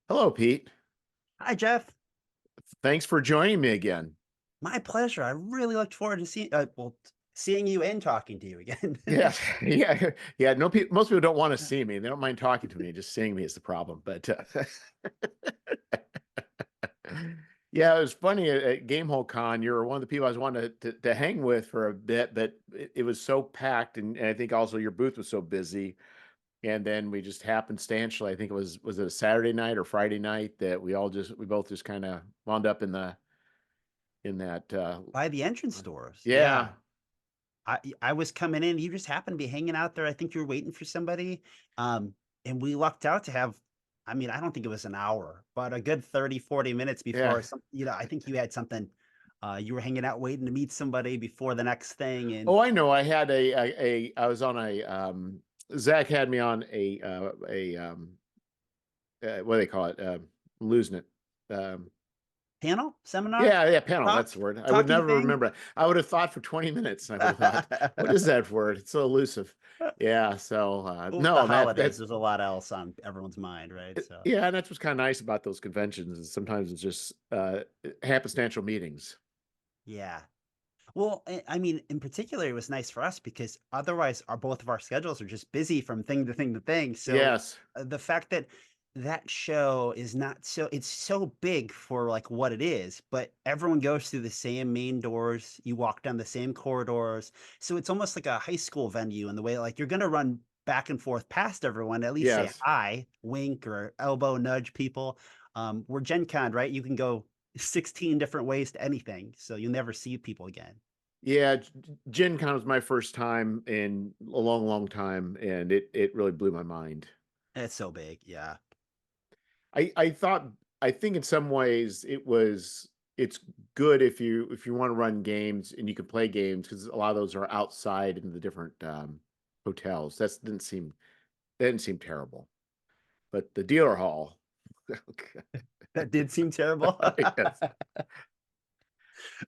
Hello, Pete. Hi, Jeff. Thanks for joining me again. My pleasure. I really looked forward to seeing you and talking to you again. Yeah, yeah. No, most people don't want to see me. They don't mind talking to me. Just seeing me is the problem. But yeah, it was funny at Gamehole Con. You were one of the people I was wanting to hang with for a bit, but it was so packed, and I think also your booth was so busy. And then we just happenstantially, I think it was it a Saturday night or Friday night that we both just kind of wound up in that. By the entrance doors. Yeah. Yeah. I was coming in. You just happened to be hanging out there. I think you were waiting for somebody. And we lucked out to have, I don't think it was an hour, but a good 30, 40 minutes Yeah. before I think you had something. You were hanging out waiting to meet somebody before the next thing. And Oh, I know. I had I was on a Zach had me on what do they call it? Losing it. Um, panel, seminar, yeah, panel. That's the talk, word. I would talky never thing. remember. I would have thought for 20 minutes. I would have thought, what is that word? It's so elusive. Yeah. So Well, with the no, holidays, that's there's a lot else on everyone's mind, right? So. yeah, and that's what's kind of nice about those conventions. Is sometimes it's just happenstantial meetings. Yeah. Well, in particular, it was nice for us because otherwise, our both of our schedules are just busy from thing to thing to thing. So Yes. the fact that that show is not it's so big for like what it is, but everyone goes through the same main doors. You walk down the same corridors, so it's almost like a high school venue in the way like you're gonna run back and forth past everyone, at least say Yes. hi, wink, or elbow nudge people. We're Gen Con, right? You can go 16 different ways to anything, so you'll never see people again. Yeah, Gen Con was my first time in a long, long time, and it really blew my mind. It's so big, yeah. I thought I think in some ways it's good if you want to run games and you can play games because a lot of those are outside in the different hotels. That didn't seem terrible, but the dealer hall, That did seem terrible. yes,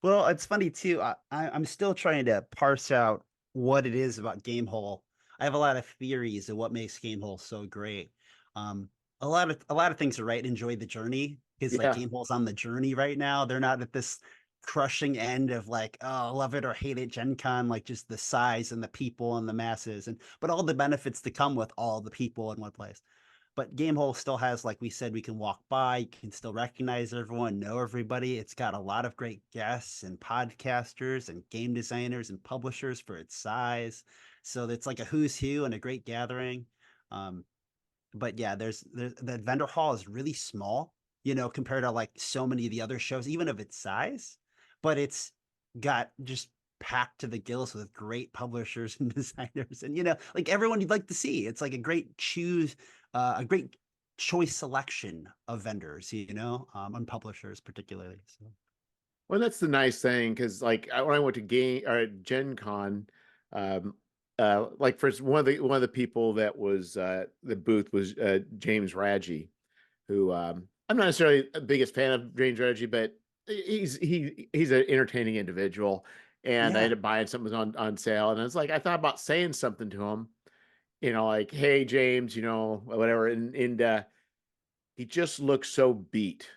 Well, it's funny too, I'm still trying to parse out what it is about Gamehole. I have a lot of theories of what makes Gamehole so great. Um, a lot of things are right, enjoy the journey, because like yeah, Gamehole's on the journey right now. They're not at this crushing end of like, oh, love it or hate it, Gen Con, like just the size and the people and the masses and but all the benefits to come with all the people in one place. But Gamehole still has, like we said, we can walk by, you can still recognize everyone, know everybody. It's got a lot of great guests and podcasters and game designers and publishers for its size. So it's like a who's who and a great gathering. Um, but yeah, there's the vendor hall is really small, compared to like so many of the other shows, even of its size. But it's got just packed to the gills with great publishers and designers, and like everyone you'd like to see. It's like a great choice selection of vendors, and publishers particularly. So well, that's the nice thing because when I went to game or Gen Con, um, like for one of the people that was the booth was James Raggi, who I'm not necessarily the biggest fan of James Raggi, but he's an entertaining individual, and I yeah. ended up buying something on sale, and it's like I thought about saying something to him, like, hey James, whatever, and he just looked so beat.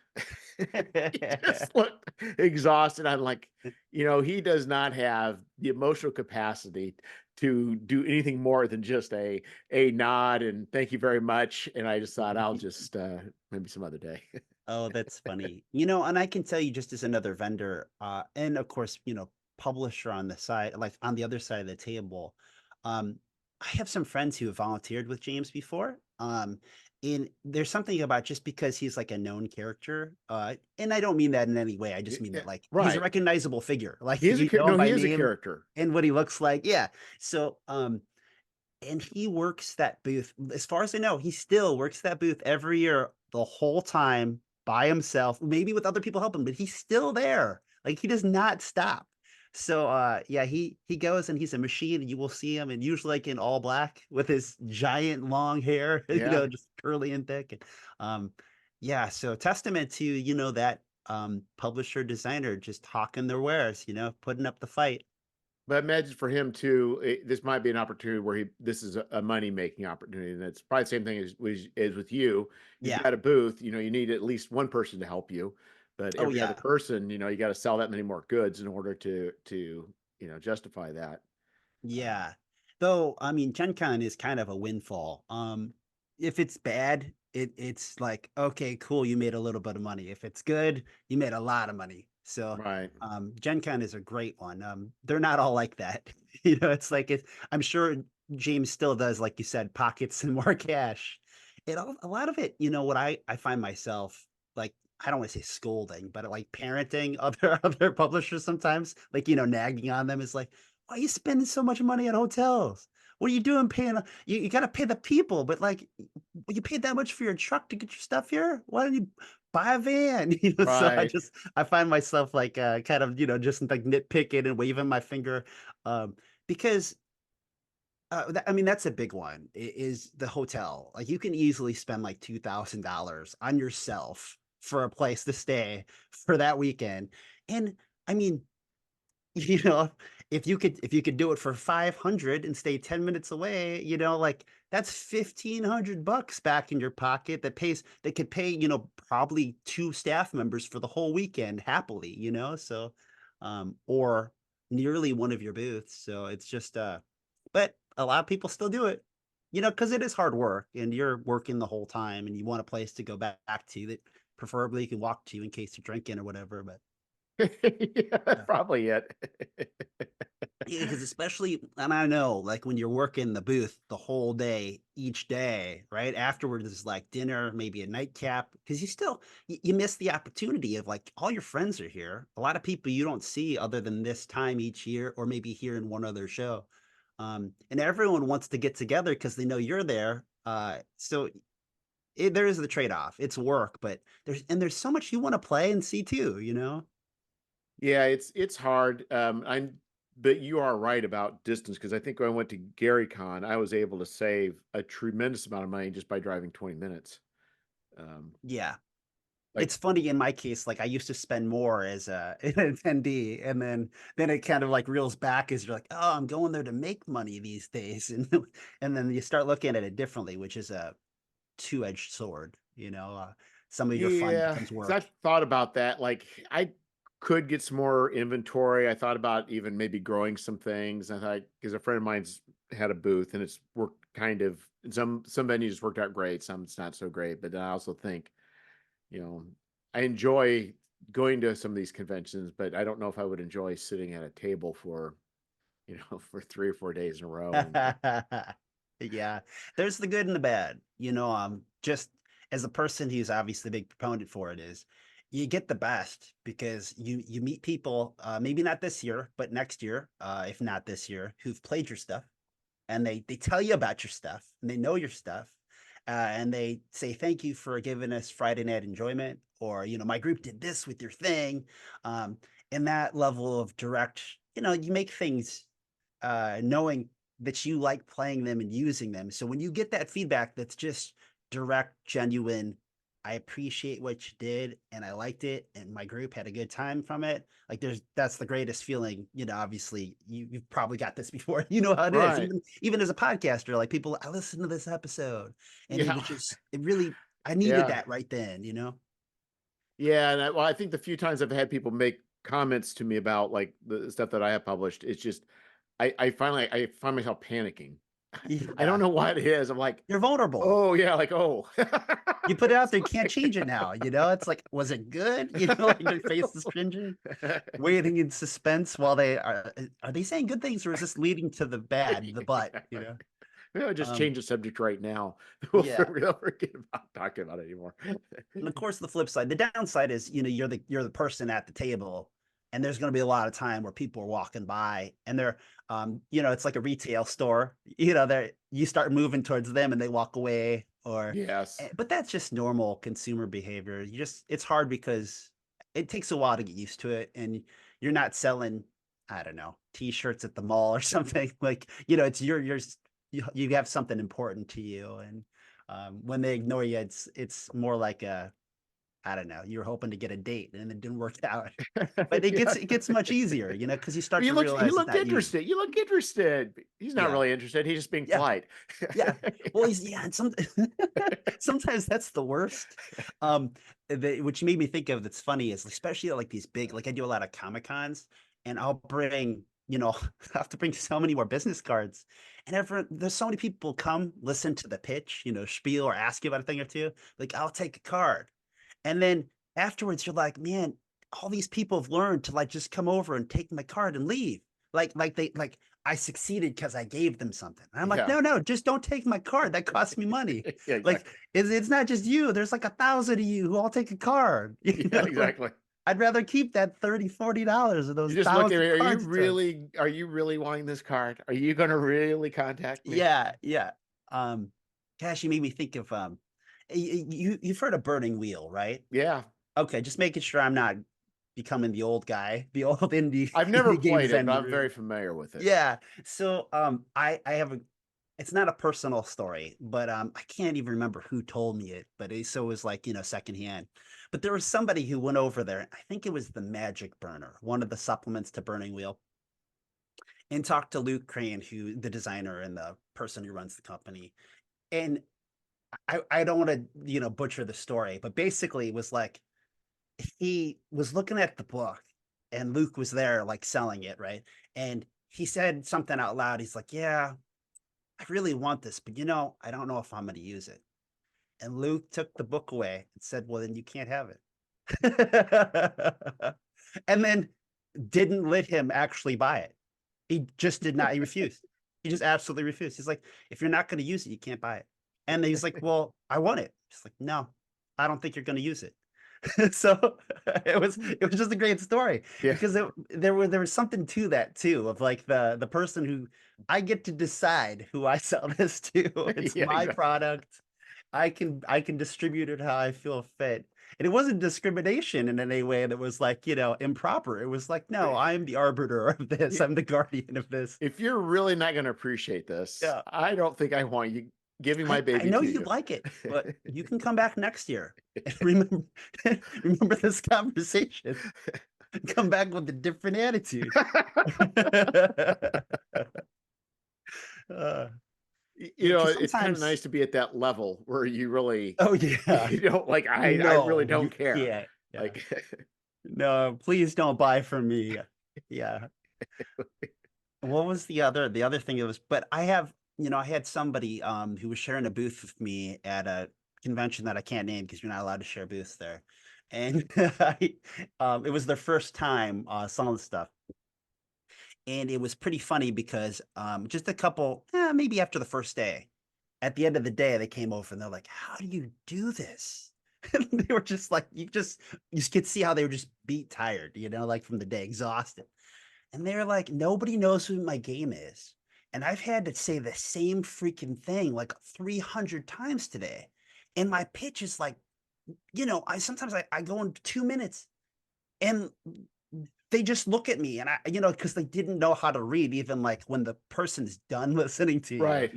He just looked exhausted. I'm like, he does not have the emotional capacity to do anything more than just a nod and thank you very much. And I just thought I'll just maybe some other day. Oh, that's funny. And I can tell you just as another vendor, and of course, publisher on the side, like on the other side of the table. Um, I have some friends who have volunteered with James before. And there's something about just because he's like a known character, and I don't mean that in any way. I just mean Yeah, that like he's a right. recognizable figure. Like He is you know him no, by he is a name character. and what he looks like. Yeah. So and he works that booth. As far as I know, he still works that booth every year, the whole time by himself, maybe with other people helping, but he's still there. Like he does not stop. So yeah, he goes and he's a machine and you will see him and usually like in all black with his giant long hair, Yeah. just curly and thick. And yeah, so testament to, that publisher designer just hawking their wares, putting up the fight. But imagine for him too, this might be an opportunity where this is a money making opportunity, and it's probably the same thing as with you. You've Yeah. got a booth, you need at least one person to help you, but Oh every other yeah. person, you got to sell that many more goods in order to justify that. Um, Yeah. Though, I mean, Gen Con is kind of a windfall. If it's bad, it's like, okay, cool, you made a little bit of money. If it's good, you made a lot of money. So, right, Gen Con is a great one. They're not all like that. It's like I'm sure James still does, like you said, pockets and more cash. A lot of it, what I find myself like, I don't want to say scolding, but like parenting other publishers sometimes, like, nagging on them is like, why are you spending so much money at hotels? What are you doing paying you gotta pay the people, but, like, you paid that much for your truck to get your stuff here? Why don't you buy a van? So right. I find myself, like, kind of, just, like, nitpicking and waving my finger, because, I mean, that's a big one, is the hotel. Like, you can easily spend, like, $2,000 on yourself for a place to stay for that weekend, and, I mean, you know, if you could do it for 500 and stay 10 minutes away, like that's 1,500 bucks back in your pocket that could pay, probably 2 staff members for the whole weekend happily, so or nearly one of your booths. So it's just but a lot of people still do it. Because it is hard work and you're working the whole time and you want a place to go back to that preferably you can walk to in case you're drinking or whatever. But Yeah, that's yeah. probably it. Yeah, because especially and I know, like, when you're working the booth the whole day, each day, right? Afterwards is like dinner, maybe a nightcap, because you miss the opportunity of, like, all your friends are here. A lot of people you don't see other than this time each year or maybe here in one other show. And everyone wants to get together because they know you're there. So there is the trade-off. It's work, but there's so much you wanna play and see too, you know? Yeah, it's hard. But you are right about distance because I think when I went to GaryCon, I was able to save a tremendous amount of money just by driving 20 minutes. Um, Yeah. like, It's funny in my case, like, I used to spend more as a an attendee, and then it kind of, like, reels back as you're like, "Oh, I'm going there to make money these days," and then you start looking at it differently, which is a two-edged sword, some of your fun yeah, becomes because work. I've thought about that. Like, I could get some more inventory. I thought about even maybe growing some things. I thought because a friend of mine's had a booth and it's worked kind of. Some venues worked out great, some it's not so great. But I also think you know, I enjoy going to some of these conventions, but I don't know if I would enjoy sitting at a table for, for 3 or 4 days in a row. Yeah, there's the good and the bad, just as a person who's obviously a big proponent for it is, you get the best because you meet people, maybe not this year, but next year, if not this year, who've played your stuff and they tell you about your stuff and they know your stuff and they say thank you for giving us Friday night enjoyment or my group did this with your thing um, and that level of direct you make things knowing that you like playing them and using them. So when you get that feedback that's just direct, genuine, I appreciate what you did and I liked it and my group had a good time from it. Like that's the greatest feeling. Obviously you've probably got this before. You know how it is. Right. Even as a podcaster, like people, I listened to this episode and Yeah. it really I needed Yeah. that right then. Yeah. And I think the few times I've had people make comments to me about like the stuff that I have published, it's just, I find myself panicking. I don't Yeah. know what it is. I'm like, You're vulnerable. oh yeah, like, oh, You put it out it's there, you can't like, change it now, It's like, was it good? Like their face is cringing, waiting in suspense while are they saying good things or is this leading to the bad, the butt, Yeah. Maybe I just Um, change the subject right now. yeah. We'll forget about talking about it anymore. And of course, the flip side, the downside is, you're the person at the table, and there's going to be a lot of time where people are walking by, and it's like a retail store. You start moving towards them, and they walk away, Yes. but that's just normal consumer behavior. It's hard because it takes a while to get used to it, and you're not selling, I don't know, t-shirts at the mall or something like, it's you have something important to you, and when they ignore you, it's more like I don't know, you were hoping to get a date and it didn't work out. But Yeah. it gets much easier, you know, because you start to He realize it's looked not you. interested. You look interested. He's not Yeah. really interested. He's just being Yeah. polite. Yeah. Well, he's yeah, and sometimes that's the worst. Which made me think of that's funny is especially at like these big, like I do a lot of Comic Cons, and I'll bring, I have to bring so many more business cards. And there's so many people come listen to the pitch, spiel or ask you about a thing or two. Like, I'll take a card. And then afterwards, you're like, man, all these people have learned to like just come over and take my card and leave. Like I succeeded because I gave them something. And I'm like, Yeah. no, no, just don't take my card. That costs me money. Yeah, Like exactly. it's not just you. There's like 1,000 of you who all take a card. Yeah, exactly. I'd rather keep that $30, $40 of those You just looked at 1,000 me. cards. Are you really wanting this card? Are you going to really contact me? Yeah, yeah. Um, Gosh, you made me think of you've heard of Burning Wheel, right? Yeah. Okay, just making sure I'm not becoming the old guy, the old I've never indie game played it, Zen but I'm guru. very familiar with it. Yeah. So I have a it's not a personal story, but I can't even remember who told me it, but it was like, secondhand. But there was somebody who went over there, I think it was the Magic Burner, one of the supplements to Burning Wheel, and talked to Luke Crane, who the designer and the person who runs the company. And I don't want to, butcher the story, but basically it was like he was looking at the book and Luke was there like selling it, right? And he said something out loud. He's like, yeah, I really want this, but I don't know if I'm going to use it. And Luke took the book away and said, well, then you can't have it. And then didn't let him actually buy it. He just did not. He refused. He just absolutely refused. He's like, if you're not going to use it, you can't buy it. And he's like, well, I want it. He's like, no, I don't think you're going to use it. So it was just a great story Yeah. because there was something to that too of like the person who I get to decide who I sell this to. It's Yeah, my exactly. product. I can distribute it how I feel fit. And it wasn't discrimination in any way that was like, improper. It was like, no, I'm the arbiter of this. I'm the guardian of this. If you're really not going to appreciate this, Yeah. I don't think I want you giving my I baby know to you'd you. like it, but you can come back next year and remember remember this conversation. Come back with a different attitude. Uh, You yeah, know, because it's kind of sometimes nice to be at that level where you really, oh, yeah. you don't like, I really No, don't you care. can't. Yeah. Like, No, please don't buy from me. Yeah. What was the other thing it was but I had somebody, who was sharing a booth with me at a convention that I can't name because 'cause you're not allowed to share booths there. And it was their first time, selling stuff. And it was pretty funny because, just a couple maybe after the first day, at the end of the day, they came over and they're like, "How do you do this?" And they were just like you just could see how they were just beat tired, like from the day, exhausted. And they're like, "Nobody knows who my game is, and I've had to say the same freaking thing like 300 times today, and my pitch is like, I sometimes I go in 2 minutes, and they just look at me and because they didn't know how to read even like when the person's done listening to you, right.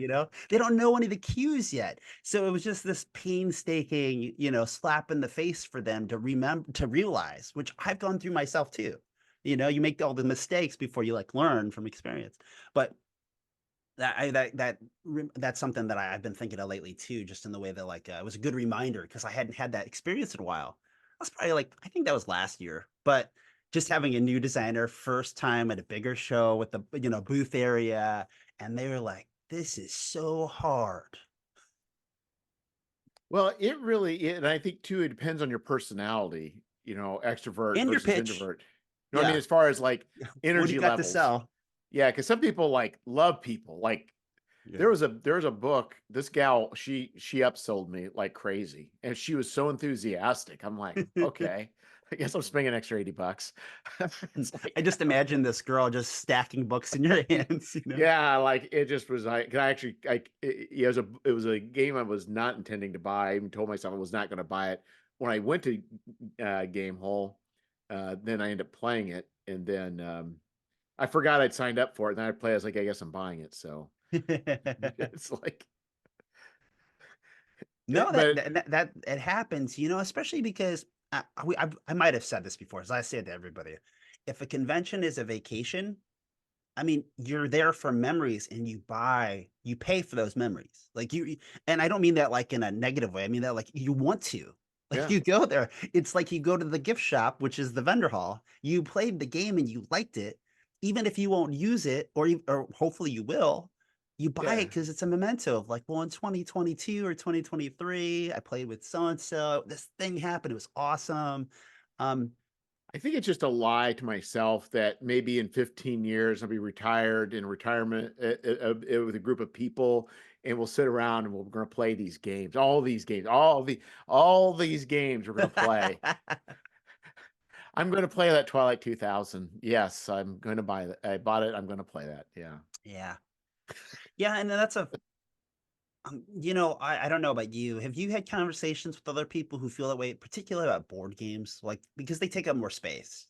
They don't know any of the cues yet. So it was just this painstaking, slap in the face for them to remember to realize, which I've gone through myself too. You make all the mistakes before you like learn from experience. But that's something that I've been thinking of lately too, just in the way that like it was a good reminder because I hadn't had that experience in a while. That's probably like I think that was last year, but just having a new designer, first time at a bigger show with the booth area, and they were like, "This is so hard." Well, and I think too, it depends on your personality, extrovert And your versus pitch, introvert. You know what I mean? yeah. As far as like What do you energy got to levels. sell? Yeah, because some people like love people. Like Yeah. there was a book, this gal, she upsold me like crazy. And she was so enthusiastic. I'm like, okay, I guess I'm spending an extra 80 bucks. It's I like, just imagine this girl just stacking books in your hands. yeah, like it just was like, 'cause I actually, like, it was a game I was not intending to buy. I even told myself I was not going to buy it. When I went to Game Hole, then I ended up playing it. And then I forgot I'd signed up for it. And then I play, I was like, I guess I'm buying it. So it's like, No, But that it happens, especially because I might have said this before, as I say to everybody, if a convention is a vacation, I mean, you're there for memories and you pay for those memories. Like and I don't mean that like in a negative way. I mean that like you want to. Like yeah, you go there. It's like you go to the gift shop, which is the vendor hall. You played the game and you liked it, even if you won't use it, or hopefully you will. You buy it yeah. because it's a memento of like, well, in 2022 or 2023, I played with so and so. This thing happened. It was awesome. Um, I think it's just a lie to myself that maybe in 15 years I'll be retired in retirement with a group of people, and we'll sit around and we're going to play these games, all these games we're going to play. I'm going to play that Twilight 2000. Yes, I'm going to buy that. I bought it. I'm going to play that. Yeah. yeah. Yeah, and that's I don't know about you. Have you had conversations with other people who feel that way, particularly about board games? Like, because they take up more space.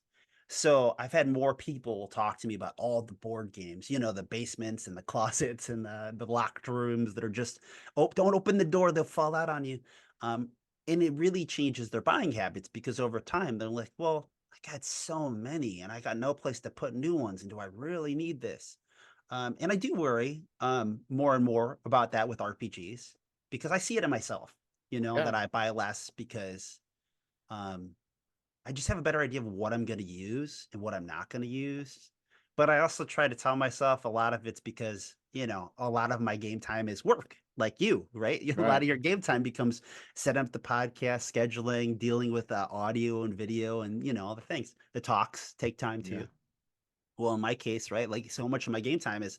So I've had more people talk to me about all the board games, the basements and the closets and the locked rooms that are just, oh, don't open the door, they'll fall out on you. Um, and it really changes their buying habits because over time they're like, well, I got so many and I got no place to put new ones. And do I really need this? And I do worry more and more about that with RPGs because I see it in myself, Yeah. that I buy less because um, I just have a better idea of what I'm going to use and what I'm not going to use. But I also try to tell myself a lot of it's because, a lot of my game time is work, like you, right? A lot Right. of your game time becomes setting up the podcast, scheduling, dealing with audio and video and, all the things. The talks take time Yeah. too. Well, in my case, right, like so much of my game time is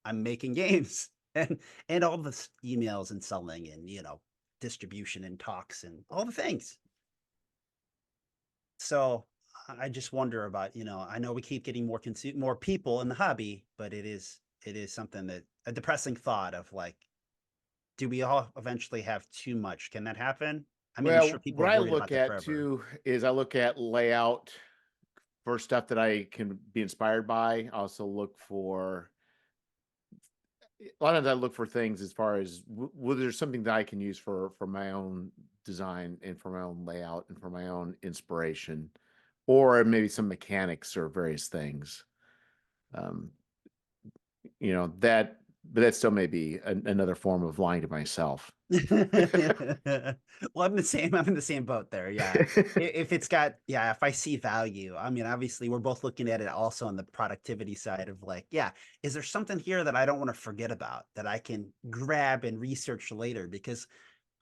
I'm making games and all the emails and selling and distribution and talks and all the things. So I just wonder about I know we keep getting more people in the hobby, but it is something that a depressing thought of like, do we all eventually have too much? Can that happen? I mean, I'm sure Well, people what have I worried look about that at forever. too is I look at layout for stuff that I can be inspired by. I also look for a lot of times I look for things as far as well, there's something that I can use for my own design and for my own layout and for my own inspiration, or maybe some mechanics or various things. Um, that, but that still may be another form of lying to myself. Well, I'm in the same boat there. Yeah. If it's got, yeah, if I see value, I mean, obviously we're both looking at it also on the productivity side of like, yeah, is there something here that I don't want to forget about that I can grab and research later? Because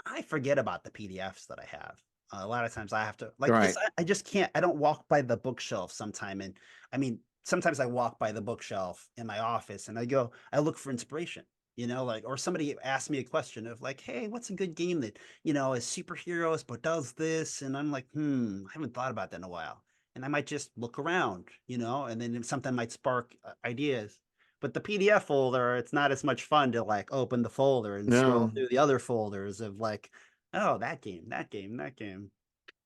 I forget about the PDFs that I have. A lot of times I have to like because Right. I just can't. I don't walk by the bookshelf sometime, and I mean sometimes I walk by the bookshelf in my office and I look for inspiration. Like or somebody asks me a question of like, hey, what's a good game that is superheroes but does this? And I'm like, I haven't thought about that in a while. And I might just look around, and then something might spark ideas. But the PDF folder, it's not as much fun to like open the folder and scroll No. through the other folders of like, oh, that game, that game, that game.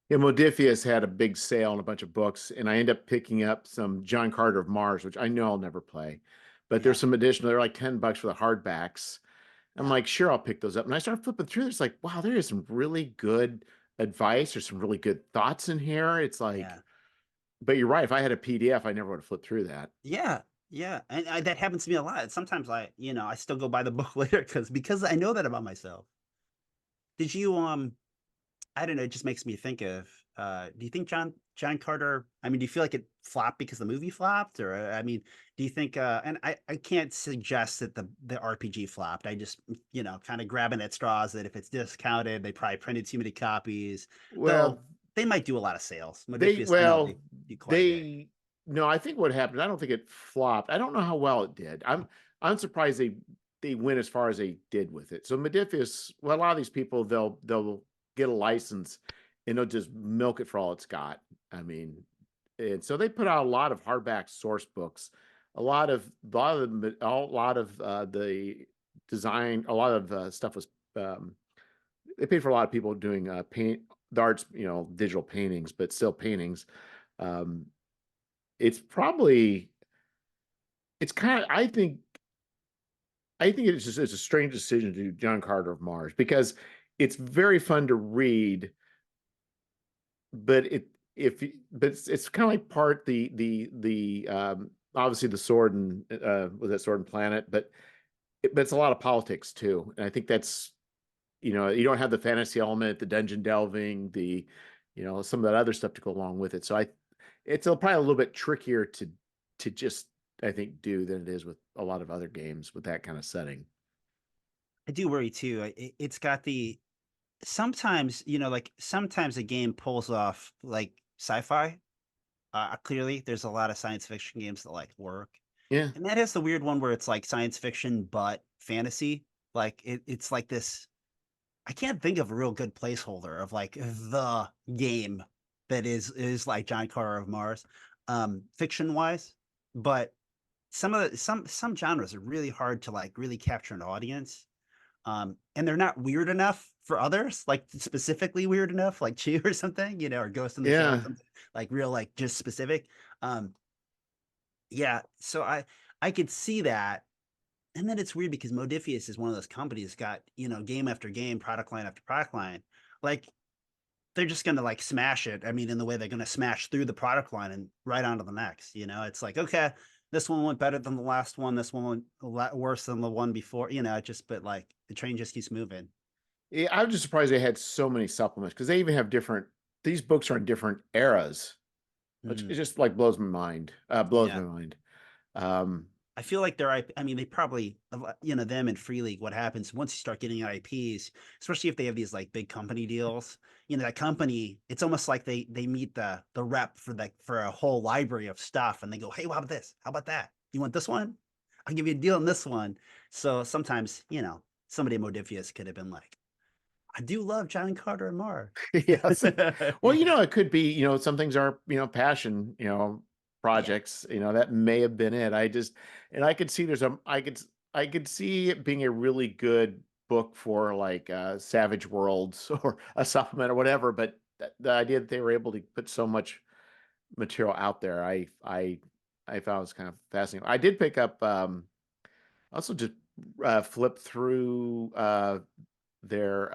Yeah, Modifius had a big sale on a bunch of books, and I end up picking up some John Carter of Mars, which I know I'll never play. But Yeah, there's some additional, they're like $10 for the hardbacks. I'm yeah, like, sure, I'll pick those up. And I start flipping through. It's like, wow, there is some really good advice. There's some really good thoughts in here. It's like, yeah, but you're right. If I had a PDF, I never would have flipped through that. yeah, yeah. And that happens to me a lot. Sometimes I still go buy the book later because I know that about myself. Did you I don't know, it just makes me think of do you think John Carter, I mean, do you feel like it flopped because the movie flopped? Or I mean, do you think and I can't suggest that the RPG flopped. I just, kind of grabbing at straws that if it's discounted, they probably printed too many copies. Though Well, they might do a lot of sales. they, Modifius, I know they well, do quite a bit. they, no, I think what happened, I don't think it flopped. I don't know how well it did. I'm surprised they went as far as they did with it. So Modifius, well, a lot of these people, they'll get a license and they'll just milk it for all it's got. I mean, and so they put out a lot of hardback source books, the design, a lot of stuff was they paid for a lot of people doing the arts, digital paintings, but still paintings. Um, it's probably it's kind of I think it's a strange decision to do John Carter of Mars because it's very fun to read, but it's kind of like part obviously the sword and was that Sword and Planet, but it's a lot of politics too. And I think that's, you don't have the fantasy element, the dungeon delving, some of that other stuff to go along with it. So it's probably a little bit trickier to just, I think, do than it is with a lot of other games with that kind of setting. I do worry too. It's got the sometimes, like sometimes a game pulls off like sci-fi. Clearly, there's a lot of science fiction games that like work, Yeah. and that is the weird one where it's like science fiction but fantasy. Like it's like this. I can't think of a real good placeholder of like the game that is like John Carter of Mars, fiction wise. But some of the some genres are really hard to like really capture an audience. And they're not weird enough for others, like specifically weird enough, like Chew or something, or Ghost in the Shell or Yeah. something, like real, like just specific. Um, yeah, so I could see that. And then it's weird because Modifius is one of those companies got, game after game, product line after product line. Like they're just gonna like smash it. I mean, in the way they're gonna smash through the product line and right on to the next. It's like, okay, this one went better than the last one. This one went a lot worse than the one before. But like the train just keeps moving. Yeah, I was just surprised they had so many supplements because they even have these books are in different eras, which it Mm, just like blows my mind. Blows yeah. my mind. Um, I feel like their IP, I mean, they probably, them and Free League, what happens once you start getting IPs, especially if they have these like big company deals, that company, it's almost like they meet the rep for a whole library of stuff and they go, hey, well, how about this? How about that? You want this one? I'll give you a deal on this one. So sometimes, somebody at Modifius could have been like, I do love John Carter and Mar. yes. Well, it could be, some things are, passion, Yeah, projects, that may have been it. And I could see I could see it being a really good book for like Savage Worlds or a supplement or whatever. But the idea that they were able to put so much material out there, I found was kind of fascinating. I did pick up, also just flip through their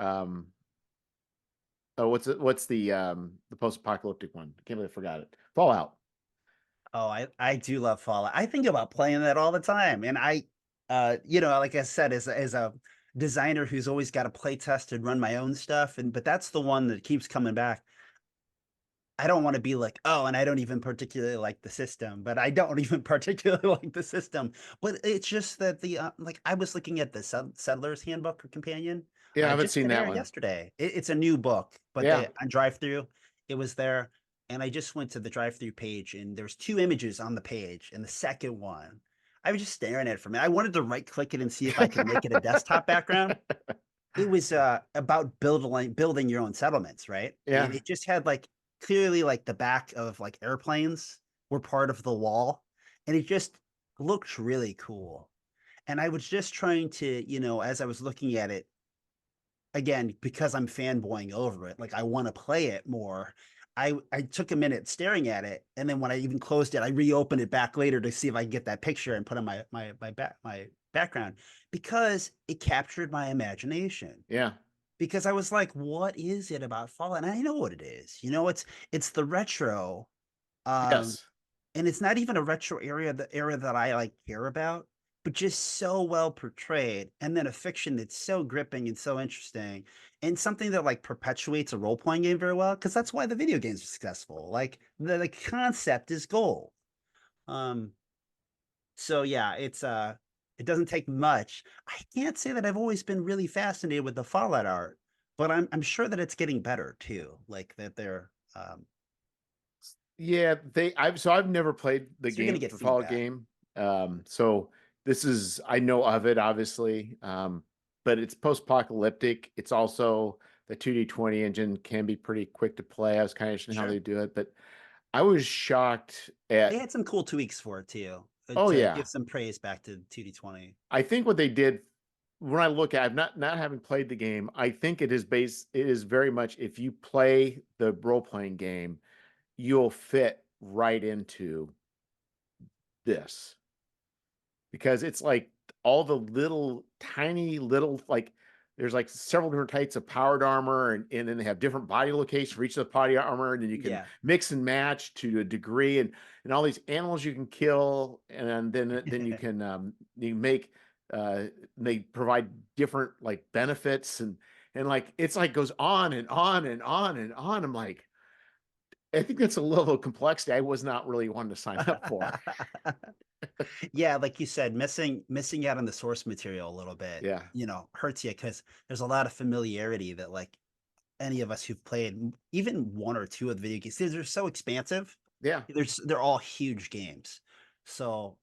oh, what's the post-apocalyptic one? I can't believe I forgot it. Fallout. oh, I do love Fallout. I think about playing that all the time, and like I said, as a designer who's always got to play test and run my own stuff, but that's the one that keeps coming back. I don't want to be like, oh, and I don't even particularly like the system, but I don't even particularly like the system. But it's just that like I was looking at the Settler's Handbook or Companion Yeah, I haven't just seen today that or one. yesterday. It's a new book, but Yeah. they on drive through, it was there, and I just went to the drive through page, and there's two images on the page, and the second one, I was just staring at it for a minute. I wanted to right click it and see if I could make it a desktop background. It was, about building your own settlements, right? And Yeah. it just had, like, clearly, like, the back of, like, airplanes were part of the wall, and it just looked really cool. And I was just trying to, as I was looking at it, again, because I'm fanboying over it, like, I wanna play it more, I took a minute staring at it, and then when I even closed it, I reopened it back later to see if I could get that picture and put on my background, because it captured my imagination. Yeah. Because I was like, "What is it about Fallout?" And I know what it is. It's the retro, um, Yes. and it's not even a retro era that I, like, care about, but just so well portrayed, and then a fiction that's so gripping and so interesting, and something that, like, perpetuates a role-playing game very well. Because that's why the video games are successful. Like, the concept is gold. Um, so yeah, it doesn't take much. I can't say that I've always been really fascinated with the Fallout art, but I'm sure that it's getting better too. Like that they're Yeah, I've never played the so you're gonna game, get the Fallout feedback. game. So I know of it obviously. But it's post-apocalyptic. It's also the 2D20 engine can be pretty quick to play. I was kind of interested in how Sure. they do it, but I was shocked They at, had some cool tweaks for it too. oh To yeah. give some praise back to 2D20. I think what they did when I look at, I've not having played the game, I think it is very much if you play the role-playing game, you'll fit right into this because it's like all the little tiny little like there's like several different types of powered armor, and then they have different body locations for each of the body armor, and then you can Yeah. mix and match to a degree, and all these animals you can kill, and then you make they provide different like benefits, and like it's like goes on and on and on and on. I'm like, I think that's a level of complexity I was not really wanting to sign up for. Yeah, like you said, missing out on the source material a little bit, Yeah, hurts you because there's a lot of familiarity that like any of us who've played even one or two of the video games, they're so expansive. yeah, They're all huge games. So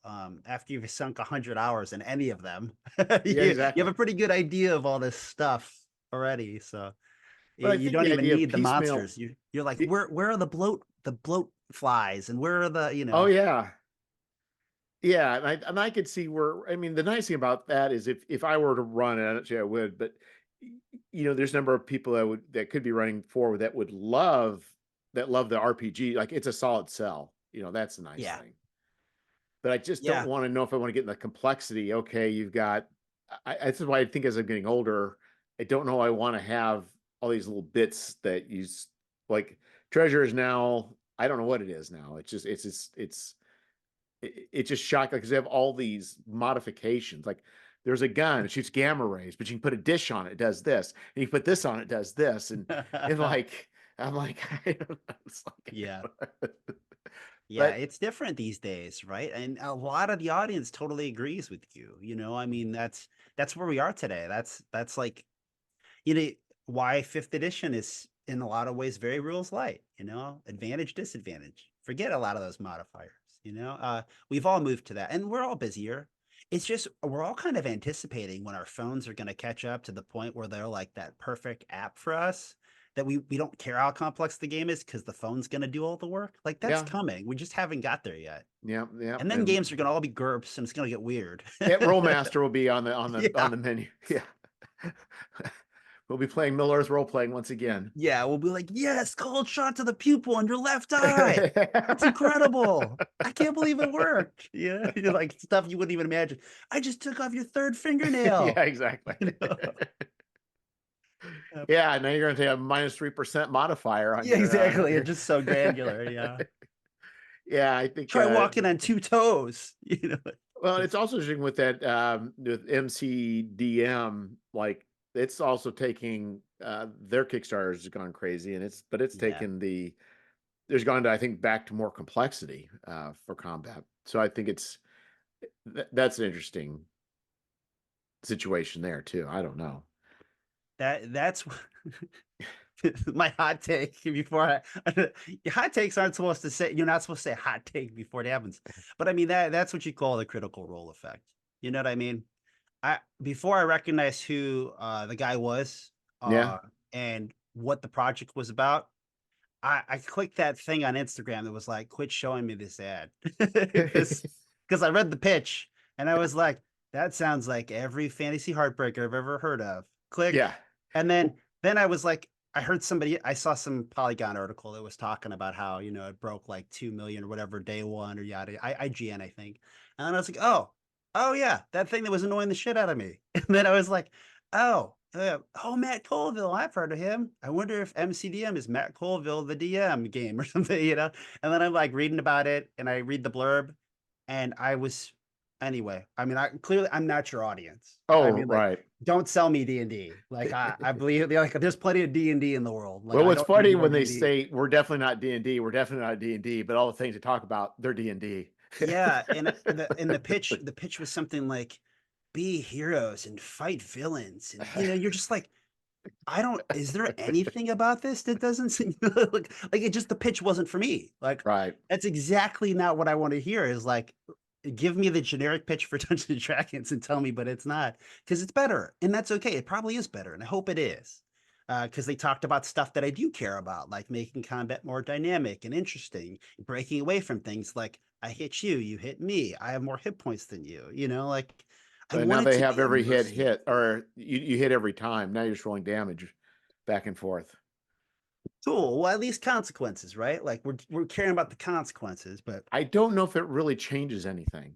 after you've sunk 100 hours in any of them, yeah, you have exactly. a pretty good idea of all this stuff already. So But I you think don't the even idea of need the piecemeal. monsters. You're like, the- where are the bloat flies and where are oh yeah, yeah, and I could see where, I mean, the nice thing about that is if I were to run, and I don't say I would, but there's a number of people that could be running forward that would love the RPG. Like it's a solid sell. That's the nice yeah, thing. But I just don't yeah. want to know if I want to get in the complexity. Okay, you've got. This is why I think as I'm getting older, I don't know. I want to have all these little bits that like treasure is now. I don't know what it is now. It's just shocking because they have all these modifications. Like there's a gun, it shoots gamma rays, but you can put a dish on it, it does this, and you put this on it, it does this, and like I'm like, I don't know. It's Yeah. like, Yeah, but it's different these days, right? And a lot of the audience totally agrees with you. I mean, that's where we are today. That's like, you know, why fifth edition is in a lot of ways very rules light, advantage, disadvantage. Forget a lot of those modifiers, we've all moved to that and we're all busier. It's just we're all kind of anticipating when our phones are going to catch up to the point where they're like that perfect app for us that we don't care how complex the game is because the phone's going to do all the work. Like that's yeah, coming. We just haven't got there yet. yeah, yeah, And then and games are going to all be GURPS and it's going to get weird. yeah, Rollmaster will be on Yeah. the menu. Yeah, we'll be playing Middle Earth role playing once again. Yeah, we'll be like, yes, cold shot to the pupil on your left eye. It's incredible. I can't believe it worked. Yeah, you're like stuff you wouldn't even imagine. I just took off your third Yeah, fingernail. exactly. You know? Yep. Yeah, now you're going to take a -3% modifier on Yeah, your exactly. It's your. just so granular. Yeah. Yeah, I think Try walking on two toes. well, it's also interesting with that with MCDM, like it's also taking their Kickstarter has gone crazy, and it's Yeah. taken there's gone to, I think, back to more complexity for combat. So I think that's an interesting situation there too. I don't know. That's my hot take before your hot takes aren't supposed to say you're not supposed to say hot take before it happens. But I mean that's what you call the critical role effect. You know what I mean? I before I recognized who the guy was Yeah. and what the project was about, I clicked that thing on Instagram that was like, quit showing me this ad. Because I read the pitch and I was like, that sounds like every fantasy heartbreaker I've ever heard of. Click. Yeah. And then I was like, I saw some Polygon article that was talking about how, it broke like 2 million or whatever day one or yada, IGN, I think. And then I was like, oh yeah, that thing that was annoying the shit out of me. And then I was like, oh, Matt Colville, I've heard of him. I wonder if MCDM is Matt Colville, the DM game or something. And then I'm like reading about it and I read the blurb and anyway, I mean, I'm not your audience. I Oh, mean, like, right. don't sell me D&D. Like, I believe like there's plenty of D&D in the world. Like, Well, I what's don't need funny more when they D&D. say we're definitely not D&D, we're definitely not D&D, but all the things they talk about, they're D&D. Yeah, and the pitch was something like be heroes and fight villains. And you're just like, is there anything about this that doesn't seem like it just the pitch wasn't for me. Like Right. that's exactly not what I want to hear is like give me the generic pitch for Dungeons and Dragons and tell me, but it's not because it's better. And that's okay. It probably is better. And I hope it is. Because they talked about stuff that I do care about, like making combat more dynamic and interesting, breaking away from things like I hit you, you hit me, I have more hit points than you, like I But now want it they to have be every immersive. or you hit every time. Now you're just rolling damage back and forth. Cool. Well, at least consequences, right? Like we're caring about the consequences, but I don't know if it really changes anything.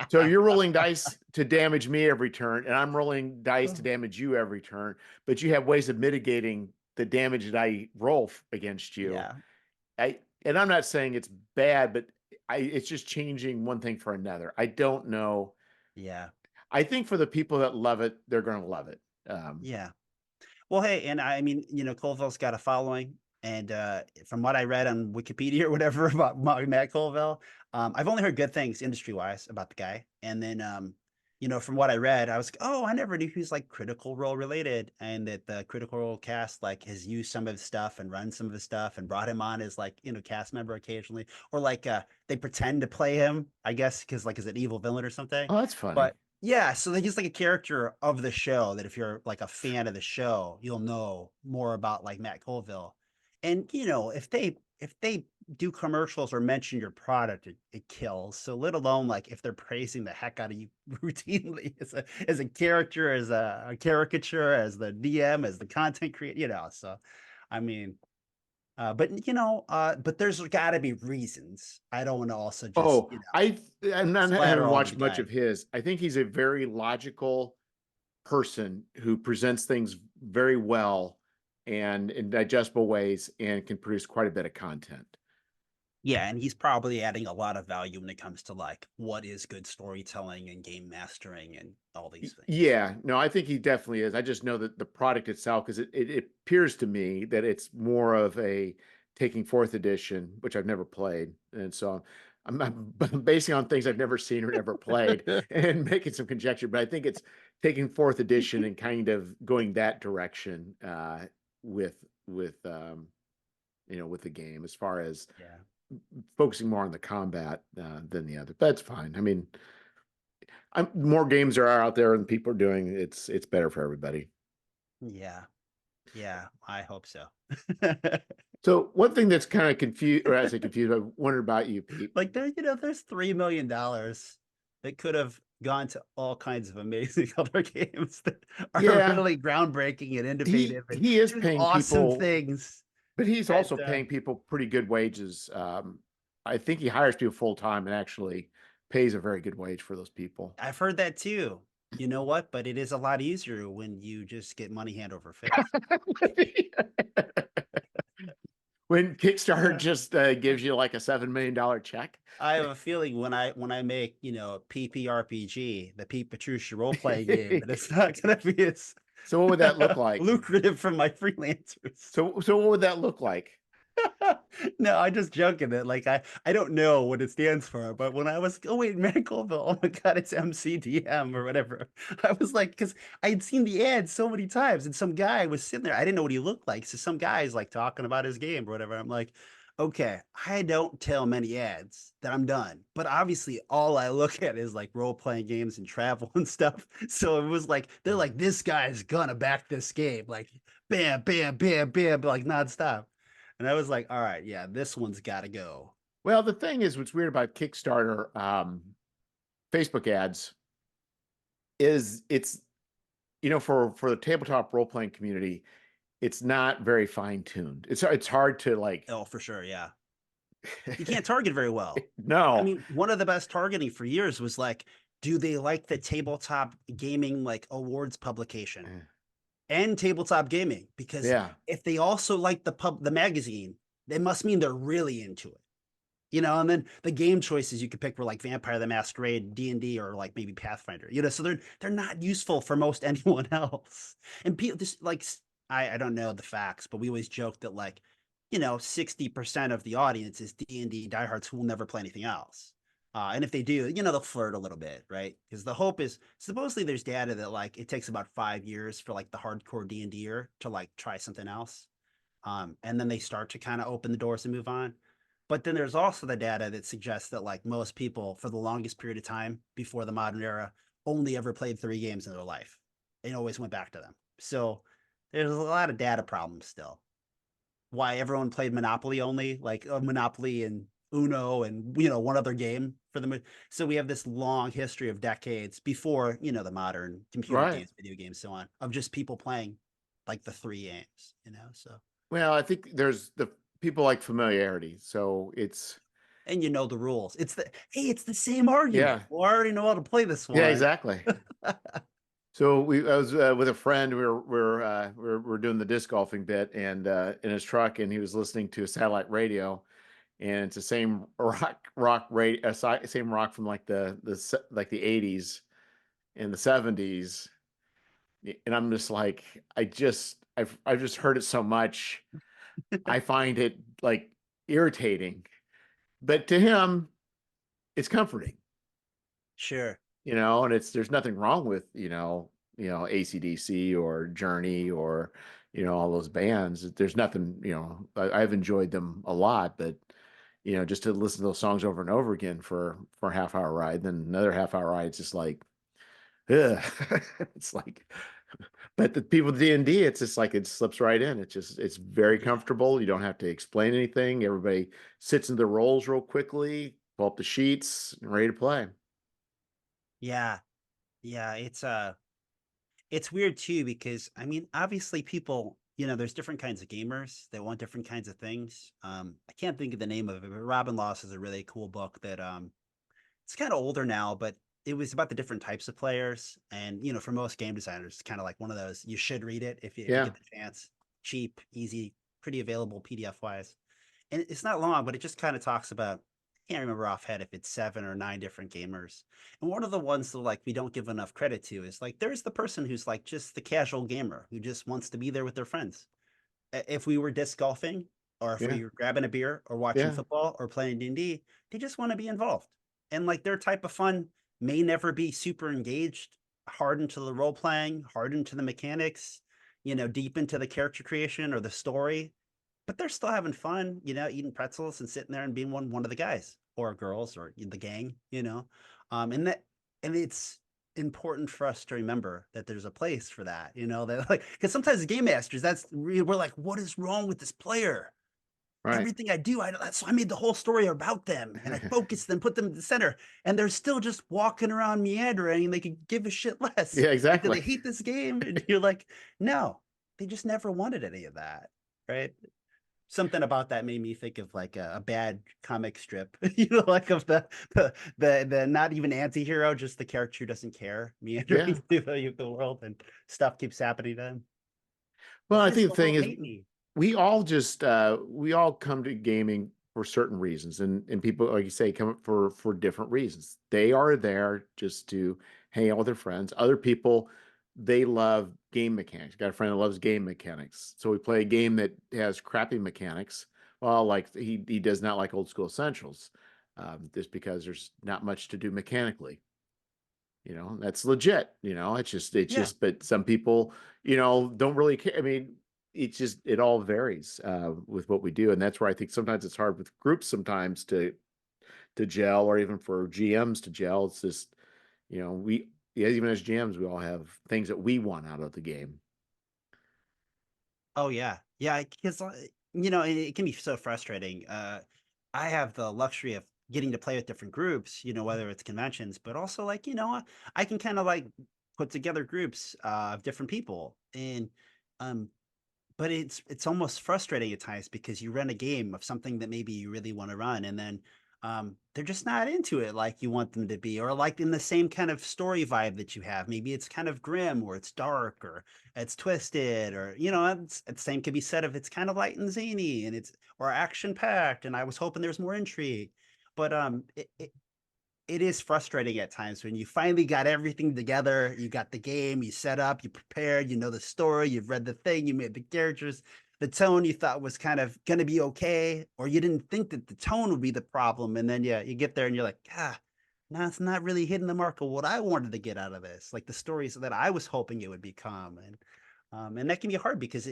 So you're rolling dice to damage me every turn, and I'm rolling dice to damage you every turn, but you have ways of mitigating the damage that I roll against you. yeah, And I'm not saying it's bad, but it's just changing one thing for another. I don't know. yeah, I think for the people that love it, they're going to love it. yeah. Well, hey, and I mean, Colville's got a following, and from what I read on Wikipedia or whatever about Matt Colville, I've only heard good things industry wise about the guy. And then, from what I read, I was like, oh, I never knew he was like Critical Role related, and that the Critical Role cast like has used some of his stuff and run some of his stuff and brought him on as like cast member occasionally, or like they pretend to play him, I guess, because like is an evil villain or something. Oh, that's funny. But yeah, so he's like a character of the show that if you're like a fan of the show, you'll know more about like Matt Colville. And if they do commercials or mention your product, it kills. So let alone like if they're praising the heck out of you routinely as a character, as a caricature, as the DM, as the content creator, So I mean, but there's got to be reasons. I don't want to also just Oh, I'm not splatter having all over watched the much guy. of his. I think he's a very logical person who presents things very well and in digestible ways and can produce quite a bit of content. Yeah, and he's probably adding a lot of value when it comes to like what is good storytelling and game mastering and all these things. Yeah, no, I think he definitely is. I just know that the product itself, because it appears to me that it's more of a taking fourth edition, which I've never played. And so I'm basing on things I've never seen or never played and making some conjecture, but I think it's taking fourth edition and kind of going that direction with with the game as far as Yeah. focusing more on the combat than the other. That's fine. I mean, more games are out there and people are doing it's better for everybody. Yeah. Yeah, I hope so. So one thing that's kind of confused, or I say confused, I wondered about you, Pete. Like there's $3 million that could have gone to all kinds of amazing other games that are Yeah, really groundbreaking and he innovative and he is doing paying awesome people, things. but he's And also paying people pretty good wages. I think he hires people full time and actually pays a very good wage for those people. I've heard that too. You know what? But it is a lot easier when you just get money hand over fist. When Kickstarter Yeah. just gives you like a $7 million check. I have a feeling when I make, PPRPG, the Pete Petrusha role playing game, that it's not gonna be as So what would that look like? lucrative for my freelancers. So what would that look like? No, I just joking that like I don't know what it stands for, but when I was oh wait, Matt Colville, oh my god, it's MCDM or whatever. I was like, because I had seen the ad so many times, and some guy was sitting there. I didn't know what he looked like. So some guy's like talking about his game or whatever. I'm like, okay, I don't tell many ads that I'm done, but obviously all I look at is like role playing games and travel and stuff. So it was like they're like, this guy's gonna back this game, like bam, bam, bam, bam, like nonstop. And I was like, all right, yeah, this one's got to go. Well, the thing is, what's weird about Kickstarter, Facebook ads is it's for the tabletop role playing community, it's not very fine tuned. It's hard to like. Oh, for sure. Yeah. You can't target very well. I No. mean, one of the best targeting for years was like, do they like the tabletop gaming like awards publication and tabletop gaming? Because Yeah. if they also like the magazine, they must mean they're really into it. And then the game choices you could pick were like Vampire the Masquerade, D&D, or like maybe Pathfinder. So they're not useful for most anyone else. And people just like I don't know the facts, but we always joke that like 60% of the audience is D&D diehards who will never play anything else. And if they do, they'll flirt a little bit, right? Because the hope is supposedly there's data that like it takes about 5 years for like the hardcore D&D'er to like try something else. And then they start to kind of open the doors and move on. But then there's also the data that suggests that like most people for the longest period of time before the modern era only ever played 3 games in their life and always went back to them. So there's a lot of data problems still. Why everyone played Monopoly only, like Monopoly and Uno and one other game for them. So we have this long history of decades before the modern computer Right. games, video games, so on, of just people playing like the 3 games. So Well, I think there's the people like familiarity. So it's, And you know the rules. It's the hey, it's the same argument. yeah, Well, I already know how to play this yeah, one. exactly. So I was with a friend. We're doing the disc golfing bit, and in his truck, and he was listening to a satellite radio, and it's the same rock rate, same rock from like like the 80s and the 70s, and I'm just like, I've just heard it so much, I find it like irritating, but to him, it's comforting, Sure. and there's nothing wrong with, AC/DC or Journey or, all those bands. There's nothing, I've enjoyed them a lot, but, just to listen to those songs over and over again for a half hour ride, then another half hour ride, it's just like, ugh. It's like, but the people with D&D, it's just like it slips right in. It's very Yeah. comfortable. You don't have to explain anything. Everybody sits in their roles real quickly, pull up the sheets, and ready to play. Yeah. Yeah. It's weird too because I mean, obviously people, there's different kinds of gamers that want different kinds of things. I can't think of the name of it, but Robin Loss is a really cool book that it's kind of older now, but it was about the different types of players. And for most game designers, it's kind of like one of those you should read it if you Yeah. get the chance. Cheap, easy, pretty available PDF wise. And it's not long, but it just kind of talks about, I can't remember offhand if it's 7 or 9 different gamers. And one of the ones that like we don't give enough credit to is like there's the person who's like just the casual gamer who just wants to be there with their friends. If we were disc golfing or if Yeah. we were grabbing a beer or watching Yeah. football or playing D&D, they just want to be involved. And like their type of fun may never be super engaged, hard into the role playing, hard into the mechanics, deep into the character creation or the story, but they're still having fun, eating pretzels and sitting there and being one of the guys or girls or the gang, and that and it's important for us to remember that there's a place for that, that like because sometimes the game masters, we're like, what is wrong with this player? Right. Everything I do, I made the whole story about them and I focused them, put them in the center, and they're still just walking around meandering and they could give a shit less. Yeah, Like, do exactly. they hate this game? And you're like, no, they just never wanted any of that. Right. Something about that made me think of like a bad comic strip, like of the not even anti-hero, just the character who doesn't care, meandering Yeah. through the world and stuff keeps happening to them. Well, Why I does think the the thing world is, hate me? we all come to gaming for certain reasons, and people, like you say, come for different reasons. They are there just to hang out with their friends. Other people, they love game mechanics. Got a friend that loves game mechanics, so we play a game that has crappy mechanics. Well, like he does not like old school essentials, just because there's not much to do mechanically. That's legit. It's Yeah. just, but some people, don't really care. I mean, it all varies with what we do. And that's where I think sometimes it's hard with groups sometimes to gel, or even for GMs to gel. It's just, yeah, even as GMs, we all have things that we want out of the game. Oh yeah, yeah. Because it can be so frustrating. I have the luxury of getting to play with different groups. Whether it's conventions, but also like I can kind of like put together groups of different people, and um, but it's almost frustrating at times because you run a game of something that maybe you really want to run, and then they're just not into it like you want them to be, or like in the same kind of story vibe that you have. Maybe it's kind of grim, or it's dark, or it's twisted, or the same could be said if it's kind of light and zany, and it's or action packed. And I was hoping there's more intrigue, but it is frustrating at times when you finally got everything together. You got the game, you set up, you prepared, you know the story, you've read the thing, you made the characters, the tone you thought was kind of going to be okay, or you didn't think that the tone would be the problem. And then, yeah, you get there and you're like, no, it's not really hitting the mark of what I wanted to get out of this, like the stories that I was hoping it would become. And that can be hard because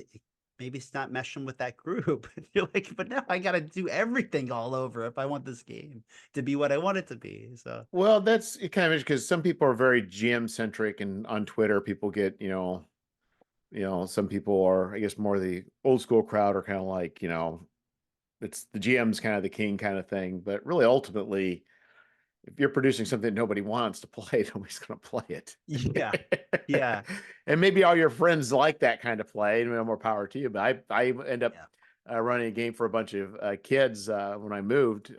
maybe it's not meshing with that group. You're like, but now I got to do everything all over if I want this game to be what I want it to be. So Well, that's it kind of because some people are very GM centric, and on Twitter, people get, some people are, I guess, more the old school crowd are kind of like, it's the GM's kind of the king kind of thing. But really, ultimately, if you're producing something nobody wants to play, nobody's going to play it. Yeah. Yeah. And maybe all your friends like that kind of play, and more power to you. But I end up Yeah. running a game for a bunch of kids when I moved,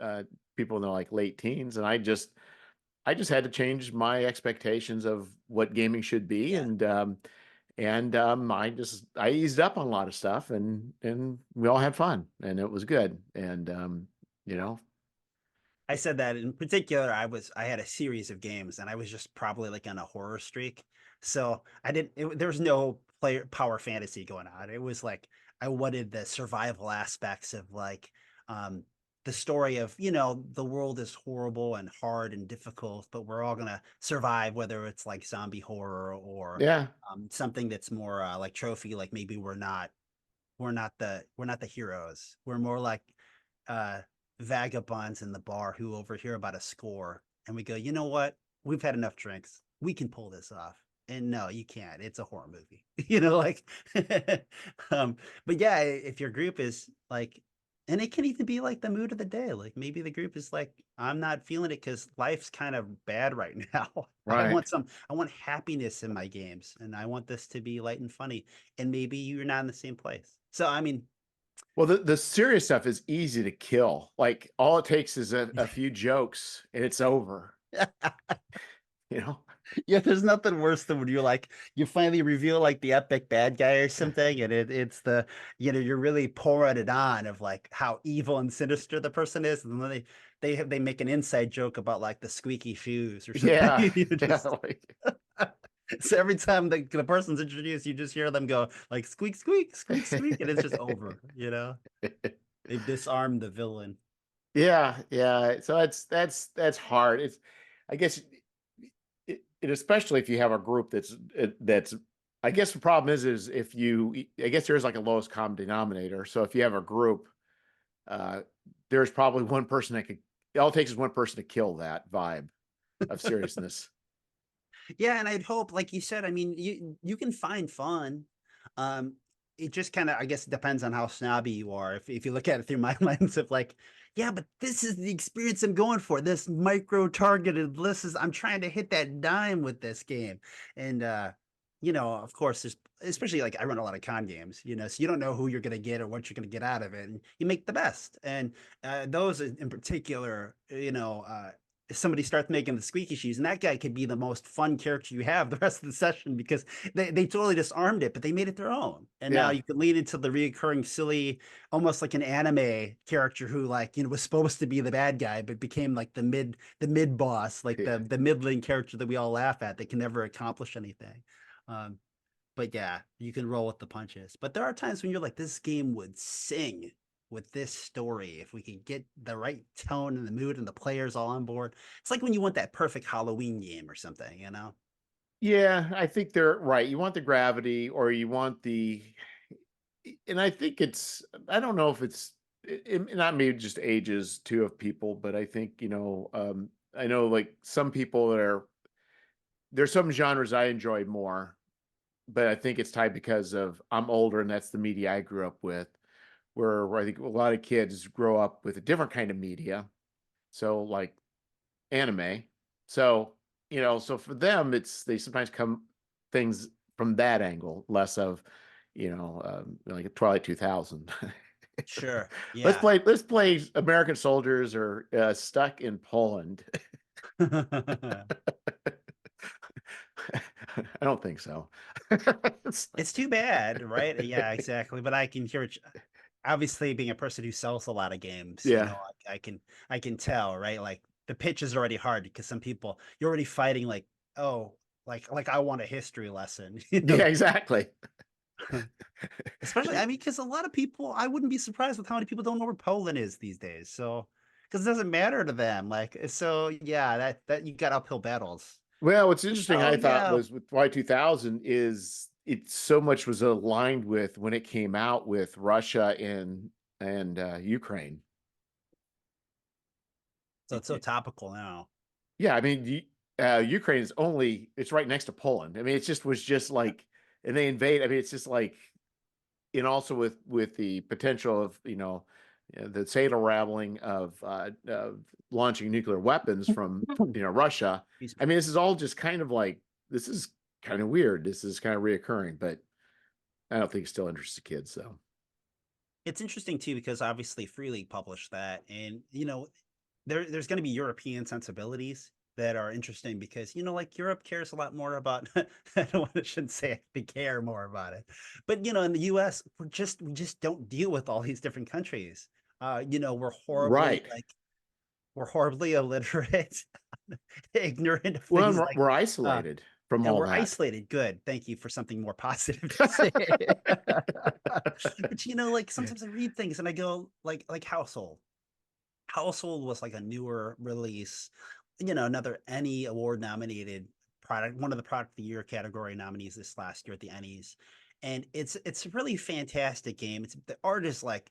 people in their like late teens, and I just had to change my expectations of what gaming should be, Yeah. and I eased up on a lot of stuff, and we all had fun, and it was good, and you know, I said that in particular, I had a series of games and I was just probably like on a horror streak. So I didn't there was no player power fantasy going on. It was like I wanted the survival aspects of like the story of, the world is horrible and hard and difficult, but we're all gonna survive, whether it's like zombie horror or yeah, something that's more like trophy, like maybe we're not the heroes. We're more like uh vagabonds in the bar who overhear about a score and we go, you know what? We've had enough drinks. We can pull this off. And no, you can't. It's a horror movie. Like um, but yeah, if your group is like, and it can even be like the mood of the day. Like maybe the group is like, I'm not feeling it because life's kind of bad right now. right. I want happiness in my games and I want this to be light and funny. And maybe you're not in the same place. So I mean, Well, the serious stuff is easy to kill. Like all it takes is a few jokes, and it's over. You know. yeah, there's nothing worse than when you finally reveal like the epic bad guy or something, and it's you're really pouring it on of like how evil and sinister the person is, and then they make an inside joke about like the squeaky shoes or something. Yeah, You yeah. just so every time the person's introduced, you just hear them go like squeak, squeak, squeak, squeak, and it's just over. They've disarmed the villain. Yeah, yeah. So that's hard. It's, I guess, especially if you have a group that's. I guess the problem is if I guess there's like a lowest common denominator. So if you have a group, uh, there's probably one person that could. All it takes is one person to kill that vibe of seriousness. Yeah, and I'd hope, like you said, I mean, you can find fun. Um, it just kind of, I guess, depends on how snobby you are. If you look at it through my lens of like, yeah, but this is the experience I'm going for. This micro targeted. I'm trying to hit that dime with this game, and of course, there's especially like I run a lot of con games, so you don't know who you're gonna get or what you're gonna get out of it, and you make the best. And those in particular, if somebody starts making the squeaky shoes, and that guy could be the most fun character you have the rest of the session because they totally disarmed it, but they made it their own. And now Yeah, you can lean into the reoccurring silly, almost like an anime character who like, was supposed to be the bad guy, but became like the mid boss, like yeah. the middling character that we all laugh at that can never accomplish anything. Um, but yeah, you can roll with the punches. But there are times when you're like, this game would sing with this story if we could get the right tone and the mood and the players all on board. It's like when you want that perfect Halloween game or something. Yeah, I think they're right. You want the gravity, or you want and I think I don't know if not maybe just ages too of people, but I think, I know like some people there's some genres I enjoy more, but I think it's tied because I'm older and that's the media I grew up with, where I think a lot of kids grow up with a different kind of media. So like anime. So, so for them, they sometimes come things from that angle, less of, like a Twilight 2000. Sure. let's Yeah. play, let's play American soldiers are stuck in Poland. I don't think so. It's like, It's too bad, right? Yeah, exactly. But I can hear it. Obviously, being a person who sells a lot of games, yeah, I can tell, right? Like the pitch is already hard because some people you're already fighting like, oh, like I want a history lesson, yeah, exactly. Especially, I mean, because a lot of people, I wouldn't be surprised with how many people don't know where Poland is these days. So, because it doesn't matter to them. Like, so yeah, that you got uphill battles. Well, what's interesting, Oh I thought, yeah, was with Y2000 is it so much was aligned with when it came out with Russia and Ukraine. so it's so topical now. Yeah, I mean, Ukraine is it's right next to Poland. I mean, was just Yeah. like, and they invade. I mean, it's just like, and also with the potential of the saddle-rattling of launching nuclear weapons from, Russia. Excuse I me. mean, this is all just kind of like, this is kind of weird. This is kind of reoccurring, but I don't think it still interests the kids, so. It's interesting too because obviously Free League published that, and there's going to be European sensibilities that are interesting because like Europe cares a lot more about. I shouldn't say they care more about it, but in the U.S. we just don't deal with all these different countries. Right. We're horribly illiterate, ignorant of Well, things like we're uh, isolated from and all we're that. isolated. Good. Thank you for something more positive to say. But like sometimes I read things and I go like Household. Household was like a newer release, another Any award nominated product, one of the product of the year category nominees this last year at the Ennies. And it's a really fantastic game. The art is like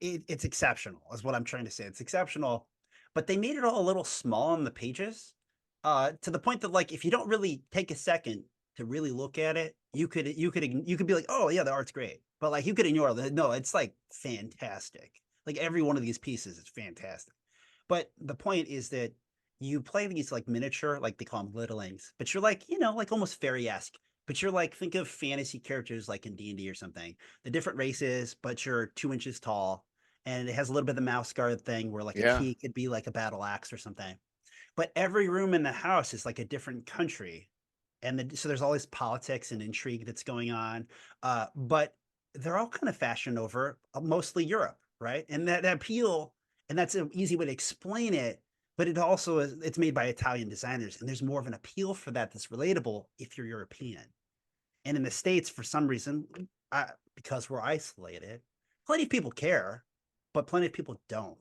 it's exceptional, is what I'm trying to say. It's exceptional, but they made it all a little small on the pages, to the point that like if you don't really take a second to really look at it, you could be like, oh yeah, the art's great, but like you could ignore it. No, it's like fantastic. Like every one of these pieces is fantastic. But the point is that you play these like miniature, like they call them littlings, but you're like, like almost fairy-esque. But you're like, think of fantasy characters like in D&D or something. The different races, but you're 2 inches tall. And it has a little bit of the mouse guard thing where like a Yeah. key could be like a battle axe or something. But every room in the house is like a different country. So there's all this politics and intrigue that's going on. But they're all kind of fashioned over mostly Europe, right? And that appeal, and that's an easy way to explain it. But it's made by Italian designers, and there's more of an appeal for that that's relatable if you're European. And in the States, for some reason, because we're isolated, plenty of people care, but plenty of people don't.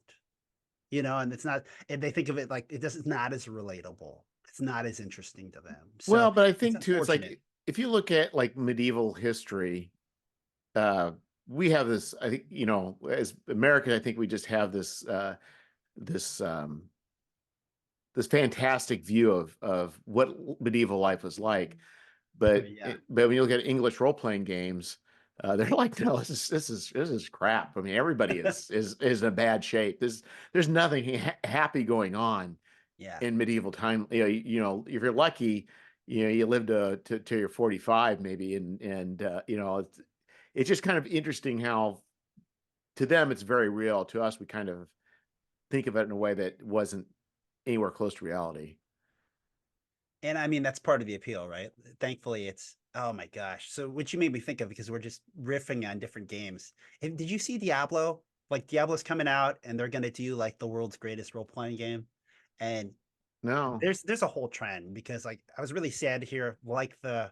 And it's not, and they think of it like it's not as relatable. It's not as interesting to them. So Well, but I it's think too, it's unfortunate. like if you look at like medieval history, uh, we have this, I think, as Americans, I think we just have this this fantastic view of what medieval life was like. But Yeah. but when you look at English role playing games, they're like, no, this is crap. I mean, everybody is in bad shape. There's nothing happy going on Yeah. in medieval time. If you're lucky, you live to your 45 maybe, and it's just kind of interesting how to them it's very real. To us, we kind of think of it in a way that wasn't anywhere close to reality. And I mean, that's part of the appeal, right? Thankfully, oh my gosh. So, what you made me think of, because we're just riffing on different games. Did you see Diablo? Like, Diablo's coming out, and they're going to do like the world's greatest role playing game. And No, there's a whole trend because like I was really sad to hear like the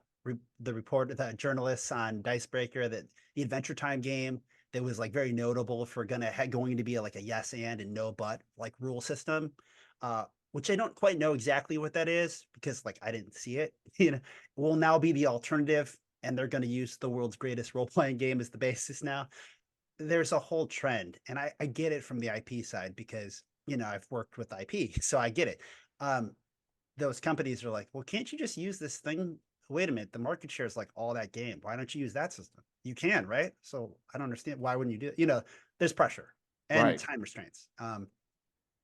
report, the journalists on Dicebreaker, that the Adventure Time game that was like very notable for going to be like a yes and no but like rule system, which I don't quite know exactly what that is because like I didn't see it. Will now be the alternative, and they're going to use the world's greatest role playing game as the basis now. There's a whole trend, and I get it from the IP side because I've worked with IP, so I get it. Um, those companies are like, well, can't you just use this thing? Wait a minute, the market share is like all that game. Why don't you use that system? You can, right? So I don't understand, why wouldn't you do it? There's pressure and right. time restraints. And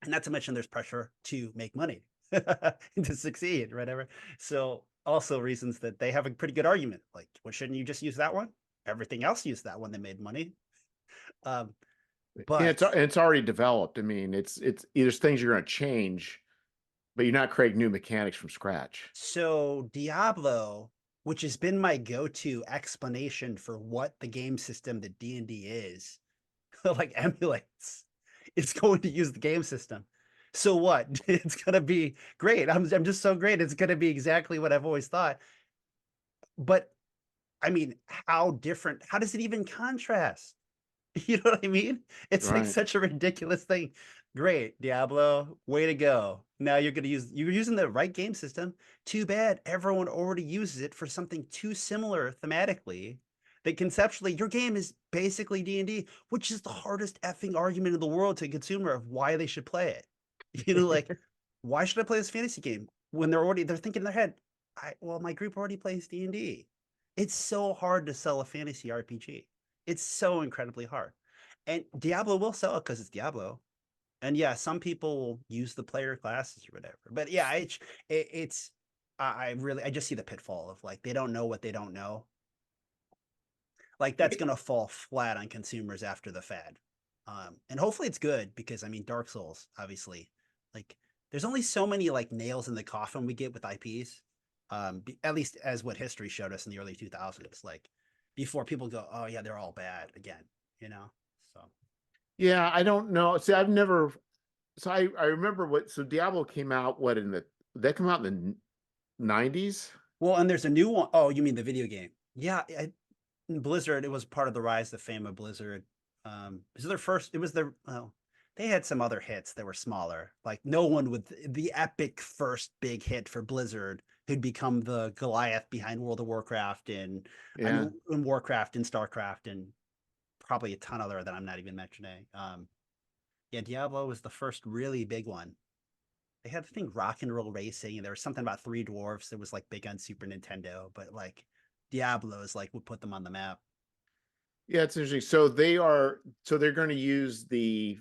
not to mention there's pressure to make money and to succeed, whatever. So also reasons that they have a pretty good argument. Like, well, shouldn't you just use that one? Everything else used that one that made money. Um, And but it's already developed. I mean, it's there's things you're going to change, but you're not creating new mechanics from scratch. So Diablo, which has been my go-to explanation for what the game system that D&D is, like emulates, it's going to use the game system. So what? It's gonna be great. I'm just so great. It's gonna be exactly what I've always thought. But I mean, how different? How does it even contrast? You know what I mean? It's like Right. such a ridiculous thing. Great, Diablo, way to go. Now you're using the right game system. Too bad everyone already uses it for something too similar thematically. That conceptually your game is basically D&D, which is the hardest effing argument in the world to a consumer of why they should play it. Like, why should I play this fantasy game when they're thinking in their head, well, my group already plays D&D. It's so hard to sell a fantasy RPG. It's so incredibly hard. And Diablo will sell it because it's Diablo. And yeah, some people will use the player classes or whatever. But yeah, it's I really I just see the pitfall of like they don't know what they don't know. Like that's gonna fall flat on consumers after the fad. And hopefully it's good because I mean Dark Souls, obviously, like there's only so many like nails in the coffin we get with IPs. At least as what history showed us in the early 2000s, like before people go, oh yeah, they're all bad again, you know. So Yeah, I don't know. See, I've never. So I remember what. So Diablo came out what in the that came out in the 90s. well, and there's a new one. Oh, you mean the video game? Yeah, Blizzard. It was part of the rise of fame of Blizzard. It was their first. It was their. Well, they had some other hits that were smaller. Like no one with the epic first big hit for Blizzard, who'd become the Goliath behind World of Warcraft and I Yeah. mean in Warcraft and Starcraft and probably a ton other that I'm not even mentioning. Yeah, Diablo was the first really big one. They had the thing Rock and Roll Racing, and there was something about Three Dwarfs that was like big on Super Nintendo, but like Diablo is like what put them on the map. Yeah, it's interesting. So they are. So they're going to use the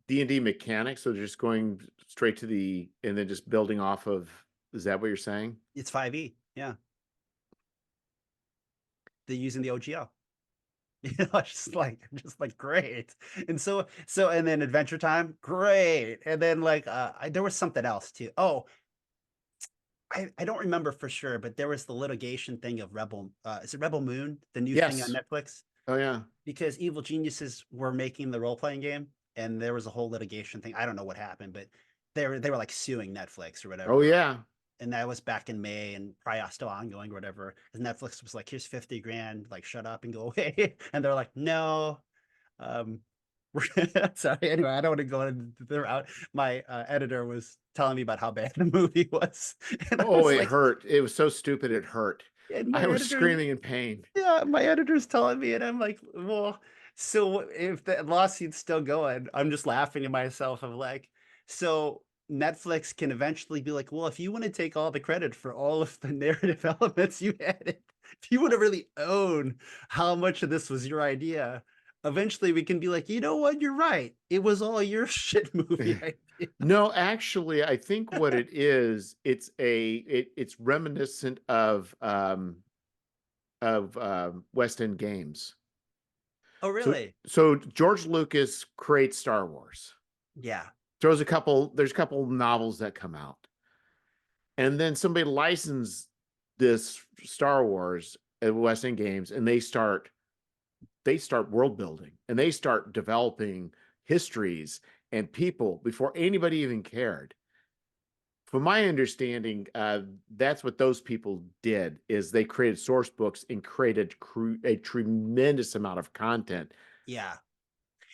D&D mechanics. So they're just going straight to the and then just building off of. Is that what you're saying? It's 5e, yeah. They're using the OGL. You know, it's just like great. And and then Adventure Time, great. And then like there was something else too. Oh, I don't remember for sure, but there was the litigation thing of Rebel. Is it Rebel Moon, the new thing on Yes. Netflix? Oh yeah. Because Evil Geniuses were making the role playing game, and there was a whole litigation thing. I don't know what happened, but they were like suing Netflix or Oh whatever. yeah. And that was back in May, and probably still ongoing or whatever. Because Netflix was like, "Here's 50 grand, like shut up and go away," and they're like, "No." Um, sorry. Anyway, I don't want to go into the route. My editor was telling me about how bad the movie was, and I Oh, was it like, hurt. It was so stupid. It hurt. and my I was editor, screaming in pain. yeah, my editor's telling me, and I'm like, well, so if the lawsuit's still going, I'm just laughing to myself. I'm like, so Netflix can eventually be like, well, if you want to take all the credit for all of the narrative elements you added, if you want to really own how much of this was your idea, eventually we can be like, you know what, you're right. It was all your shit movie idea. No, actually, I think what it is, it's reminiscent of West End Games. Oh, So really? so George Lucas creates Star Wars. Yeah. There's a couple novels that come out. And then somebody licensed this Star Wars at West End Games and they start world building and they start developing histories and people before anybody even cared. From my understanding, that's what those people did is they created source books and created a tremendous amount of content. Yeah.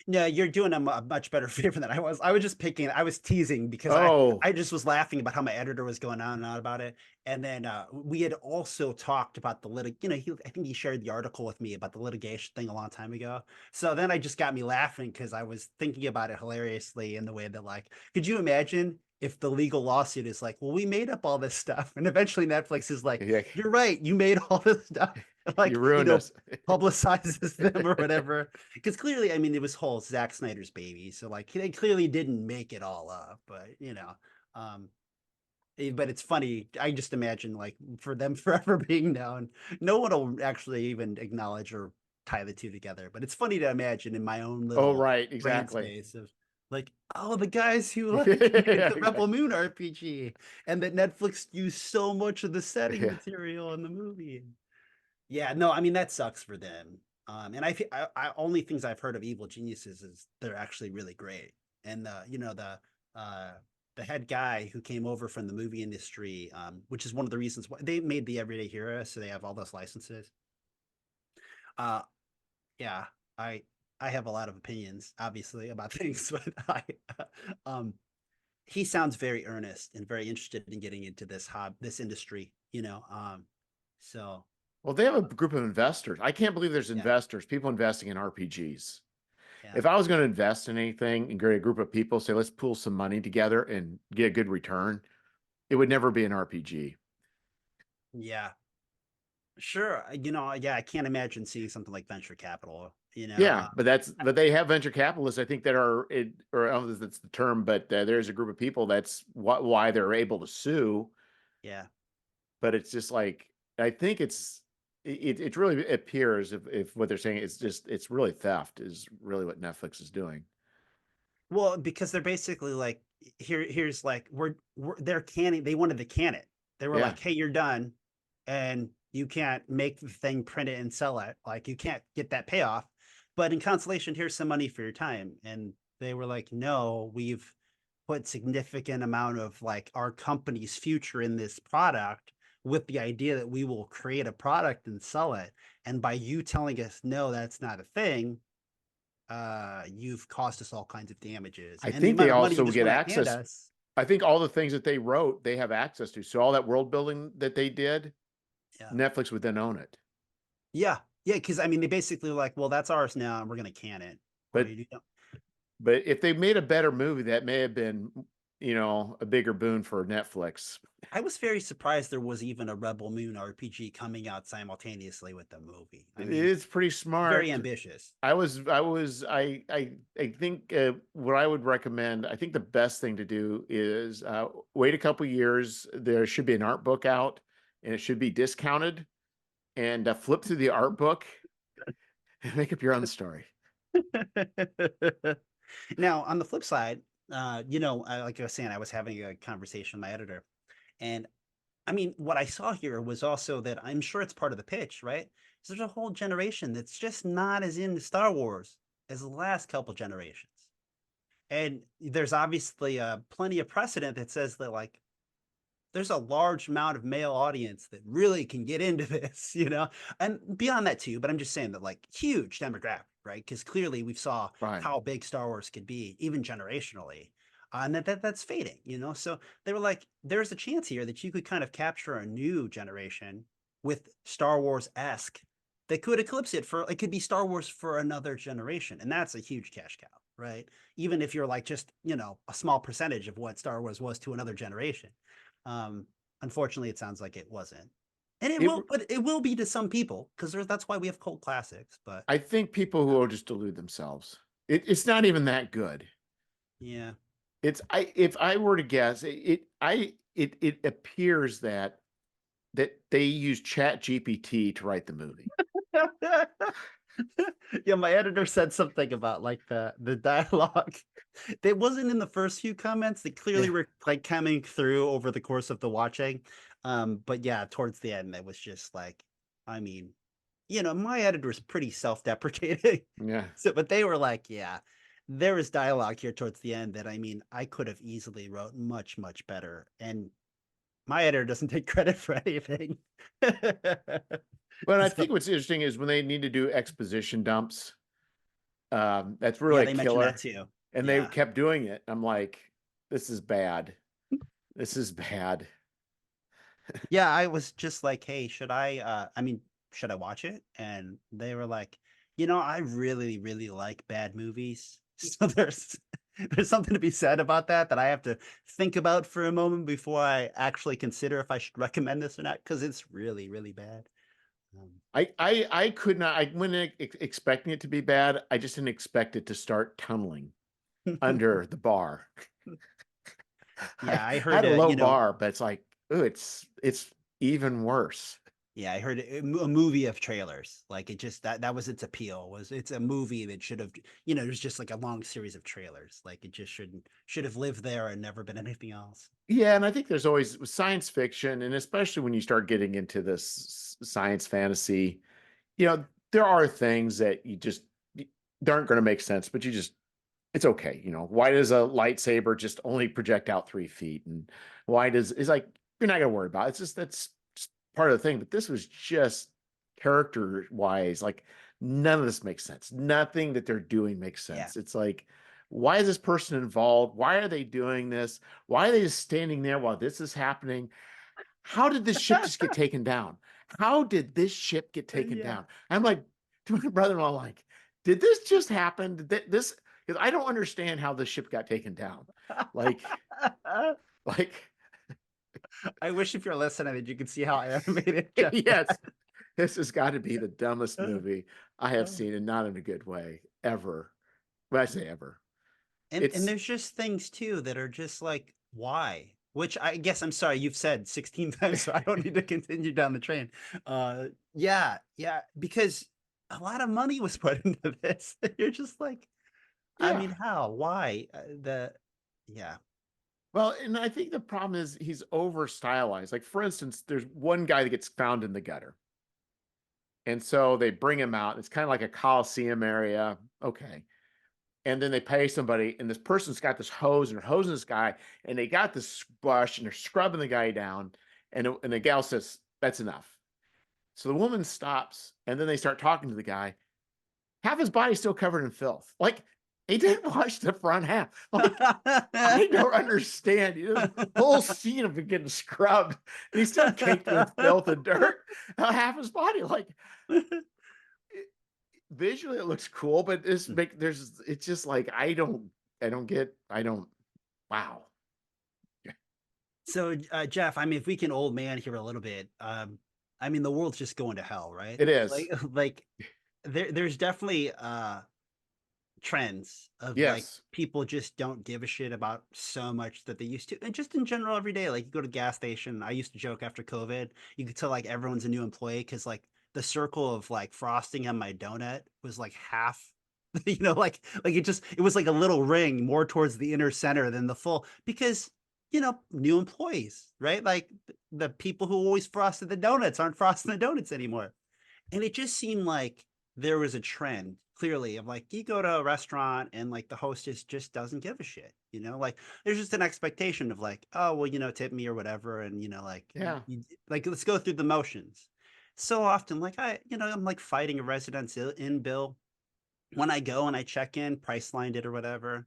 No, you're doing a much better favor than I was. I was just picking. I was teasing because Oh, I just was laughing about how my editor was going on and on about it. And then we had also talked about the You know, I think he shared the article with me about the litigation thing a long time ago. So then I just got me laughing because I was thinking about it hilariously in the way that like, could you imagine if the legal lawsuit is like, well, we made up all this stuff, and eventually Netflix is like, yeah, you're right, you made all this stuff, you like ruined us. publicizes them or whatever. Because clearly, I mean, it was whole Zack Snyder's baby, so like they clearly didn't make it all up, but you know, um, but it's funny. I just imagine like for them forever being known, no one will actually even acknowledge or tie the two together. But it's funny to imagine in my own Oh, little right, brain exactly. space of like, oh, the guys who like made Yeah, the Rebel exactly. Moon RPG, and that Netflix used so much of the setting Yeah. material in the movie. Yeah, no, I mean that sucks for them. And I only things I've heard of Evil Geniuses is they're actually really great. And uh the head guy who came over from the movie industry, which is one of the reasons why they made the Everyday Hero, so they have all those licenses. Uh, yeah, I I have a lot of opinions, obviously, about things, but um he sounds very earnest and very interested in getting into this industry, you know. So Well, they have a group of investors. I can't believe there's yeah, investors, people investing in RPGs. yeah. If I was going to invest in anything and get a group of people, say, let's pool some money together and get a good return, it would never be an RPG. Yeah, sure. You know, yeah, I can't imagine seeing something like venture capital You know, Yeah, but they have venture capitalists, I think, that are it, or I don't know if that's the term, but there's a group of people that's why they're able to sue. yeah. But it's just like I think it really appears if what they're saying is just it's really theft is really what Netflix is doing. Well, because they're basically like, here's like we're they're canning. They wanted to can it. They were Yeah, like, hey, you're done, and you can't make the thing, print it, and sell it. Like you can't get that payoff. But in consolation, here's some money for your time. And they were like, no, we've put significant amount of like our company's future in this product with the idea that we will create a product and sell it. And by you telling us no, that's not a thing, you've caused us all kinds of damages. I And the think they amount of money you also just get want to hand access. us. I think all the things that they wrote, they have access to. So all that world building that they did, Yeah. Netflix would then own it. Yeah. Yeah. Cause I mean, they basically were like, well, that's ours now, and we're going to can it. Or But you don't. but if they made a better movie, that may have been, a bigger boon for Netflix. I was very surprised there was even a Rebel Moon RPG coming out simultaneously with the movie. I mean, It's pretty very smart. ambitious. I think what I would recommend, I think the best thing to do is wait a couple years. There should be an art book out and it should be discounted and flip through the art book and make up your own story. Now, on the flip side, like I was saying, I was having a conversation with my editor, and I mean, what I saw here was also that I'm sure it's part of the pitch, right? So there's a whole generation that's just not as into Star Wars as the last couple generations. And there's obviously plenty of precedent that says that, like, there's a large amount of male audience that really can get into this, and beyond that too. But I'm just saying that, like, huge demographic, right? Because clearly we saw Right. how big Star Wars could be, even generationally, and that's fading. So they were like, there's a chance here that you could kind of capture a new generation with Star Wars esque that could eclipse it. For it could be Star Wars for another generation, and that's a huge cash cow, right? Even if you're like just a small percentage of what Star Wars was to another generation. um, Unfortunately, it sounds like it wasn't, and it It, will, but it will be to some people because that's why we have cult classics. But I think people who will just delude themselves. It's not even that good. yeah, If I were to guess, it appears that they use Chat GPT to write the movie. yeah. My editor said something about like the dialogue. It wasn't in the first few comments. They clearly Yeah. were like coming through over the course of the watching. But yeah, towards the end, it was just like, I mean, my editor is pretty self-deprecating. Yeah. So, but they were like, yeah, there is dialogue here towards the end that, I mean, I could have easily wrote much, much better. And my editor doesn't take credit for anything. But I So, think what's interesting is when they need to do exposition dumps, that's yeah, really a they mentioned that killer. too. And they Yeah. kept doing it. I'm like, this is bad. This is bad. Yeah, I was just like, "Hey, should I watch it?" And they were like, I really, really like bad movies." So there's something to be said about that I have to think about for a moment before I actually consider if I should recommend this or not, because it's really, really bad. Um, I could not. I went in expecting it to be bad. I just didn't expect it to start tunneling under the bar. I yeah, I heard, had a low bar, but it's like, ooh, it's even worse. yeah, I heard a movie of trailers. Like, it just, that was its appeal. Was it's a movie that should have, it was just like a long series of trailers. Like, it just should have lived there and never been anything else. Yeah, and I think there's always science fiction, and especially when you start getting into this science fantasy, there are things that they aren't going to make sense, but it's okay. Why does a lightsaber just only project out 3 feet? And why does it's like you're not going to worry about it. It's just that's just part of the thing. But this was just character wise, like none of this makes sense. Nothing that they're doing makes Yeah. sense. It's like, why is this person involved? Why are they doing this? Why are they just standing there while this is happening? How did this ship just get taken down? How did this ship get taken Yeah. down? I'm like, to my brother-in-law, like, did this just happen? This, because I don't understand how the ship got taken down. Like, like, I wish, if you're listening, that you could see how animated Jeff yes, got. This has got to be the dumbest movie I have Oh. seen, and not in a good way, ever. When I say ever, And it's there's just things too that are just like, why? Which I guess I'm sorry, you've said 16 times, so I don't need to continue down the train. Yeah, yeah, because a lot of money was put into this. You're just like, I yeah. mean, how? Why? Yeah. Well, and I think the problem is he's over stylized. Like, for instance, there's one guy that gets found in the gutter. And so they bring him out. It's kind of like a Coliseum area. Okay. And then they pay somebody, and this person's got this hose and they're hosing this guy, and they got this brush and they're scrubbing the guy down. And the gal says, "That's enough." So the woman stops, and then they start talking to the guy. Half his body's still covered in filth. Like, he didn't wash the front half. Like, I don't understand. This whole scene of him getting scrubbed, and he's still caked with filth and dirt. Half his body, like, it, visually it looks cool, but it's just like I don't. Wow, So, Jeff, I mean, if we can old man here a little bit, I mean, the world's just going to hell, right? it Like, is. like there's definitely trends of like Yes, people just don't give a shit about so much that they used to, and just in general every day. Like you go to gas station. I used to joke after COVID, you could tell like everyone's a new employee because like the circle of like frosting on my donut was like half. Like it was like a little ring more towards the inner center than the full because new employees, right? Like the people who always frosted the donuts aren't frosting the donuts anymore. And it just seemed like there was a trend clearly of like you go to a restaurant and like the hostess just doesn't give a shit, like there's just an expectation of like, oh well, tip me or whatever, and like yeah, like let's go through the motions. So often, like I'm like fighting a residence in bill when I go and I check in, Priceline it or whatever.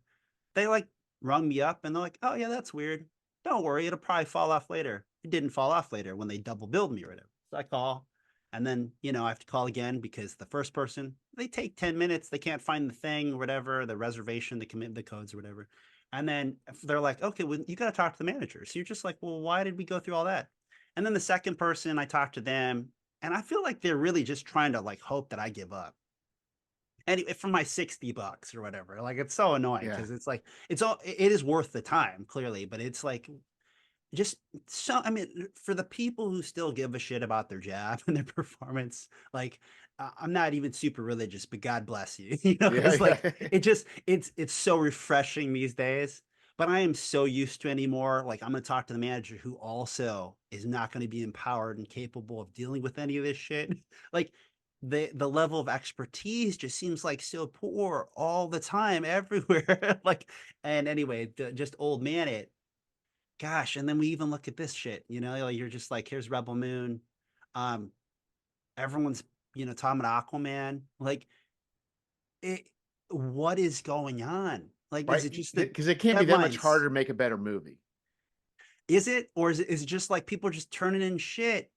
They like rung me up and they're like, oh yeah, that's weird. Don't worry, it'll probably fall off later. It didn't fall off later when they double billed me or whatever. So I call and then, I have to call again because the first person, they take 10 minutes. They can't find the thing or whatever, the reservation, the commit the codes or whatever. And then they're like, okay, well, you got to talk to the manager. So you're just like, well, why did we go through all that? And then the second person, I talk to them and I feel like they're really just trying to like hope that I give up anyway for my $60 or whatever. Like it's so annoying yeah. because it's like it is worth the time clearly, but it's like just so I mean for the people who still give a shit about their job and their performance, like I'm not even super religious, but God bless you, Yeah, because like yeah. it's so refreshing these days. But I am so used to anymore. Like I'm going to talk to the manager who also is not going to be empowered and capable of dealing with any of this shit. Like the level of expertise just seems like so poor all the time everywhere. Like and anyway, just old man it. Gosh, and then we even look at this shit, like you're just like, here's Rebel Moon. Um, everyone's, talking about Aquaman. Like it what is going on? Like, is Right, it just the because it can't be that much deadlines? harder to make a better movie. Is it? Or is it just like people are just turning in shit?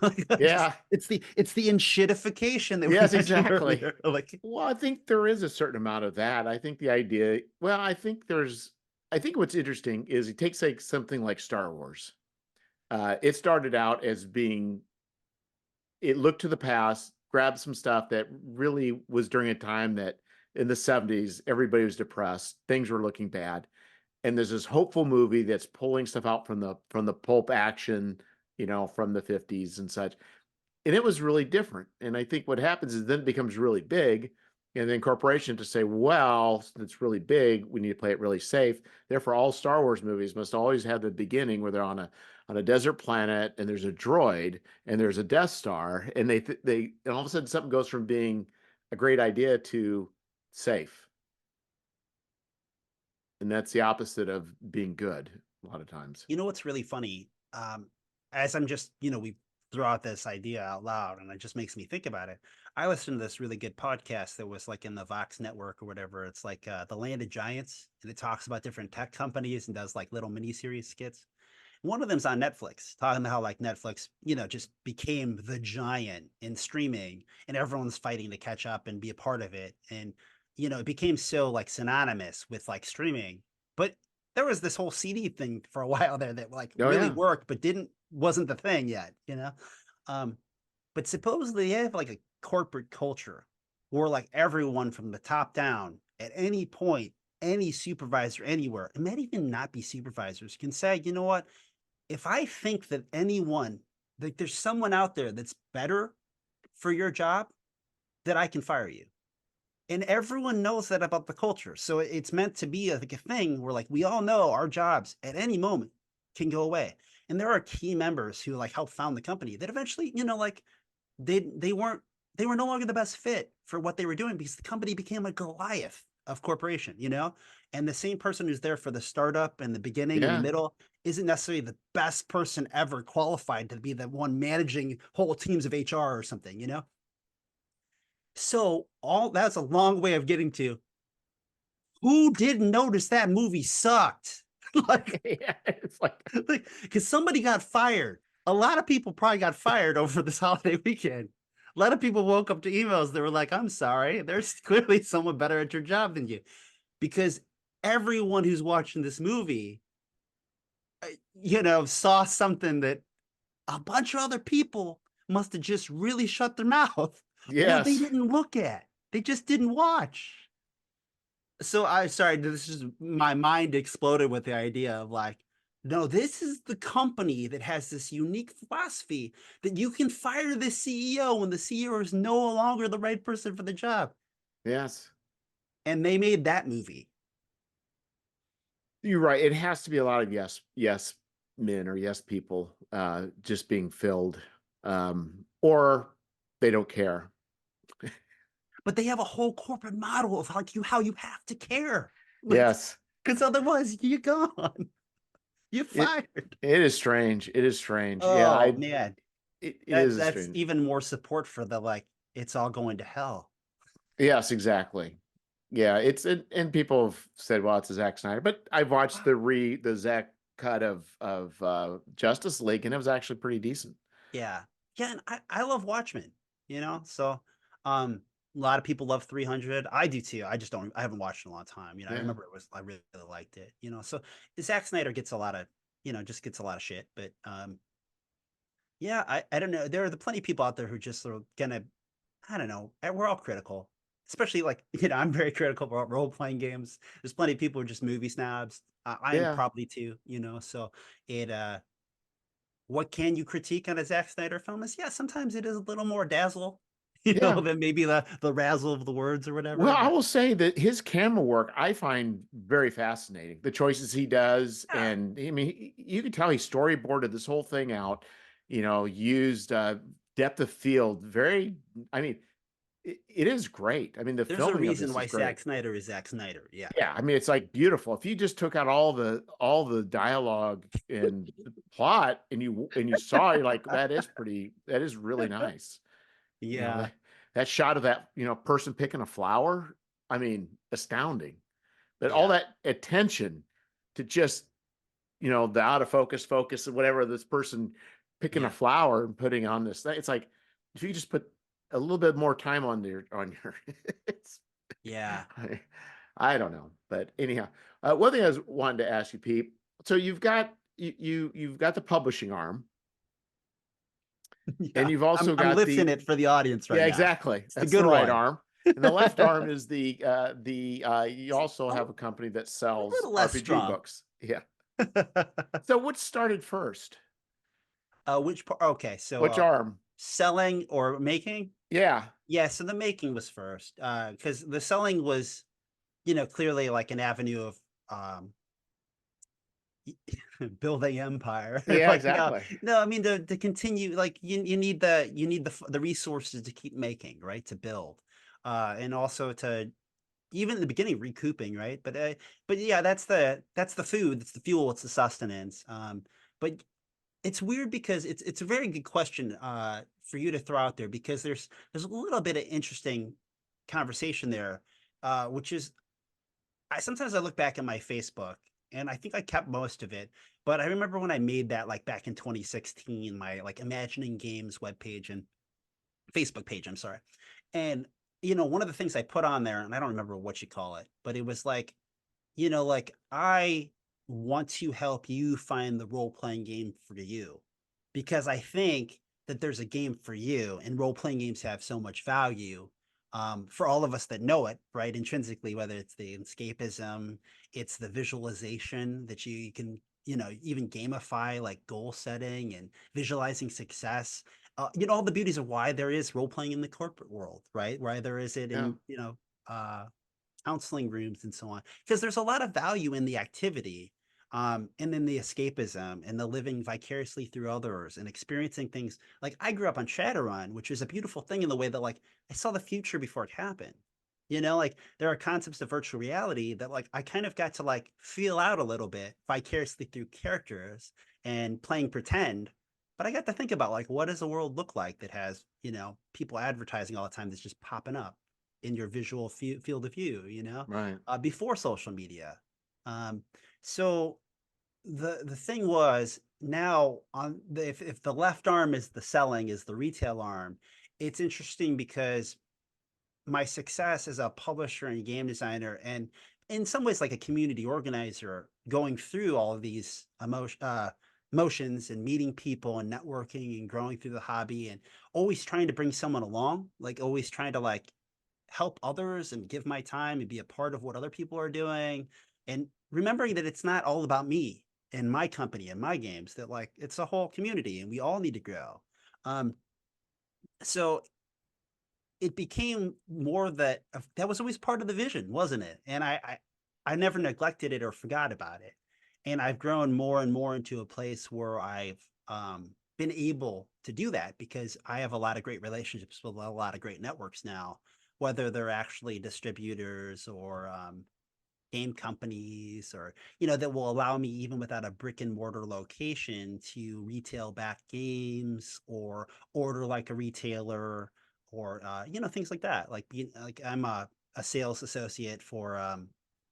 Like, Yeah. it's the enshitification that we Yes, mentioned exactly. earlier. Like, Well, I think there is a certain amount of that. I think the idea, well, I think what's interesting is it takes like something like Star Wars. It started out as being, it looked to the past, grabbed some stuff that really was during a time that in the 70s, everybody was depressed, things were looking bad. And there's this hopeful movie that's pulling stuff out from the pulp action, from the 50s and such, and it was really different. And I think what happens is then it becomes really big, and then corporation to say, well, it's really big, we need to play it really safe. Therefore, all Star Wars movies must always have the beginning where they're on a desert planet, and there's a droid, and there's a Death Star, and and all of a sudden something goes from being a great idea to safe, and that's the opposite of being good a lot of times. what's really funny? As I'm just, we throw out this idea out loud and it just makes me think about it. I listened to this really good podcast that was like in the Vox network or whatever. It's like The Land of Giants, and it talks about different tech companies and does like little miniseries skits. One of them's on Netflix, talking about how like Netflix, just became the giant in streaming and everyone's fighting to catch up and be a part of it. And, it became so like synonymous with like streaming. But there was this whole CD thing for a while there that like Oh really yeah. worked, but wasn't the thing yet, Um, But supposedly they have like a corporate culture where like everyone from the top down at any point, any supervisor anywhere, it might even not be supervisors, can say, you know what? If I think that anyone, that there's someone out there that's better for your job, that I can fire you. And everyone knows that about the culture. So it's meant to be like a thing where like we all know our jobs at any moment can go away. And there are key members who like helped found the company that eventually, like they weren't they were no longer the best fit for what they were doing because the company became a Goliath of corporation, and the same person who's there for the startup and the beginning and the Yeah. middle isn't necessarily the best person ever qualified to be the one managing whole teams of HR or something. So all that's a long way of getting to who didn't notice that movie sucked. like Yeah. It's like, because somebody got fired. A lot of people probably got fired over this holiday weekend. A lot of people woke up to emails that were like, I'm sorry, there's clearly someone better at your job than you. Because everyone who's watching this movie, saw something that a bunch of other people must have just really shut their mouth or they yes. didn't look at. They just didn't watch. So I sorry, this is my mind exploded with the idea of like, no, this is the company that has this unique philosophy that you can fire the CEO when the CEO is no longer the right person for the job. Yes. And they made that movie. You're right. It has to be a lot of yes men or yes people just being filled. Or they don't care. But they have a whole corporate model of how you have to care. Like, Yes. because otherwise you're gone. You're It fired. it is strange. It is strange. Yeah, Oh man. it That is that's strange. even more support for the like, it's all going to hell. Yes, exactly. Yeah, and people have said, well, it's a Zack Snyder, but I've watched the Zack cut of Justice League, and it was actually pretty decent. Yeah. Yeah, and I love Watchmen, so, a lot of people love 300. I do too. I haven't watched in a long time, I Yeah. remember I really liked it, so Zack Snyder gets a lot of, just gets a lot of shit, but, yeah, I don't know. There are the plenty of people out there who just sort of gonna, I don't know, we're all critical, especially like, I'm very critical about role-playing games. There's plenty of people who are just movie snobs. I am Yeah. probably too, so it, what can you critique on a Zack Snyder film is, yeah, sometimes it is a little more dazzle, Yeah. than maybe the razzle of the words or Well, whatever, I but will say that his camera work I find very fascinating. The choices he does, yeah, and I mean, you can tell he storyboarded this whole thing out. Used depth of field. Very. I mean, it is great. I mean, the there's a filming of reason this is why great. Zack Snyder is Zack Snyder, yeah. Yeah, I mean, it's like beautiful. If you just took out all the dialogue and the plot, and you saw, you're like, that is really nice. Yeah, That shot of that person picking a flower. I mean, astounding. But all yeah, that attention to just the out of focus, and whatever this person picking a yeah, flower and putting on this thing. It's like if you just put a little bit more time on your it's yeah. I, I don't know, but anyhow, one thing I was wanted to ask you, Pete. So you've got the publishing arm, and Yeah, you've I'm also I'm got lifting the it for the audience right yeah, now. exactly. It's the That's the good right one. arm, and the left arm is you also A have a company that a sells little less RPG strong. books. Yeah. So what started first? Which part? Okay, so, Which arm? selling or making? Yeah. Yeah, so the making was first, because the selling was, clearly like an avenue of, um, building empire. Yeah, Like, no, exactly. no, I mean, to continue, like, you need the resources to keep making, right? To build, and also to even in the beginning recouping, right? But yeah, that's the food, it's the fuel, it's the sustenance. But it's weird because it's a very good question, for you to throw out there because there's a little bit of interesting conversation there, which is I look back at my Facebook and I think I kept most of it, but I remember when I made that like back in 2016, my like Imagining Games webpage and Facebook page, I'm sorry. And one of the things I put on there, and I don't remember what you call it, but it was like, like I want to help you find the role playing game for you because I think that there's a game for you, and role-playing games have so much value, for all of us that know it, right? Intrinsically, whether it's the escapism, it's the visualization that you can, even gamify like goal setting and visualizing success. All the beauties of why there is role-playing in the corporate world, right? Why there is it Yeah. in, uh, counseling rooms and so on, because there's a lot of value in the activity, and then the escapism and the living vicariously through others and experiencing things. Like, I grew up on Shadowrun, which is a beautiful thing in the way that, like, I saw the future before it happened. Like, there are concepts of virtual reality that, like, I kind of got to, like, feel out a little bit vicariously through characters and playing pretend. But I got to think about, like, what does the world look like that has, people advertising all the time that's just popping up in your visual field of view, Right. before social media. Um, so the thing was, now on the if the left arm is the selling, is the retail arm, it's interesting because my success as a publisher and game designer, and in some ways like a community organizer, going through all of these motions and meeting people and networking and growing through the hobby, and always trying to bring someone along, like always trying to like help others and give my time and be a part of what other people are doing, and remembering that it's not all about me and my company and my games, that like it's a whole community and we all need to grow. Um so it became more that that was always part of the vision, wasn't it? And I never neglected it or forgot about it. And I've grown more and more into a place where I've been able to do that because I have a lot of great relationships with a lot of great networks now, whether they're actually distributors or game companies, or that will allow me, even without a brick and mortar location, to retail back games or order like a retailer, or things like that. Like I'm a sales associate for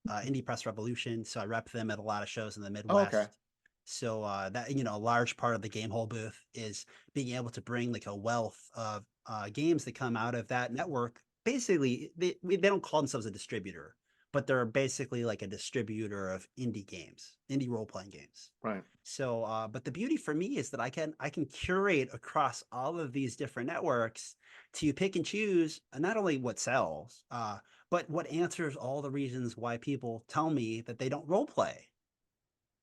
Indie Press Revolution, so I rep them at a lot of shows in the Oh, okay. Midwest. So that, a large part of the game hole booth is being able to bring like a wealth of games that come out of that network. Basically, they don't call themselves a distributor, but they're basically like a distributor of indie games, indie role playing games. Right. So, but the beauty for me is that I can curate across all of these different networks to pick and choose not only what sells, but what answers all the reasons why people tell me that they don't role play.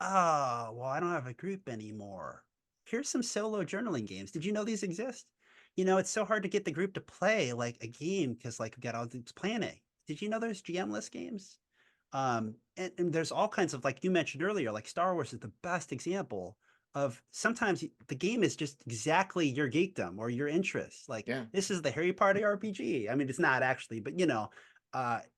Oh, well, I don't have a group anymore. Here's some solo journaling games. Did you know these exist? It's so hard to get the group to play like a game because like we got all this planning. Did you know there's GM-less games? And there's all kinds of, like you mentioned earlier, like Star Wars is the best example of sometimes the game is just exactly your geekdom or your interests. Like, Yeah. this is the Harry Potter RPG. I mean, it's not actually, but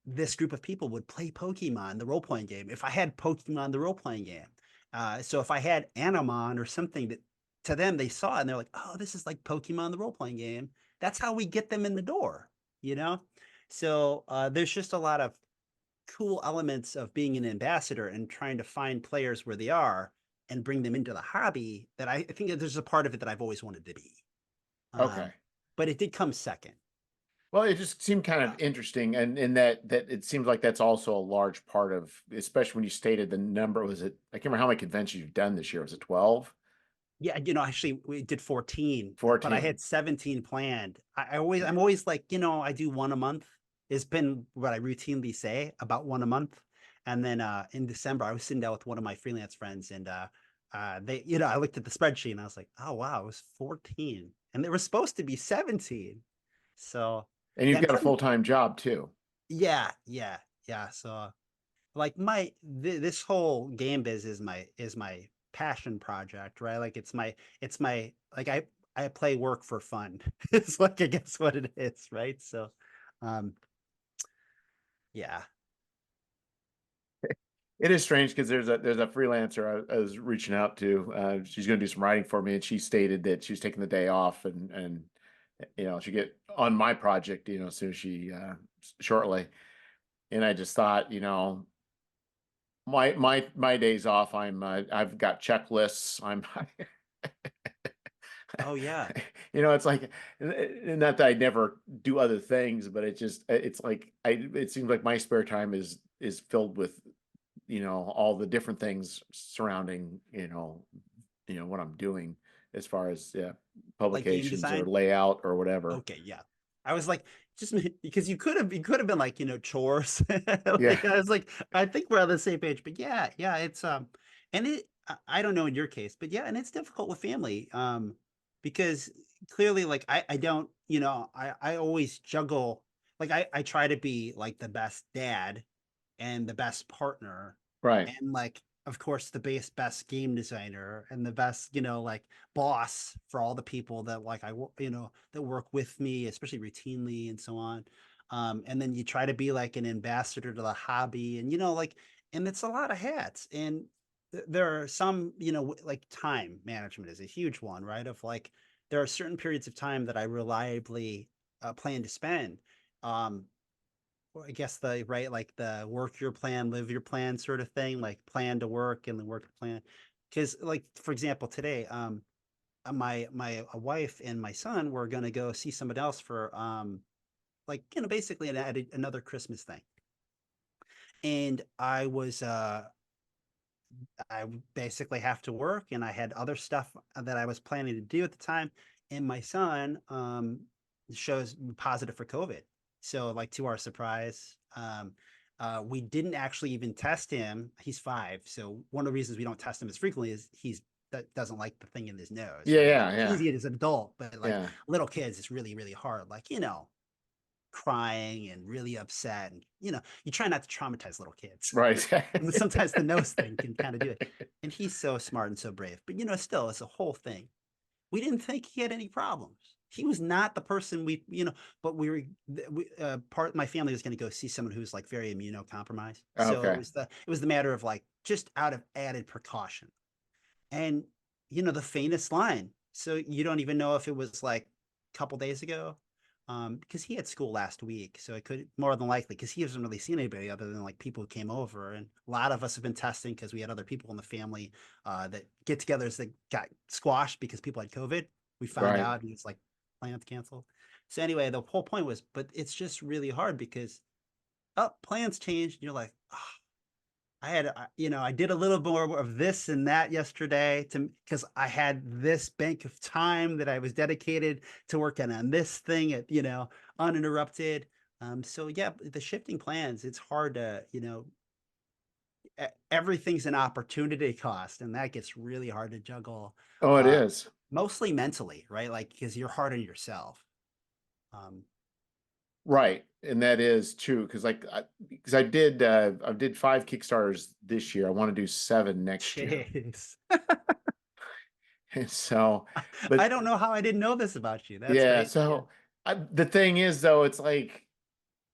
this group of people would play Pokemon, the role playing game, if I had Pokemon, the role playing game. So if I had Animon or something that to them they saw it and they're like, oh, this is like Pokemon, the role playing game. That's how we get them in the door, you know? So there's just a lot of cool elements of being an ambassador and trying to find players where they are and bring them into the hobby, that I think that there's a part of it that I've always wanted to be. Um, Okay. but it did come second. Well, it just seemed kind of interesting, and in that it seems like that's also a large part of, especially when you stated the number. Was it? I can't remember how many conventions you've done this year. Was it 12? Yeah, actually we did 14, but I 14? had 17 planned. I'm always like, I do one a month. It's been what I routinely say, about one a month. And then in December, I was sitting down with one of my freelance friends, and they, I looked at the spreadsheet and I was like, oh wow, it was 14. And there was supposed to be 17. So And yeah, you've I'm got a trying. full-time job too. Yeah, yeah, yeah. So like this whole game biz is my passion project, right? Like it's my like I play work for fun. It's like, I guess what it is, right? So um yeah. It is strange because there's a freelancer I was reaching out to. She's going to do some writing for me, and she stated that she's taking the day off, and she get on my project, as soon as she shortly. And I just thought, my days off, I've got checklists. Oh yeah. It's like, not that I never do other things, but it's like it seems like my spare time is filled with all the different things surrounding what I'm doing, as far as Like game publications or design? layout or whatever. Okay, yeah. I was like, just because you could have been like, chores. Yeah, Like I was like, I think we're on the same page. But yeah, yeah, it's and I don't know in your case, but yeah, and it's difficult with family. Because clearly like I don't, I always juggle, like I try to be like the best dad and the best partner, right. and like of course the best game designer and the best, like boss for all the people that like that work with me, especially routinely and so on. And then you try to be like an ambassador to the hobby, and like, and it's a lot of hats. And there are some, like time management is a huge one, right? Of like, there are certain periods of time that I reliably plan to spend. Um, well, I guess the right, like the work your plan, live your plan sort of thing, like plan to work and then work to plan. Because, like for example, today, my wife and my son were gonna go see somebody else for like basically another Christmas thing, and I basically have to work, and I had other stuff that I was planning to do at the time, and my son shows positive for COVID. So, like to our surprise, we didn't actually even test him. He's 5, so one of the reasons we don't test him as frequently is that doesn't like the thing in his nose, Yeah, right? Like yeah, it's yeah, easy as an adult, but like yeah. little kids, it's really really hard. Like crying and really upset, and you try not to traumatize little kids. Right. And sometimes the nose thing can kind of do it. And he's so smart and so brave. But still, it's a whole thing. We didn't think he had any problems. He was not the person but part my family was going to go see someone who's like very immunocompromised. So Okay. it was the matter of like just out of added precaution. And the faintest line. So you don't even know if it was like a couple days ago, because he had school last week, so it could more than likely, because he hasn't really seen anybody other than like people who came over, and a lot of us have been testing because we had other people in the family that get-togethers that got squashed because people had COVID. We found Right. out, and it's like plans canceled. So anyway, the whole point was, but it's just really hard because plans changed, and you're like, oh, I did a little more of this and that yesterday because I had this bank of time that I was dedicated to working on this thing uninterrupted. So yeah, the shifting plans, it's hard to, everything's an opportunity cost, and that gets really hard to juggle, Oh, it uh, is. mostly mentally, right? Like, because you're hard on yourself. Um, Right. And that is true because because I did 5 Kickstarters this year. I want to do 7 next year. Jeez. And so, but I don't know how I didn't know this about you. That's yeah, great. Yeah. so the thing is though, it's like,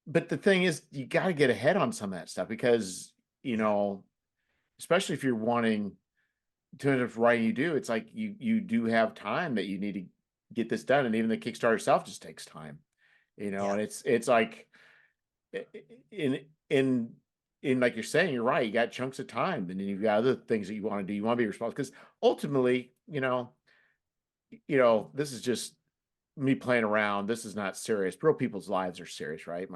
but the thing is you got to get ahead on some of that stuff because, you Yeah. know, especially if you're wanting to write you do, it's like you do have time that you need to get this done. And even the Kickstarter itself just takes time, Yeah. and it's like in in in like you're saying, you're right. You got chunks of time, and then you've got other things that you want to do. You want to be responsible because ultimately, this is just me playing around. This is not serious. Real people's lives are serious, right?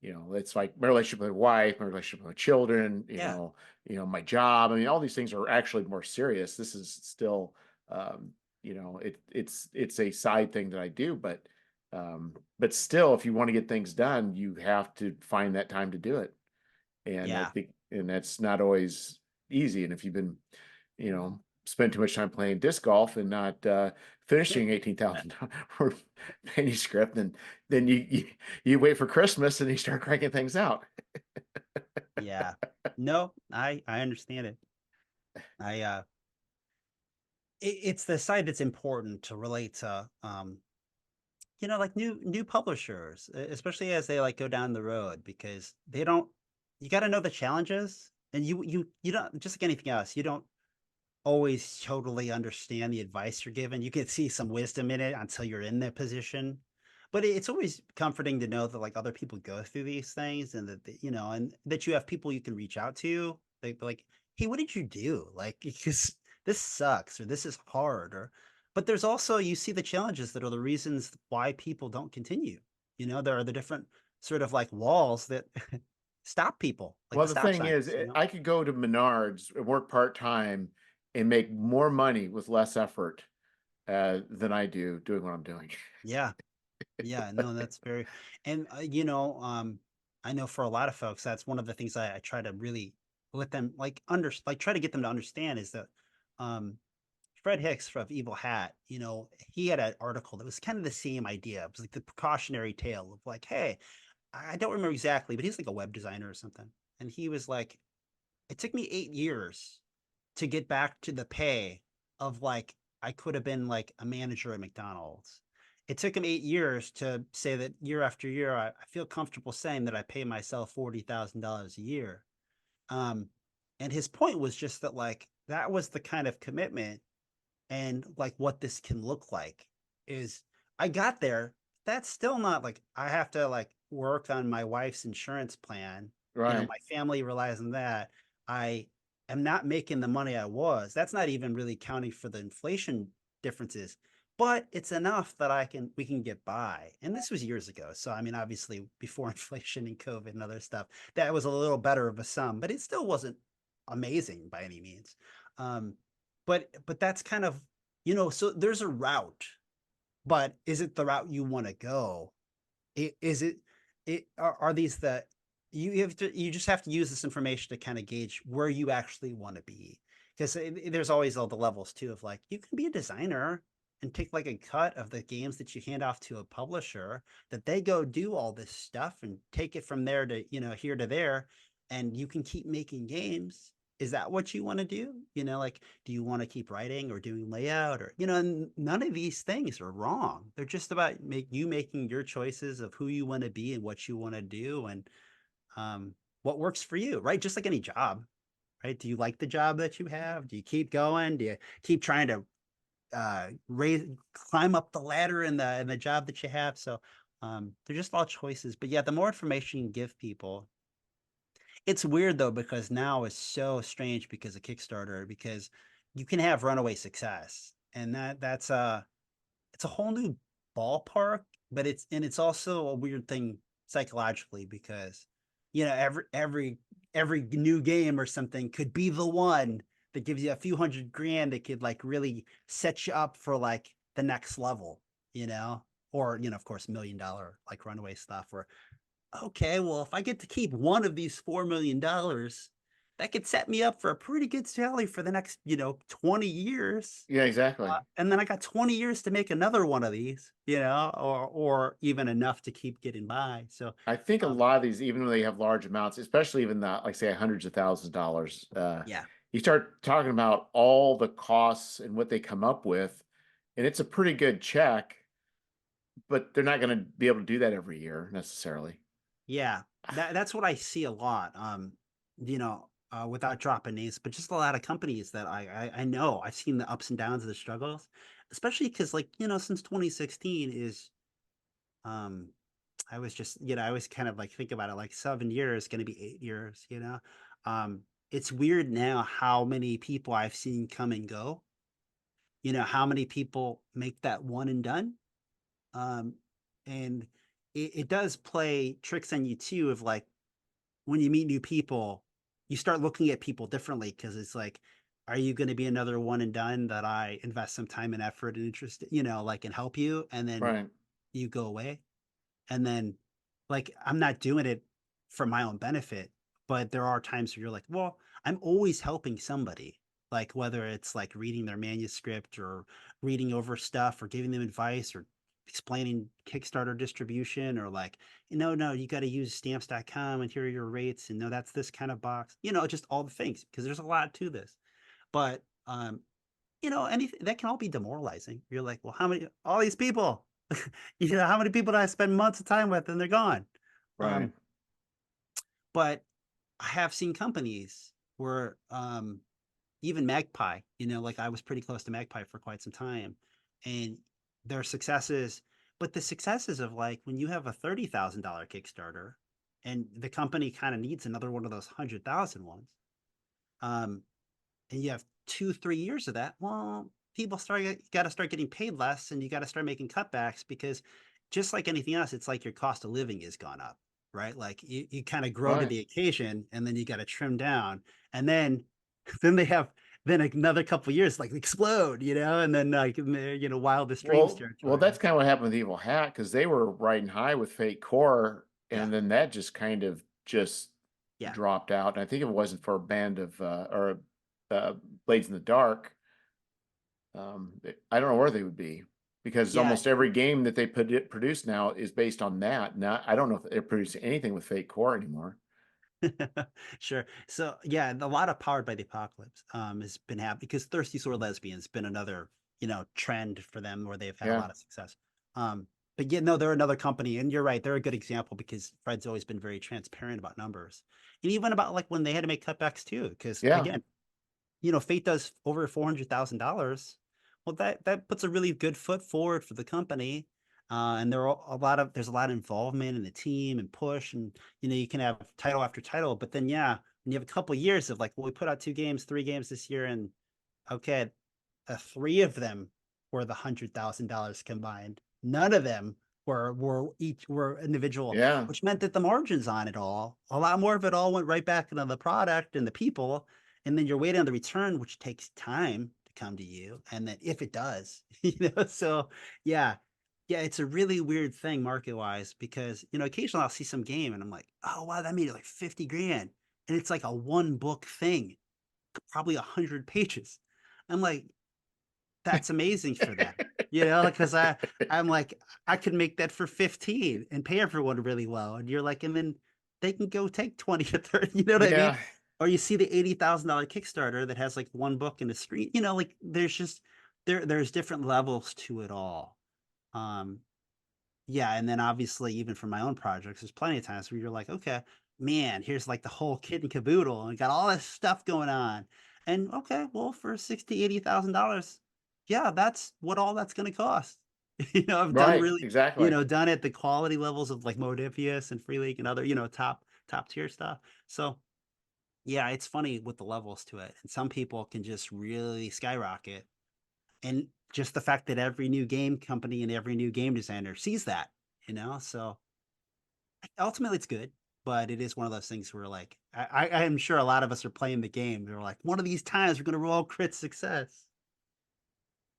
It's like my relationship with my wife, my relationship with my children, Yeah. my job. I mean, all these things are actually more serious. This is still, it's a side thing that I do, but still, if you want to get things done, you have to find that time to do it. And I Yeah. think, and that's not always easy. And if you've been, spend too much time playing disc golf and not finishing 18,000 word manuscript, then you wait for Christmas and you start cranking things out. Yeah. No, I understand it. I it's the side that's important to relate to, like new publishers, especially as they like go down the road, because they don't you got to know the challenges, and you don't, just like anything else, you don't always totally understand the advice you're given. You can see some wisdom in it until you're in that position. But it's always comforting to know that like other people go through these things, and that and that you have people you can reach out to. Like, hey, what did you do? Like, because this sucks, or this is hard, or but there's also, you see the challenges that are the reasons why people don't continue. There are the different sort of like walls that stop people, like Well, the the stop thing is, signs. I could go to Menards and work part time and make more money with less effort than I do doing what I'm doing. Yeah. Yeah, no, that's very, and I know for a lot of folks, that's one of the things I try to really let them like like try to get them to understand is that um Fred Hicks of Evil Hat, he had an article that was kind of the same idea. It was like the precautionary tale of like, hey, I don't remember exactly, but he's like a web designer or something. And he was like, it took me 8 years to get back to the pay of like I could have been like a manager at McDonald's. It took him 8 years to say that year after year, I feel comfortable saying that I pay myself $40,000 a year. Um, and his point was just that like that was the kind of commitment and like what this can look like is I got there. That's still not like I have to like work on my wife's insurance plan. Right. My family relies on that. I am not making the money I was. That's not even really counting for the inflation differences, but it's enough that we can get by. And this was years ago. So I mean, obviously before inflation and COVID and other stuff, that was a little better of a sum, but it still wasn't amazing by any means. Um, but that's kind of so there's a route, but is it the route you want to go? Is it are these the you just have to use this information to kind of gauge where you actually want to be, because there's always all the levels too of like you can be a designer and take like a cut of the games that you hand off to a publisher that they go do all this stuff and take it from there to here to there, and you can keep making games. Is that what you want to do? Like, do you want to keep writing or doing layout or none of these things are wrong. They're just about making your choices of who you want to be and what you want to do, and what works for you, right? Just like any job, right? Do you like the job that you have? Do you keep going? Do you keep trying to climb up the ladder in the job that you have? So they're just all choices. But yeah, the more information you give people, it's weird though, because now it's so strange because of Kickstarter, because you can have runaway success. And it's a whole new ballpark, but it's also a weird thing psychologically because every new game or something could be the one that gives you a few hundred grand that could like really set you up for like the next level, you know, or of course $1 million like runaway stuff where okay, well, if I get to keep one of these $4 million, that could set me up for a pretty good salary for the next 20 years. Yeah, exactly. And then I got 20 years to make another one of these, or even enough to keep getting by. So, I think a um, lot of these, even when they have large amounts, especially even the like say hundreds of thousands of dollars, yeah, you start talking about all the costs and what they come up with, and it's a pretty good check, but they're not going to be able to do that every year necessarily. yeah, that's what I see a lot. Without dropping names, but just a lot of companies that I know I've seen the ups and downs of the struggles, especially because like since 2016 is um I was just, I was kind of like think about it like 7 years, going to be 8 years, Um, it's weird now how many people I've seen come and go, how many people make that one and done. Um, and it does play tricks on you too of like when you meet new people, you start looking at people differently because it's like, are you going to be another one and done that I invest some time and effort and interest, like and help you, and then Right. you go away? And then like I'm not doing it for my own benefit, but there are times where you're like, well, I'm always helping somebody. Like whether it's like reading their manuscript or reading over stuff or giving them advice or explaining Kickstarter distribution or like, no, you got to use stamps.com and here are your rates. And no, that's this kind of box, just all the things because there's a lot to this. But anything that can all be demoralizing. You're like, well, all these people, how many people do I spend months of time with and they're gone? Right. Um, but I have seen companies where even Magpie, like I was pretty close to Magpie for quite some time, and their successes, but the successes of like when you have a $30,000 Kickstarter and the company kind of needs another one of those 100,000 ones. Um, and you have 2 3 years of that, well, people got to start getting paid less and you got to start making cutbacks because just like anything else, it's like your cost of living has gone up, right? Like you kind of grow to Right. the occasion and then you got to trim down, and then then they have then another couple years like explode, and then like wildest dreams Well, territory. that's kind of what happened with Evil Hat because they were riding high with Fate Core, Yeah, and then that just kind of just yeah, dropped out. And I think if it wasn't for a band of or Blades in the Dark, I don't know where they would be because yeah. almost every game that they produce now is based on that. Now, I don't know if they're producing anything with Fate Core anymore. Sure. So yeah, a lot of Powered by the Apocalypse has been happening because Thirsty Sword Lesbians been another, trend for them where they've had a Yeah, lot of success. Um, but yeah, no, they're another company, and you're right, they're a good example because Fred's always been very transparent about numbers. And even about like when they had to make cutbacks too, because yeah, again, Fate does over $400,000. Well, that puts a really good foot forward for the company. And there's a lot of involvement in the team and push, and you can have title after title. But then, yeah, when you have a couple years of like, well, we put out 2 games, 3 games this year, and okay, three of them were the $100,000 combined. None of them were individual, yeah. which meant that the margins on it all, a lot more of it all went right back into the product and the people, and then you're waiting on the return, which takes time to come to you, and then if it does, so yeah. Yeah, it's a really weird thing market wise because occasionally I'll see some game and I'm like, oh wow, that made it like 50 grand. And it's like a one book thing, probably 100 pages. I'm like, that's amazing for them. Because I'm like, I could make that for 15 and pay everyone really well. And you're like, and then they can go take 20 or 30, you know what I mean? Yeah. Or you see the $80,000 Kickstarter that has like one book and a screen, like there's just there's different levels to it all. Um, yeah, and then obviously even for my own projects, there's plenty of times where you're like, okay, man, here's like the whole kit and caboodle and got all this stuff going on. And okay, well, for 60, $80,000, yeah, that's what all that's gonna cost. I've done Right, really, exactly. done at the quality levels of like Modifius and Free League and other, top tier stuff. So yeah, it's funny with the levels to it. And some people can just really skyrocket, and just the fact that every new game company and every new game designer sees that, so ultimately it's good, but it is one of those things where like I am sure a lot of us are playing the game. We're like, one of these times we're gonna roll crit success.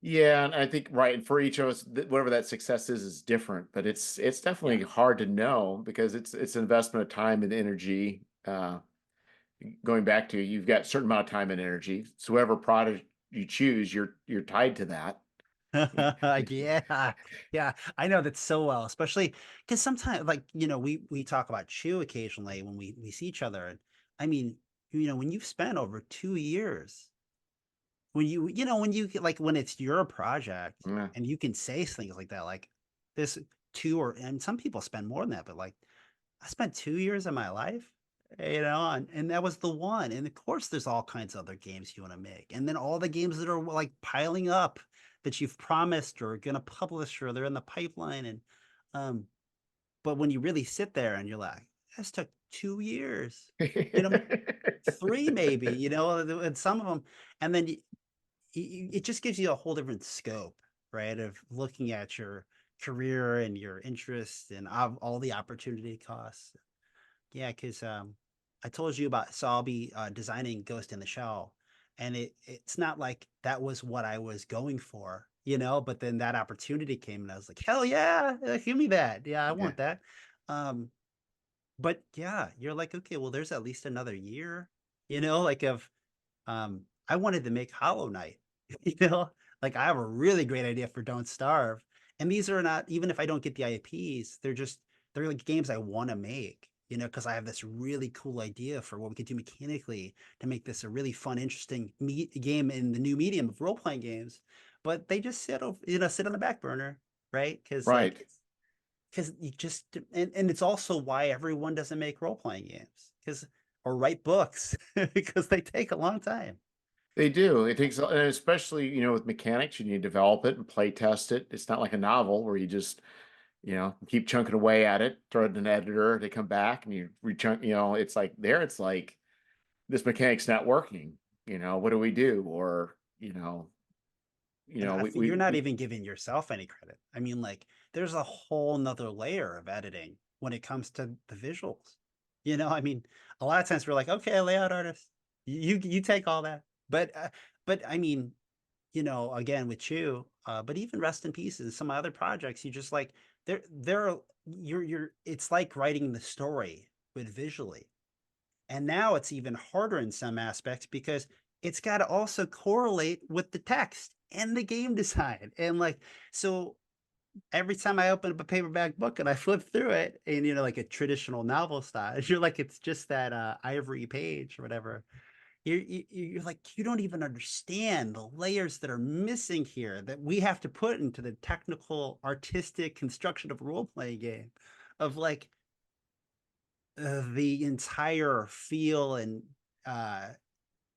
Yeah, and I think right, and for each of us, whatever that success is different, but it's Yeah. definitely hard to know because it's an investment of time and energy. Going back to you've got a certain amount of time and energy. So whatever product you choose, you're tied to that. Yeah. Yeah. I know that so well, especially because sometimes like, we talk about Chew occasionally when we see each other. And I mean, when you've spent over 2 years, when it's your project Yeah. and you can say things like that, like this and some people spend more than that, but like I spent 2 years of my life, and that was the one. And of course, there's all kinds of other games you want to make, and then all the games that are like piling up that you've promised or gonna publish or they're in the pipeline. And um, but when you really sit there and you're like, this took 2 years, you know, three maybe, and some of them, and then it just gives you a whole different scope, right? Of looking at your career and your interests and all the opportunity costs. Yeah, because I told you about, so I'll be designing Ghost in the Shell, and it's not like that was what I was going for, but then that opportunity came and I was like, hell yeah, give me that. Yeah, I Yeah. want that. Um, but yeah, you're like, okay, well, there's at least another year, like I wanted to make Hollow Knight, like I have a really great idea for Don't Starve. And these are not, even if I don't get the IPs, they're like games I want to make, because I have this really cool idea for what we could do mechanically to make this a really fun, interesting game in the new medium of role playing games. But they just sit on the back burner, right? Because like Right. because you just and it's also why everyone doesn't make role playing games because or write books because they take a long time. They do. It takes, and especially, with mechanics, you need to develop it and play test it. It's not like a novel where you just, keep chunking away at it, throw it in an editor, they come back and you rechunk, it's like there, it's like this mechanic's not working. What do we do? Or, And I think you're we not even giving yourself any credit. I mean, like, there's a whole nother layer of editing when it comes to the visuals. I mean, a lot of times we're like, okay, layout artist, you take all that. But but I mean, you know, again with you, but even Rest in Peace and some other projects, you just like they're you're it's like writing the story but visually. And now it's even harder in some aspects because it's got to also correlate with the text and the game design. And like, so every time I open up a paperback book and I flip through it, and you know, like a traditional novel style, you're like, it's just that ivory page or whatever. You're like, you don't even understand the layers that are missing here that we have to put into the technical, artistic construction of a role playing game, of like the entire feel and uh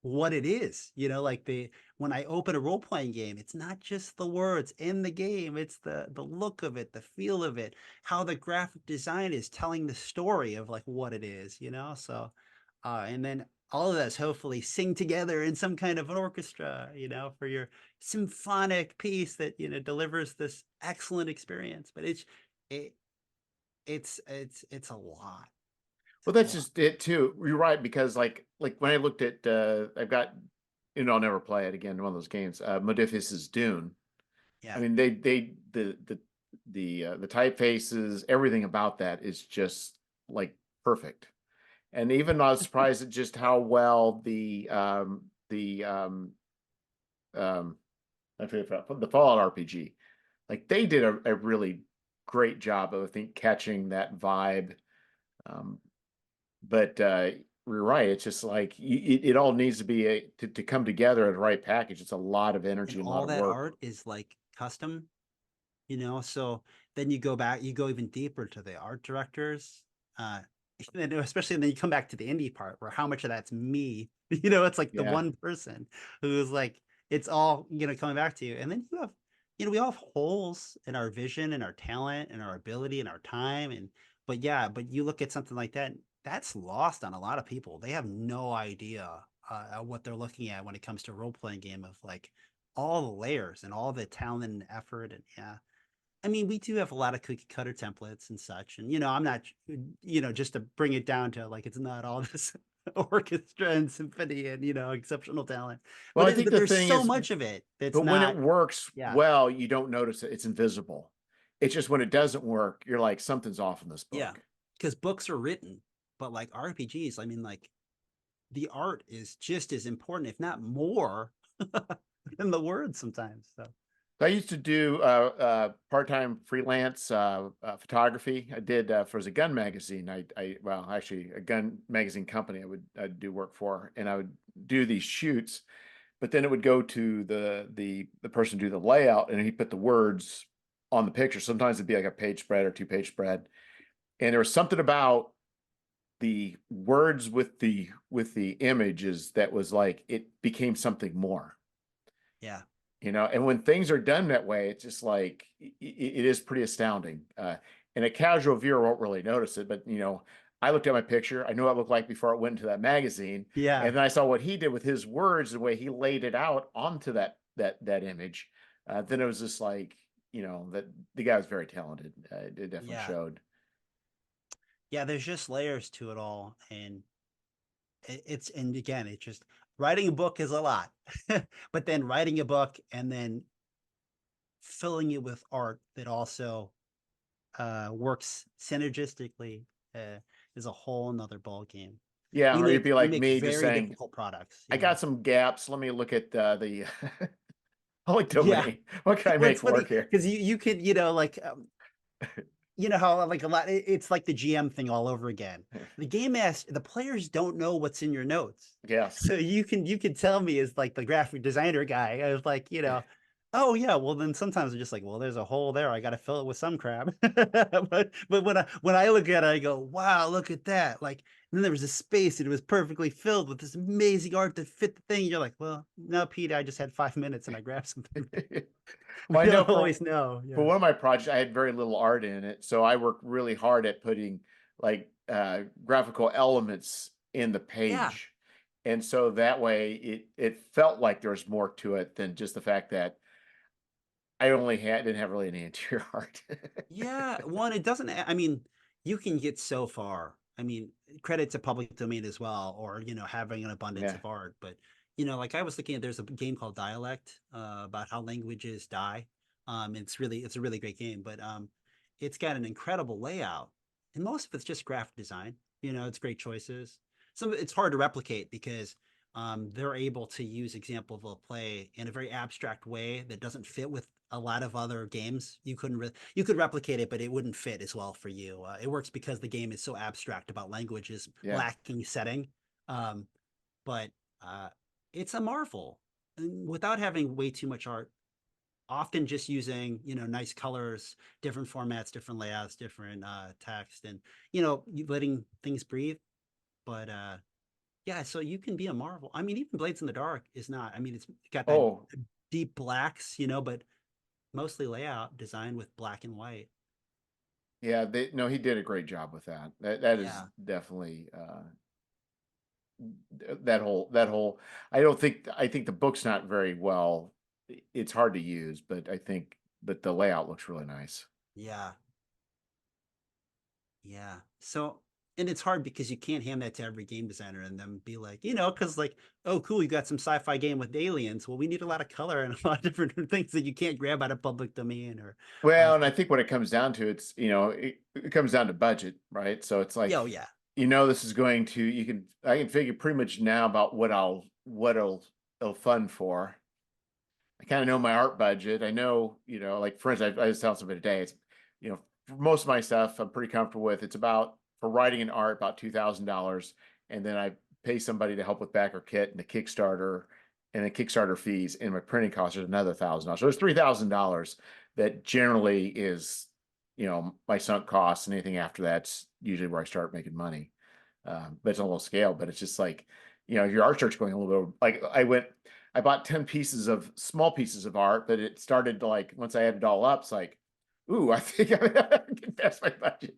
what it is, you know, like the when I open a role playing game, it's not just the words in the game, it's the look of it, the feel of it, how the graphic design is telling the story of like what it is, you know. So and then all of this hopefully sing together in some kind of an orchestra, you know, for your symphonic piece that, you know, delivers this excellent experience. But it it's a lot. Well, It's a that's lot. just it too. You're right, because like when I looked at I've got, and I'll never play it again, one of those games, Modiphius's Dune. I Yeah. mean, they the typefaces, everything about that is just like perfect. And even I was surprised at just how well um I forget the Fallout RPG. Like they did a really great job of, I think, catching that vibe. Um, but you're right. It's just like it all needs to be to come together at the right package. It's a lot of And energy and a lot all of that work. art is like custom, you know. So then you go back, you go even deeper to the art directors, uh and especially then you come back to the indie part where how much of that's me. You know, it's like the Yeah. one person who's like, it's all, you know, coming back to you. And then you have, you know, we all have holes in our vision and our talent and our ability and our time. And but yeah, but you look at something like that, that's lost on a lot of people. They have no idea what they're looking at when it comes to role playing game, of like all the layers and all the talent and effort. And yeah, I mean, we do have a lot of cookie cutter templates and such. And, you know, I'm not, you know, just to bring it down to like, it's not all this orchestra and symphony and, you know, exceptional talent, Well, I think but the there's thing so is, much of it that's but when it not, works yeah, well, you don't notice it. It's invisible. It's just when it doesn't work, you're like, something's off in this yeah. book. Because books are written, but like RPGs, I mean, like the art is just as important, if not more, than the words sometimes. So, I used to do part-time freelance photography. I did for as a gun magazine. Well, actually a gun magazine company I'd do work for, and I would do these shoots. But then it would go to the person to do the layout, and he put the words on the picture. Sometimes it'd be like a page spread or two-page spread, and there was something about the words with the images that was like it became something more. yeah, And when things are done that way, it's just like it is pretty astounding. And a casual viewer won't really notice it, but I looked at my picture. I knew what it looked like before it went into that magazine, yeah, and then I saw what he did with his words, the way he laid it out onto that image. Then it was just like, that the guy was very talented. It definitely yeah. showed. Yeah, there's just layers to it all. And it's, and again, it's just writing a book is a lot, but then writing a book and then filling it with art that also works synergistically uh, is a whole nother ball game. Yeah, We or you'd make be we like make me, just very saying, difficult products, I you know. got some gaps. Let me look at the public Yeah, domain. What can I well, it's make funny work here? because you could, you know, like you know how like a lot, it's like the GM thing all over again. The game master, the players don't know what's in your notes. Yes. So you can tell me as like the graphic designer guy, I was like, you know, oh yeah, well then sometimes I'm just like, well, there's a hole there. I gotta fill it with some crap. But when I look at it, I go, wow, look at that. Like, and then there was a space and it was perfectly filled with this amazing art that fit the thing. You're like, well, no, Pete, I just had 5 minutes and I grabbed something. We Well, I know don't for always know. for Yeah. one of my projects, I had very little art in it, so I worked really hard at putting like graphical elements in the Yeah. page, and so that way it felt like there was more to it than just the fact that I only had didn't have really any interior art. Yeah, one, it doesn't, I mean, you can get so far. I mean, credit to public domain as well, or, you know, having an abundance Yeah. of art, but like I was looking at, there's a game called Dialect, about how languages die. It's a really great game, but it's got an incredible layout, and most of it's just graphic design. It's great choices. Some it's hard to replicate because they're able to use example of play in a very abstract way that doesn't fit with a lot of other games. You could replicate it, but it wouldn't fit as well for you. It works because the game is so abstract about languages Yeah. lacking setting. Um, but uh, it's a marvel without having way too much art. Often just using nice colors, different formats, different layouts, different text, and letting things breathe. But yeah, so you can be a marvel. I mean, even Blades in the Dark is not. I mean, it's got that Oh, deep blacks, but mostly layout design with black and white. yeah. No, he did a great job with that. That is Yeah, definitely that whole. I think the book's not very well. It's hard to use, but the layout looks really nice. yeah, yeah. So, and it's hard because you can't hand that to every game designer and then be like, because like, oh, cool, you got some sci-fi game with aliens. Well, we need a lot of color and a lot of different things that you can't grab out of public domain or, Well, and I think when it comes down to it comes down to budget, right? So it's like, oh yeah, this is going to I can figure pretty much now about it'll fund for. I kind of know my art budget. I know, like for instance, I was telling somebody today, it's, for most of my stuff I'm pretty comfortable with. It's about for writing an art about $2,000, and then I pay somebody to help with backer kit and the Kickstarter and the Kickstarter fees, and my printing costs is another $1,000. So there's $3,000 that generally is, my sunk costs, and anything after that's usually where I start making money. But it's a little scale, but it's just like, your art starts going a little bit like I bought 10 pieces of small pieces of art, but it started to like, once I added it all up, it's like, ooh, I think I'm getting past my budget.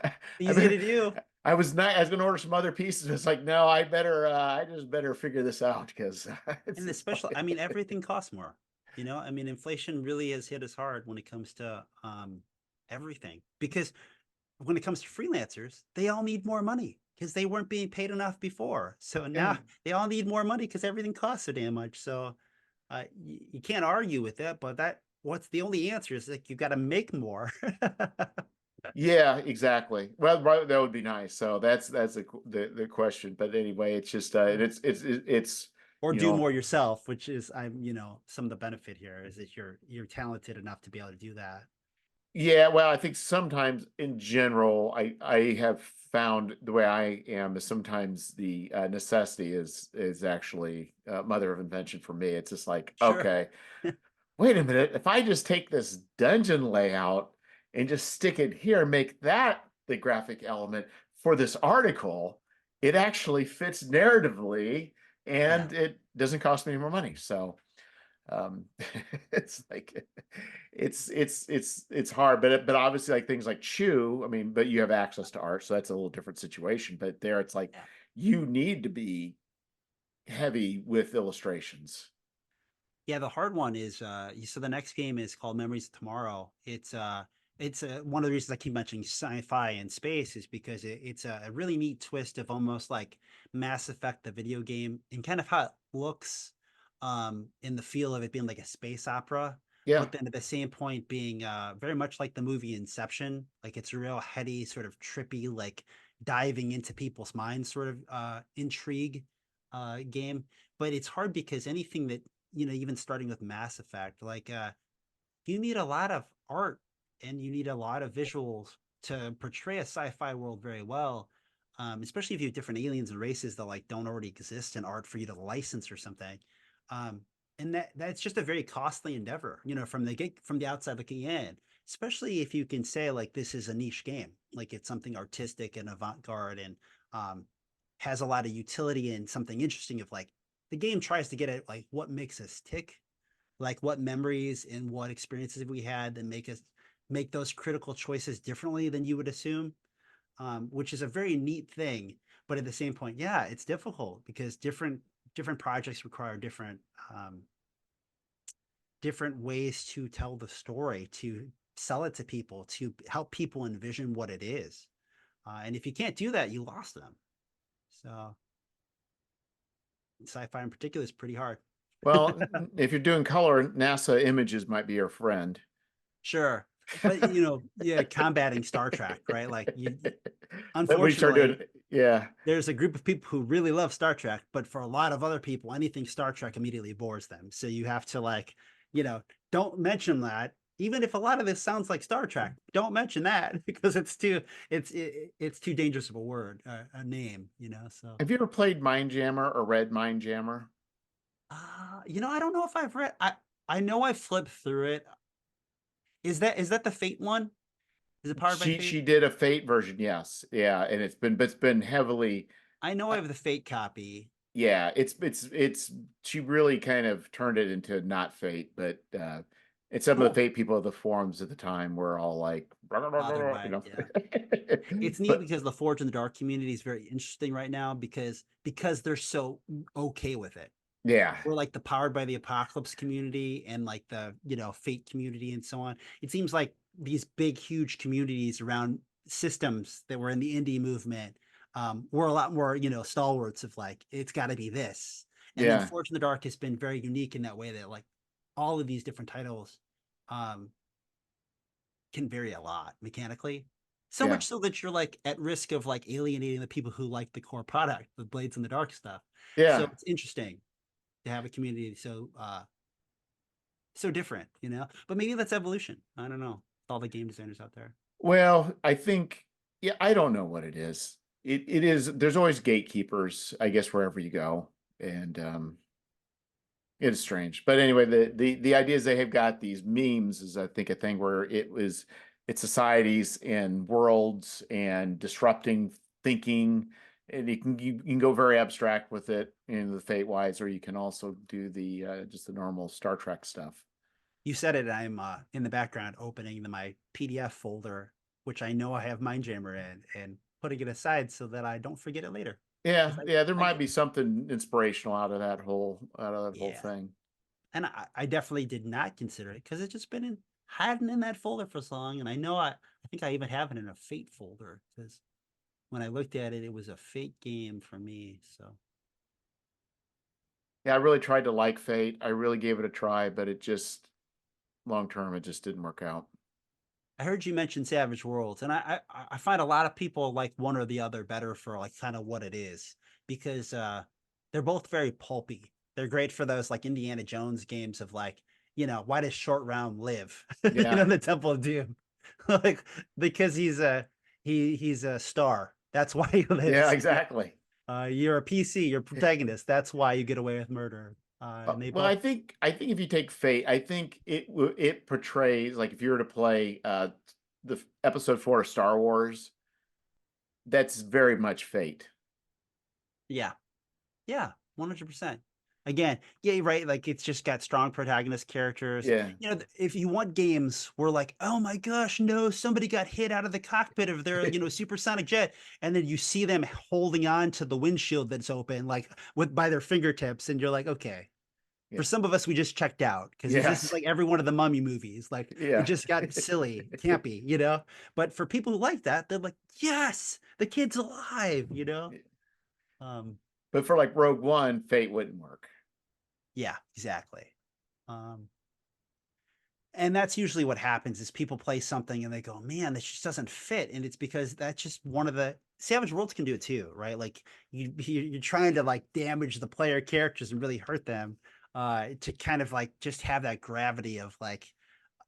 I easy to better, do. I was gonna order some other pieces. It's like, no, I just better figure this out because it's And just especially, I like, mean, everything costs more. I mean, inflation really has hit us hard when it comes to everything. Because when it comes to freelancers, they all need more money because they weren't being paid enough before. So yeah. now they all need more money because everything costs so damn much. So you can't argue with that. But what's the only answer is like you got to make more. Yeah, exactly. Well, right, that would be nice. So that's the question. But anyway, it's just it's Or you do know more yourself, which is some of the benefit here is that you're talented enough to be able to do that. yeah. Well, I think sometimes in general, I have found the way I am is sometimes the necessity is actually mother of invention for me. It's just like, Sure. okay, wait a minute, if I just take this dungeon layout and just stick it here, make that the graphic element for this article, it actually fits narratively Yeah. and it doesn't cost me any more money. So um it's like it's hard, but obviously like things like Chew, I mean, but you have access to art, so that's a little different situation. But there it's like Yeah. you need to be heavy with illustrations. Yeah, the hard one is so the next game is called Memories of Tomorrow. It's one of the reasons I keep mentioning sci-fi and space is because it's a really neat twist of almost like Mass Effect, the video game, and kind of how it looks in the feel of it being like a space opera, Yeah. but then at the same point being very much like the movie Inception. Like it's a real heady, sort of trippy, like diving into people's minds sort of intrigue game. But it's hard because anything that even starting with Mass Effect, like you need a lot of art and you need a lot of visuals to portray a sci-fi world very well. Especially if you have different aliens and races that like don't already exist in art for you to license or something. Um, and that's just a very costly endeavor, from the outside looking in, especially if you can say like this is a niche game, like it's something artistic and avant-garde and um, has a lot of utility and something interesting of like the game tries to get at like what makes us tick, like what memories and what experiences we had that make us make those critical choices differently than you would assume, which is a very neat thing. But at the same point, yeah, it's difficult because different projects require um, different ways to tell the story, to sell it to people, to help people envision what it is. And if you can't do that, you lost them. So Sci-fi in particular is pretty hard. Well, if you're doing color, NASA images might be your friend. Sure. But yeah, combating Star Trek, right? Like Then we start doing, unfortunately, yeah, there's a group of people who really love Star Trek, but for a lot of other people, anything Star Trek immediately bores them. So you have to like, don't mention that. Even if a lot of this sounds like Star Trek, don't mention that because it's too dangerous of a word, a name, So, have you ever played Mindjammer or read Mindjammer? I don't know if I've read. I know I flipped through it. Is that the Fate one? Is it powered by She Fate? did a Fate version, yes, yeah, and it's been heavily, I know I uh, have the Fate copy. yeah, it's she really kind of turned it into not Fate, but and some of the Cool. Fate people of the forums at the time were all like, Bothered by you it. know, Yeah. It's neat but because the Forge in the Dark community is very interesting right now because they're so okay with it. yeah, We're like the Powered by the Apocalypse community and like the Fate community and so on. It seems like these big, huge communities around systems that were in the indie movement were a lot more stalwarts of like it's got to be this. And then yeah, Forge in the Dark has been very unique in that way that like all of these different titles um, can vary a lot mechanically. So yeah, much so that you're like at risk of like alienating the people who like the core product, the Blades in the Dark stuff. So yeah. it's interesting to have a community so different, But maybe that's evolution. I don't know. All the game designers out there. Well, I think, yeah, I don't know what it is. It is, there's always gatekeepers, I guess, wherever you go. And it is strange. But anyway, the idea is they have got these memes is I think a thing where it's societies and worlds and disrupting thinking. And you can go very abstract with it in the fate wise, or you can also do the just the normal Star Trek stuff. You said it. I'm in the background opening my PDF folder, which I know I have Mindjammer in, and putting it aside so that I don't forget it later. Yeah, Because yeah, there I might get, be something inspirational out of that whole yeah. thing. And I definitely did not consider it because it's just been hiding in that folder for so long. And I know I think I even have it in a Fate folder because when I looked at it, it was a Fate game for me. So Yeah, I really tried to like Fate. I really gave it a try, but it just long term it just didn't work out. I heard you mention Savage Worlds, and I find a lot of people like one or the other better for like kind of what it is because they're both very pulpy. They're great for those like Indiana Jones games of like, why does Short Round live? Yeah. The Temple of Doom. Like because he's a star. That's why he Yeah, lives. exactly. You're a PC, you're a protagonist. That's why you get away with murder. And they Well, both I think if you take Fate, I think it portrays like if you were to play the episode 4 of Star Wars, that's very much Fate. yeah. Yeah, 100%. Again, yeah, you're right. Like it's just got strong protagonist characters. Yeah. If you want games where like, oh my gosh, no, somebody got hit out of the cockpit of their, supersonic jet, and then you see them holding on to the windshield that's open, like with by their fingertips, and you're like, okay. For Yeah. some of us, we just checked out because this is Yes. like every one of the Mummy movies. Like it Yeah. just got silly, campy, But for people who like that, they're like, yes, the kid's alive. Um, But for like Rogue One, Fate wouldn't work. Yeah, exactly. Um, and that's usually what happens is people play something and they go, man, this just doesn't fit. And it's because that's just one of the Savage Worlds can do it too, right? Like you're trying to like damage the player characters and really hurt them to kind of like just have that gravity of like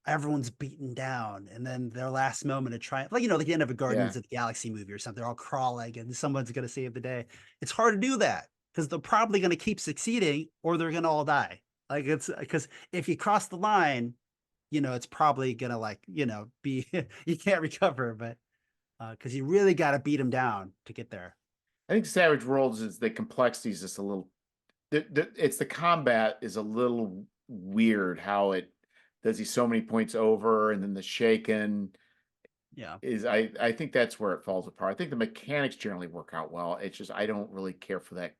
everyone's beaten down and then their last moment to try like like the end of a Yeah. Guardians of the Galaxy movie or something, they're all crawling and someone's gonna save the day. It's hard to do that because they're probably gonna keep succeeding or they're gonna all die. Like it's because if you cross the line, it's probably gonna like, be you can't recover, but because you really gotta beat them down to get there. I think Savage Worlds is the complexity is just a little it's the combat is a little weird how it does he so many points over and then the shaken Yeah. is I think that's where it falls apart. I think the mechanics generally work out well. It's just I don't really care for that.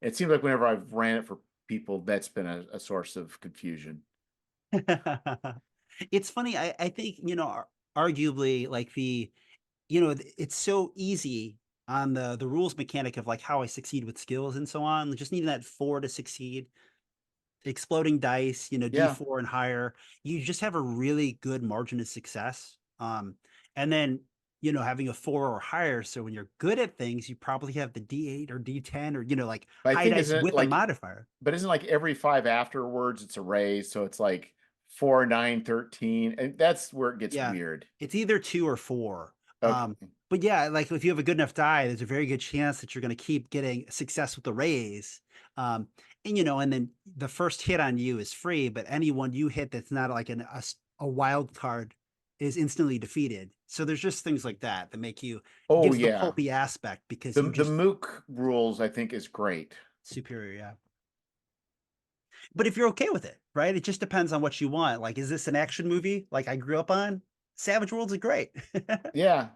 It seems like whenever I've ran it for people, that's been a source of confusion. It's funny. I think, arguably like it's so easy on the rules mechanic of like how I succeed with skills and so on. Just needing that 4 to succeed, exploding dice, Yeah. D4 and higher. You just have a really good margin of success. And then having a 4 or higher. So when you're good at things, you probably have the D8 or D10 or like But I high think dice isn't it with a like, modifier. but isn't like every five afterwards it's a raise, so it's like 4, 9, 13, and that's where it gets Yeah, weird. it's either 2 or 4. Okay. But yeah, like if you have a good enough die, there's a very good chance that you're going to keep getting success with the raise. Um, and then the first hit on you is free, but anyone you hit that's not like a wild card is instantly defeated. So there's just things like that that make you Oh gives the yeah. pulpy aspect because you The just Mook rules I think is great. superior, yeah. But if you're okay with it, right? It just depends on what you want. Like, is this an action movie like I grew up on? Savage Worlds are great. Yeah.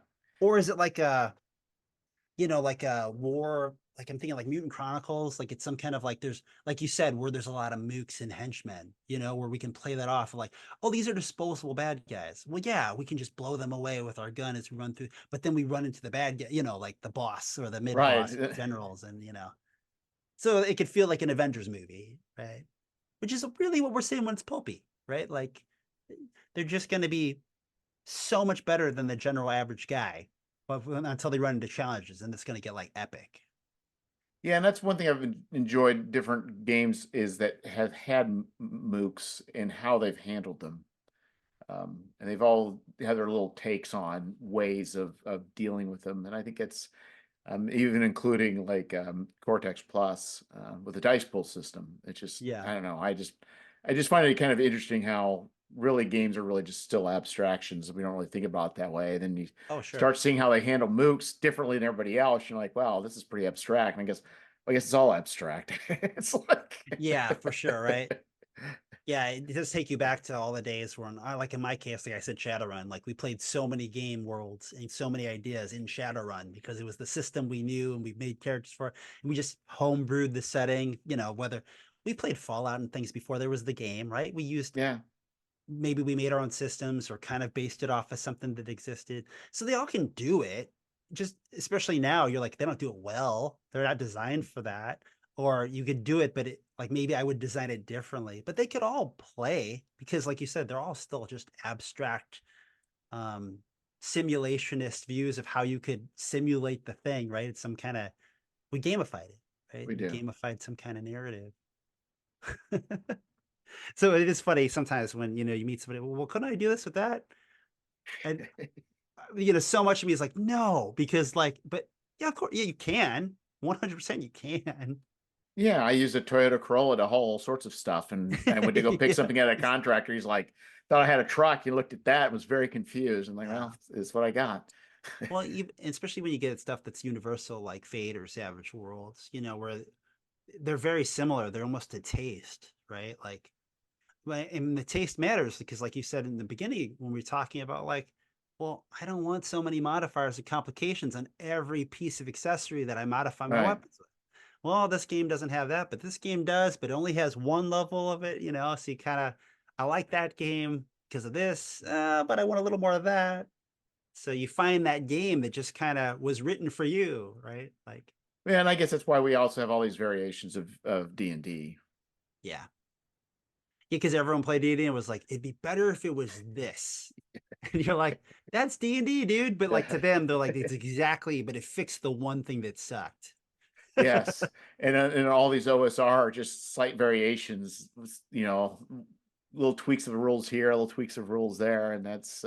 Or is it like like a war, like I'm thinking like Mutant Chronicles, like it's some kind of like there's like you said, where there's a lot of mooks and henchmen, where we can play that off like, oh, these are disposable bad guys. Well, yeah, we can just blow them away with our gun as we run through, but then we run into the bad guy, like the boss or the mid Right. boss generals, and so it could feel like an Avengers movie, right? Which is really what we're seeing when it's pulpy, right? Like they're just going to be so much better than the general average guy, but until they run into challenges, and it's going to get like epic. Yeah, and that's one thing I've enjoyed different games is that have had mooks and how they've handled them. And they've all had their little takes on ways of dealing with them. And I think it's even including like Cortex Plus with the dice pool system. It's just Yeah. I don't know. I just find it kind of interesting how really games are really just still abstractions. We don't really think about it that way. Then you Oh, sure. start seeing how they handle mooks differently than everybody else. You're like, wow, this is pretty abstract. And I guess it's all abstract. It's like Yeah, for sure. Right. Yeah, it does take you back to all the days when I like in my case, like I said, Shadowrun. Like we played so many game worlds and so many ideas in Shadowrun because it was the system we knew and we made characters for it. And we just homebrewed the setting, whether we played Fallout and things before there was the game, right? We used yeah, maybe we made our own systems or kind of based it off of something that existed. So they all can do it. Just especially now, you're like, they don't do it well. They're not designed for that. Or you could do it, but like maybe I would design it differently. But they could all play because, like you said, they're all still just abstract um simulationist views of how you could simulate the thing, right? It's some kind of we gamified it, right? we We do. gamified some kind of narrative. So it is funny sometimes when you meet somebody. Well, couldn't I do this with that? And so much of me is like, no, because like, but yeah, of course, yeah, you can. 100% you can. Yeah, I used a Toyota Corolla to haul all sorts of stuff, and I went to go pick Yeah. something at a contractor. He's like, thought I had a truck. He looked at that and was very confused. I'm like, Yeah. well, it's what I got. Well, especially when you get stuff that's universal like Fate or Savage Worlds, where they're very similar. They're almost a taste, right? Like, and the taste matters because, like you said in the beginning, when we were talking about like, well, I don't want so many modifiers and complications on every piece of accessory that I modify my Right. weapons with. Well, this game doesn't have that, but this game does, but it only has one level of it, so you kind of, I like that game because of this, but I want a little more of that. So you find that game that just kind of was written for you, right? Like, Yeah, and I guess that's why we also have all these variations of D&D. yeah. Yeah, because everyone played D&D and was like, it'd be better if it was this. And you're like, that's D&D, dude. But like to them, they're like, it's exactly, but it fixed the one thing that sucked. Yes, and all these OSR are just slight variations, little tweaks of rules here, little tweaks of rules there, and that's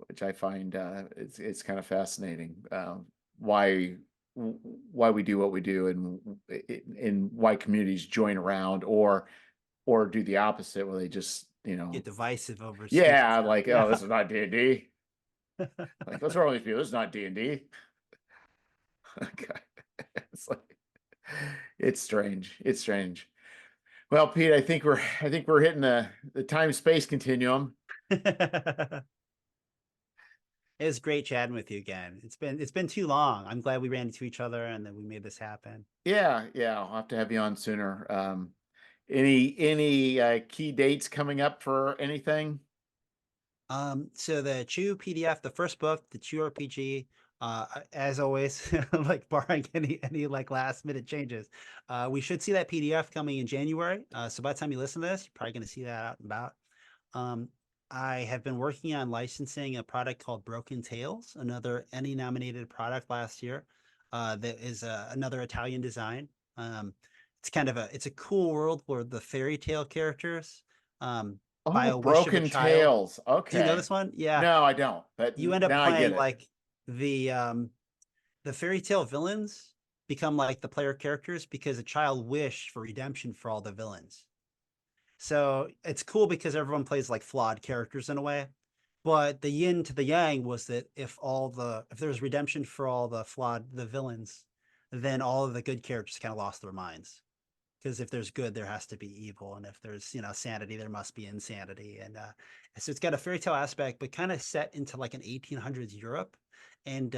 which I find it's kind of fascinating why why we do what we do and why communities join around or do the opposite where they just Get divisive over stupid yeah stuff. like oh Yeah. this is not D&D like what's wrong with you, this is not D&D. It's like it's strange. Well, Pete, I think we're hitting the time space continuum. It was great chatting with you again. It's been too long. I'm glad we ran into each other and that we made this happen. Yeah, I'll have to have you on sooner. Any key dates coming up for anything? So the Chew PDF, the first book, the Chew RPG, As always, like barring any like last minute changes, we should see that PDF coming in January. So by the time you listen to this, you're probably going to see that out and about. Um, I have been working on licensing a product called Broken Tales, another Emmy nominated product last year. That is another Italian design. It's kind of it's a cool world where the fairy tale characters, by Oh, a wish of a Broken child. Tales. Do you know Okay. this one? Yeah, No, I don't. But you end up now I get playing it. like the um the fairy tale villains become like the player characters because a child wished for redemption for all the villains. So it's cool because everyone plays like flawed characters in a way. But the yin to the yang was that if there's redemption for all the villains, then all of the good characters kind of lost their minds. Because if there's good, there has to be evil, and if there's sanity, there must be insanity, and so it's got a fairy tale aspect, but kind of set into like an 1800s Europe, and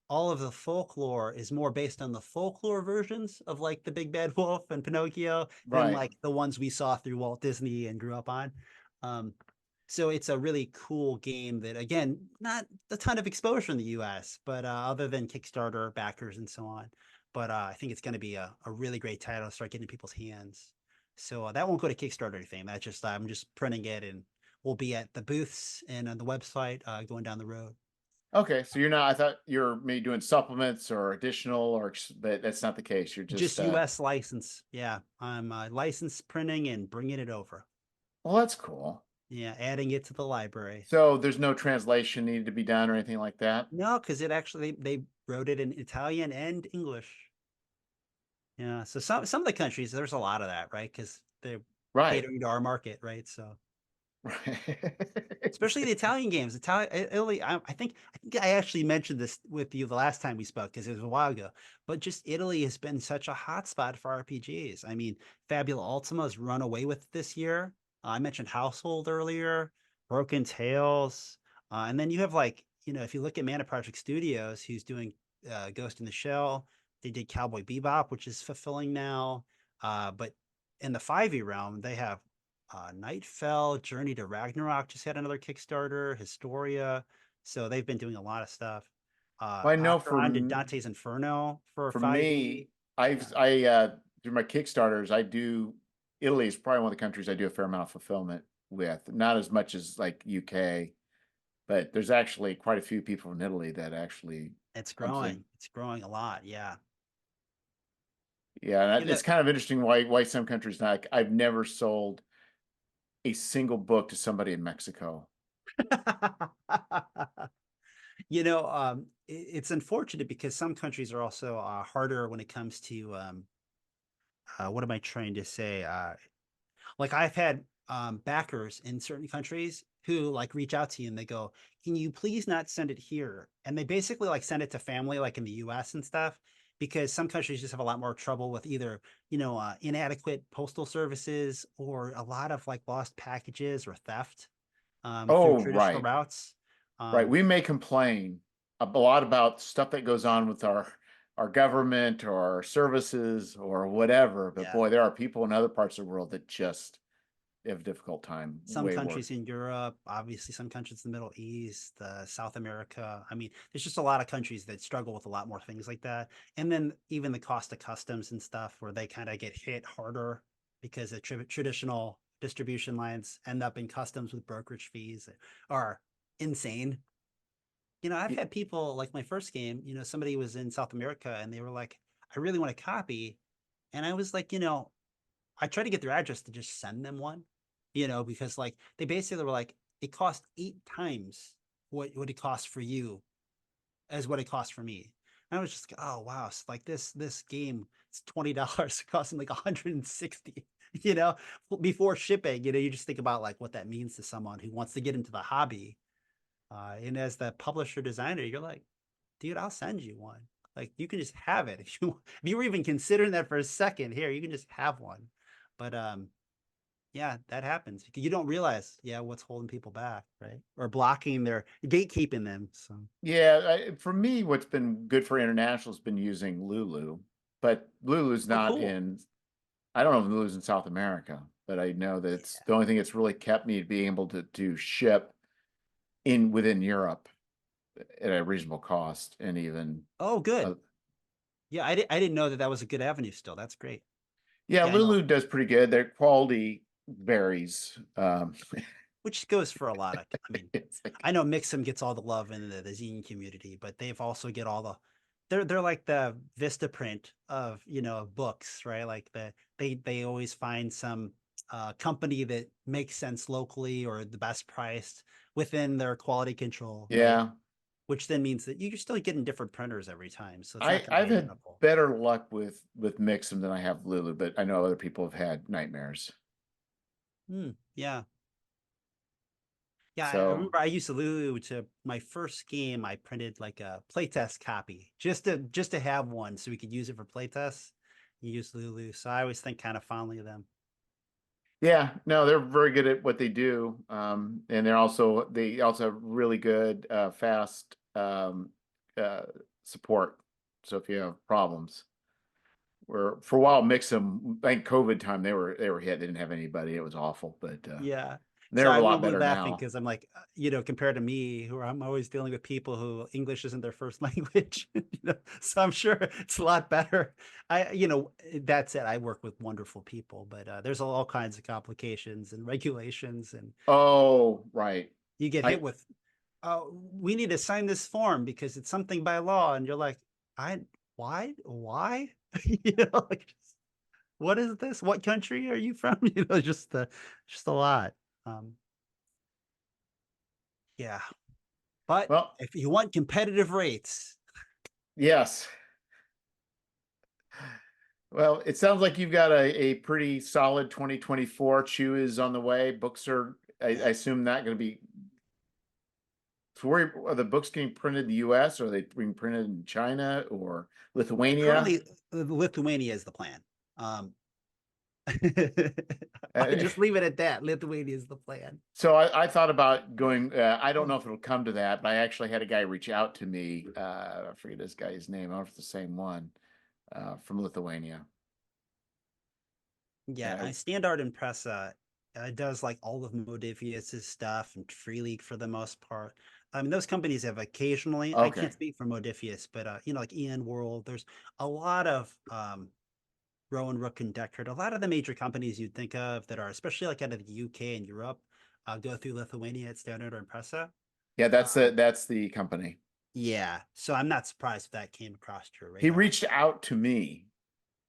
all of the folklore is more based on the folklore versions of like the Big Bad Wolf and Pinocchio than Right. like the ones we saw through Walt Disney and grew up on. Um, so it's a really cool game that, again, not a ton of exposure in the US, but other than Kickstarter backers and so on. But I think it's going to be a really great title to start getting in people's hands. So that won't go to Kickstarter or anything. That's just I'm just printing it, and we'll be at the booths and on the website going down the road. Okay. So you're not, I thought you're maybe doing supplements or additional, but that's not the case. You're just, Just US license. Yeah, I'm license printing and bringing it over. well, that's cool. Yeah, adding it to the library. So there's no translation needed to be done or anything like that. No, because it actually they wrote it in Italian and English. Yeah, so some of the countries there's a lot of that, right? Because they're Right. catering to our market, right? So Right. especially the Italian games, Italy. I think I actually mentioned this with you the last time we spoke because it was a while ago. But just Italy has been such a hotspot for RPGs. I mean, Fabula Ultima has run away with it this year. I mentioned Household earlier, Broken Tales, and then you have like if you look at Mana Project Studios, who's doing Ghost in the Shell. They did Cowboy Bebop, which is fulfilling now. But in the 5e realm, they have Nightfell, Journey to Ragnarok just had another Kickstarter, Historia. So they've been doing a lot of stuff. Well, I know Operon did Dante's Inferno for for 5e. me, through my Kickstarters, I do Italy is probably one of the countries I do a fair amount of fulfillment with. Not as much as like UK, but there's actually quite a few people in Italy that actually It's complete. growing. It's growing a lot. Yeah. Yeah, You it's know, kind of interesting why some countries not. Like, I've never sold a single book to somebody in Mexico. it's unfortunate because some countries are also harder when it comes to what am I trying to say? Like I've had backers in certain countries who like reach out to you and they go, "Can you please not send it here?" And they basically like send it to family, like in the U.S. and stuff, because some countries just have a lot more trouble with either inadequate postal services or a lot of like lost packages or theft through Oh, traditional right. routes. Right. Um, We may complain a lot about stuff that goes on with our government or our services or whatever, but yeah. boy, there are people in other parts of the world that just have a difficult time. Some Way countries worse. in Europe, obviously some countries in the Middle East, South America. I mean, there's just a lot of countries that struggle with a lot more things like that. And then even the cost of customs and stuff, where they kind of get hit harder because the traditional distribution lines end up in customs with brokerage fees that are insane. I've Y- had people like my first game, somebody was in South America and they were like, I really want a copy. And I was like, I tried to get their address to just send them one, because like they basically were like, it cost 8 times what it cost for you as what it cost for me. And I was just like, oh wow, so like this game, it's $20, it cost them like 160, you know, before shipping. You just think about like what that means to someone who wants to get into the hobby. And as the publisher designer, you're like, dude, I'll send you one. Like you can just have it if you were even considering that for a second. Here, you can just have one. But yeah, that happens. You don't realize, yeah, what's holding people back, right? Or blocking their gatekeeping them. So Yeah, for me, what's been good for international has been using Lulu, but Lulu's oh, not cool. in. I don't know if Lulu's in South America, but I know that it's Yeah. the only thing that's really kept me being able to ship in within Europe. at a reasonable cost, and even Oh, uh, good. Yeah, I didn't know that that was a good avenue still. That's great. yeah, Yeah, I know, Lulu does pretty good. Their quality varies. which goes for a lot of, I mean, It's like, I know Mixum gets all the love in the zine community, but they've also get all the, they're like the Vistaprint of, books, right? Like they always find some company that makes sense locally or the best priced within their quality control, right? yeah, Which then means that you're still getting different printers every time, so it's not I going to I've be had identical. better luck with Mixum than I have Lulu, but I know other people have had nightmares. Yeah. Yeah, I So remember I used to Lulu to my first game. I printed like a playtest copy just to have one so we could use it for playtests. You use Lulu, so I always think kind of fondly of them. yeah, no, they're very good at what they do. And they also have really good fast uh support. So if you have problems, where for a while Mixum, I think COVID time they were hit. They didn't have anybody. It was awful, but Yeah. So they're I a lot remember better laughing now. because I'm like, compared to me, who I'm always dealing with people who English isn't their first language, so I'm sure it's a lot better. That said, I work with wonderful people, but there's all kinds of complications and regulations, and Oh, right. you get hit I with, we need to sign this form because it's something by law, and you're like, I why like, what is this, what country are you from? Just a lot. um yeah, but well, if you want competitive rates, yes. Well, it sounds like you've got a pretty solid 2024. Chew is on the way. Books are, I yeah. assume, not going to be. So where are the books getting printed in the US? Or are they being printed in China or Lithuania? Currently, Lithuania is the plan. um I Uh, just leave it at that. Lithuania is the plan. so I thought about going, I don't know if it'll come to that, but I actually had a guy reach out to me. I forget this guy's name. I don't know if it's the same one, from Lithuania. Yeah, Uh, Standard Impressa does like all of Modifius's stuff and Free League for the most part. I mean, those companies have occasionally, I okay. can't speak for Modifius, but like Ian World, there's a lot of Rowan Rook and Deckard, a lot of the major companies you'd think of that are especially like out of the UK and Europe, go through Lithuania at Standard Impressa. Yeah, Um, that's the company. yeah, so I'm not surprised if that came across your He radar. reached out to me,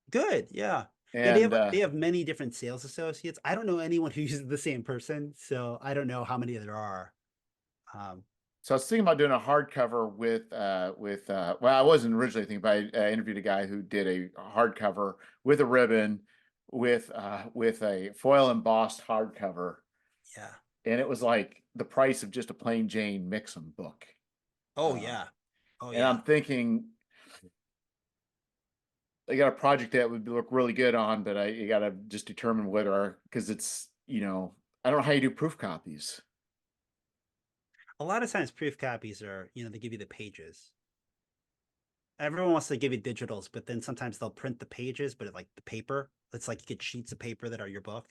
Good, yeah. Yeah, they and have many different sales associates. I don't know anyone who uses the same person, so I don't know how many there are. Um, so I was thinking about doing a hardcover well, I wasn't originally thinking, but I interviewed a guy who did a hardcover with a ribbon with a foil embossed hardcover, yeah. and it was like the price of just a plain Jane Mixum book. Oh Uh, yeah. Oh and yeah. I'm thinking I got a project that would look really good on, but you got to just determine whether, because it's, I don't know how you do proof copies. A lot of times proof copies are, they give you the pages. Everyone wants to give you digitals, but then sometimes they'll print the pages, but like the paper, it's like you get sheets of paper that are your book.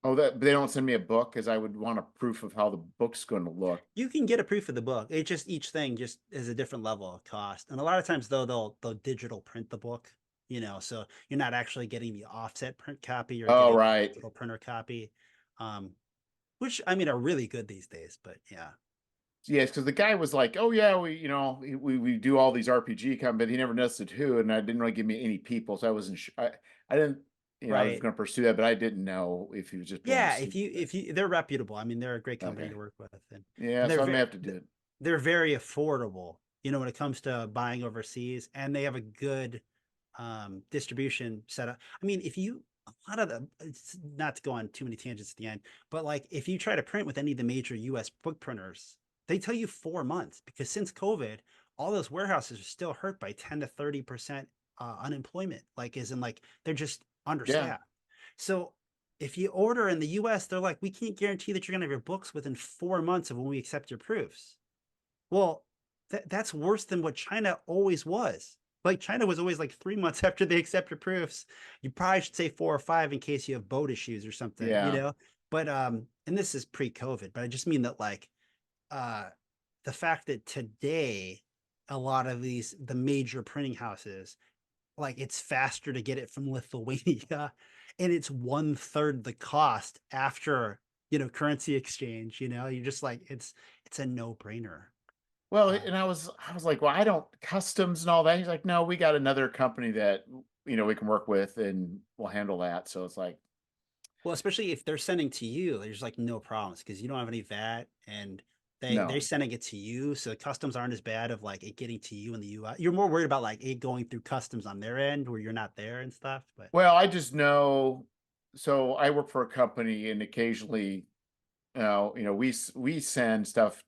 Oh, that they don't send me a book because I would want a proof of how the book's going to look. You can get a proof of the book. It just each thing just is a different level of cost. And a lot of times though, they'll digital print the book, so you're not actually getting the offset print copy, you're Oh, getting the right. digital printer copy. Um, which I mean are really good these days, but yeah. Yes, because the guy was like, "Oh yeah, we do all these RPG but he never listed who, and I didn't really give me any people, so I wasn't sure. I didn't, I was Right. going to pursue that, but I didn't know if he was just blowing Yeah, smoke. if you they're reputable. I mean, they're a great company Okay, to work with, yeah, and they're so I may have to do it. they're very affordable, when it comes to buying overseas, and they have a good distribution setup. I mean, if you a lot of the it's not to go on too many tangents at the end, but like if you try to print with any of the major US book printers, they tell you 4 months because since COVID, all those warehouses are still hurt by 10 to 30% unemployment. Like, is in like they're just Yeah, understaffed. So if you order in the US, they're like, we can't guarantee that you're gonna have your books within 4 months of when we accept your proofs. Well, that's worse than what China always was. Like China was always like 3 months after they accept your proofs. You probably should say 4 or 5 in case you have boat issues or something, yeah. But and this is pre-COVID, but I just mean that like uh the fact that today a lot of the major printing houses, like it's faster to get it from Lithuania and it's 1/3 the cost after, currency exchange, you're just like, it's a no-brainer. Well, Uh, and I was like, "Well, I don't customs and all that." He's like, "No, we got another company that, we can work with and we'll handle that." So it's like, well, especially if they're sending to you, there's like no problems because you don't have any VAT and they're no. sending it to you. So the customs aren't as bad of like it getting to you in the US. You're more worried about like it going through customs on their end where you're not there and stuff. But Well, I just know, so I work for a company and occasionally, we send stuff.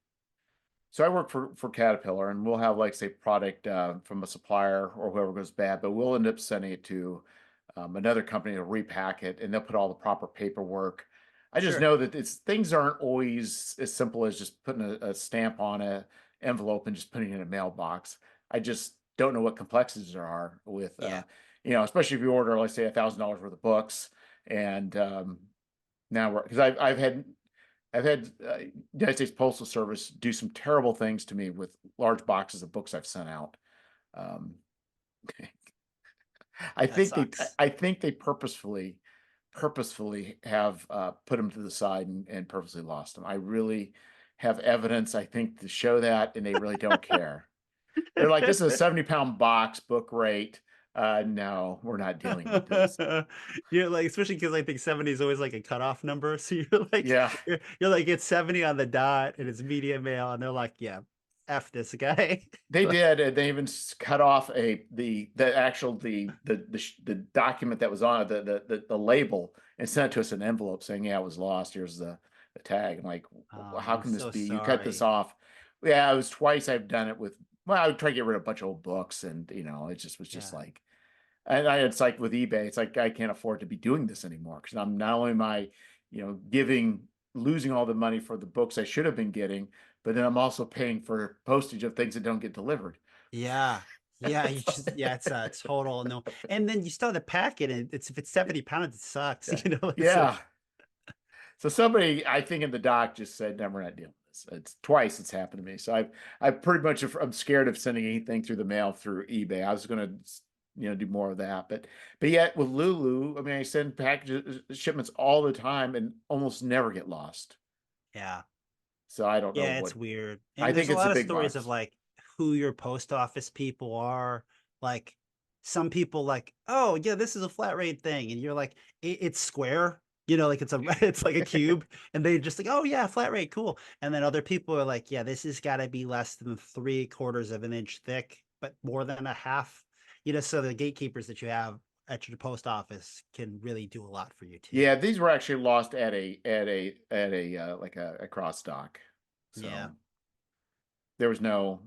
So I work for Caterpillar, and we'll have, like, say, product from a supplier or whoever goes bad, but we'll end up sending it to another company to repack it, and they'll put all the proper paperwork. I just sure. know that things aren't always as simple as just putting a stamp on a envelope and just putting it in a mailbox. I just don't know what complexities there are with, Yeah. especially if you order, let's say, $1,000 worth of books, and now we're because I've had United States Postal Service do some terrible things to me with large boxes of books I've sent out. Um, I That think they, sucks. I think they purposefully have put them to the side and purposely lost them. I really have evidence, I think, to show that, and they really don't care. They're like, "This is a 70-pound box, book rate. No, we're not dealing with this." You're like, especially because I think 70 is always like a cutoff number. So you're like, Yeah. you're like, it's 70 on the dot and it's media mail. And they're like, yeah, F this guy. They did, and they even cut off the actual the document that was on it, the label, and sent it to us in an envelope saying, "Yeah, it was lost. Here's the tag." I'm like, How I'm can this so be? You cut this sorry. off." Yeah, it was twice I've done it with. Well, I would try to get rid of a bunch of old books, and it just was just Yeah. like, it's like with eBay, it's like I can't afford to be doing this anymore because I'm not only am I, giving losing all the money for the books I should have been getting, but then I'm also paying for postage of things that don't get delivered. Yeah. Yeah. You just, yeah, it's a total no. And then you still have to pack it. And if it's 70 pounds, it sucks. Yeah. It's Yeah. like, So somebody, I think in the doc just said, "No, we're not dealing with this." It's twice it's happened to me. So I pretty much, I'm scared of sending anything through the mail through eBay. I was going to, do more of that, but yet with Lulu, I mean, I send packages, shipments all the time and almost never get lost. yeah. So I don't know Yeah, it's what, weird. I And there's think a it's a lot of big stories of box. like who your post office people are. Like some people like, oh yeah, this is a flat rate thing. And you're like, it's square, like it's a it's like a cube. And they just like, oh yeah, flat rate, cool. And then other people are like, yeah, this has got to be less than 3/4 of an inch thick, but more than a half. So the gatekeepers that you have at your post office can really do a lot for you too. Yeah, these were actually lost at a like a cross dock. Yeah. So there was no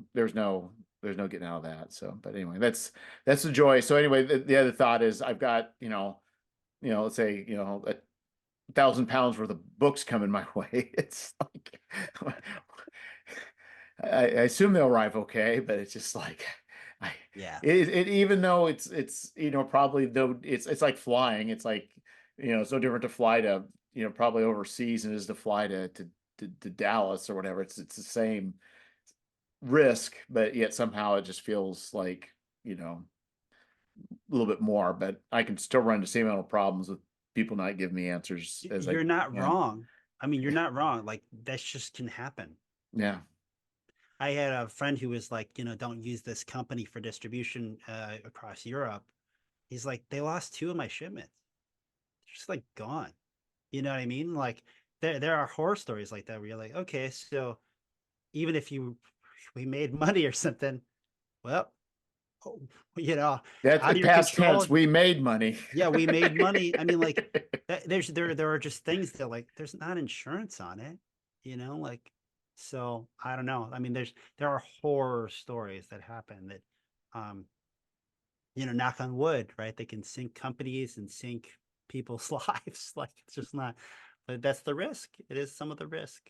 getting out of that. So, but anyway, that's the joy. So anyway, the other thought is I've got, let's say, 1,000 pounds worth of books coming my way. It's like I assume they'll arrive okay, but it's just like I Yeah. even though it's probably though it's like flying. It's like it's no different to fly to probably overseas and is to fly to Dallas or whatever. It's the same risk, but yet somehow it just feels like a little bit more. But I can still run the same amount of problems with people not giving me answers as I You're not can. wrong. I mean, you're not wrong. Like that just can happen. Yeah. I had a friend who was like, don't use this company for distribution across Europe. He's like, they lost 2 of my shipments. They're just like gone. You know what I mean? Like there are horror stories like that where you're like, okay, so even if we made money or something, well, oh, That's out of your past control. tense. We made money. Yeah, we made money. I mean, like there are just things that like there's not insurance on it, like so I don't know. I mean, there are horror stories that happen that um, knock on wood, right? They can sink companies and sink people's lives. Like it's just not, but that's the risk. It is some of the risk.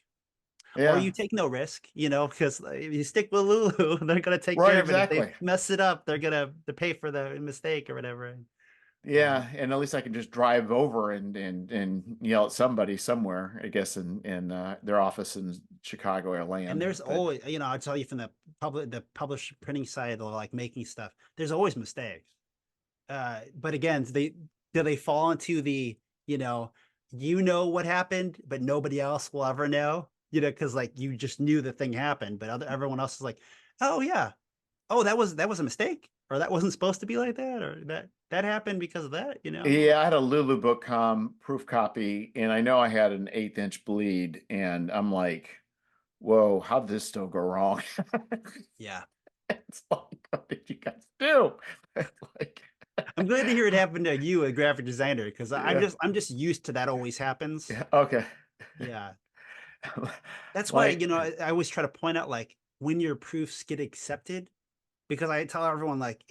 Or Yeah. you take no risk, because if you stick with Lulu, they're gonna take Right. care of it. If they Exactly. mess it up, they're gonna to pay for the mistake or whatever. Yeah, and at least I can just drive over and yell at somebody somewhere, I guess in their office in Chicago or And land. there's But always, I'll tell you from the publish printing side, or like making stuff, there's always mistakes. But again, do they fall into the, you know, what happened, but nobody else will ever know, because like you just knew the thing happened, but everyone else is like, oh yeah, oh that was a mistake, or that wasn't supposed to be like that, or that happened because of that. yeah, I had a Lulu Bookcom proof copy, and I know I had an 1/8 inch bleed, and I'm like, whoa, how did this still go wrong? Yeah. It's like, what did you guys do? It's like, I'm glad to hear it happened to you, a graphic designer, because I'm yeah, just used to that always happens. yeah, okay. Yeah. That's why, Like, I always try to point out like when your proofs get accepted, because I tell everyone like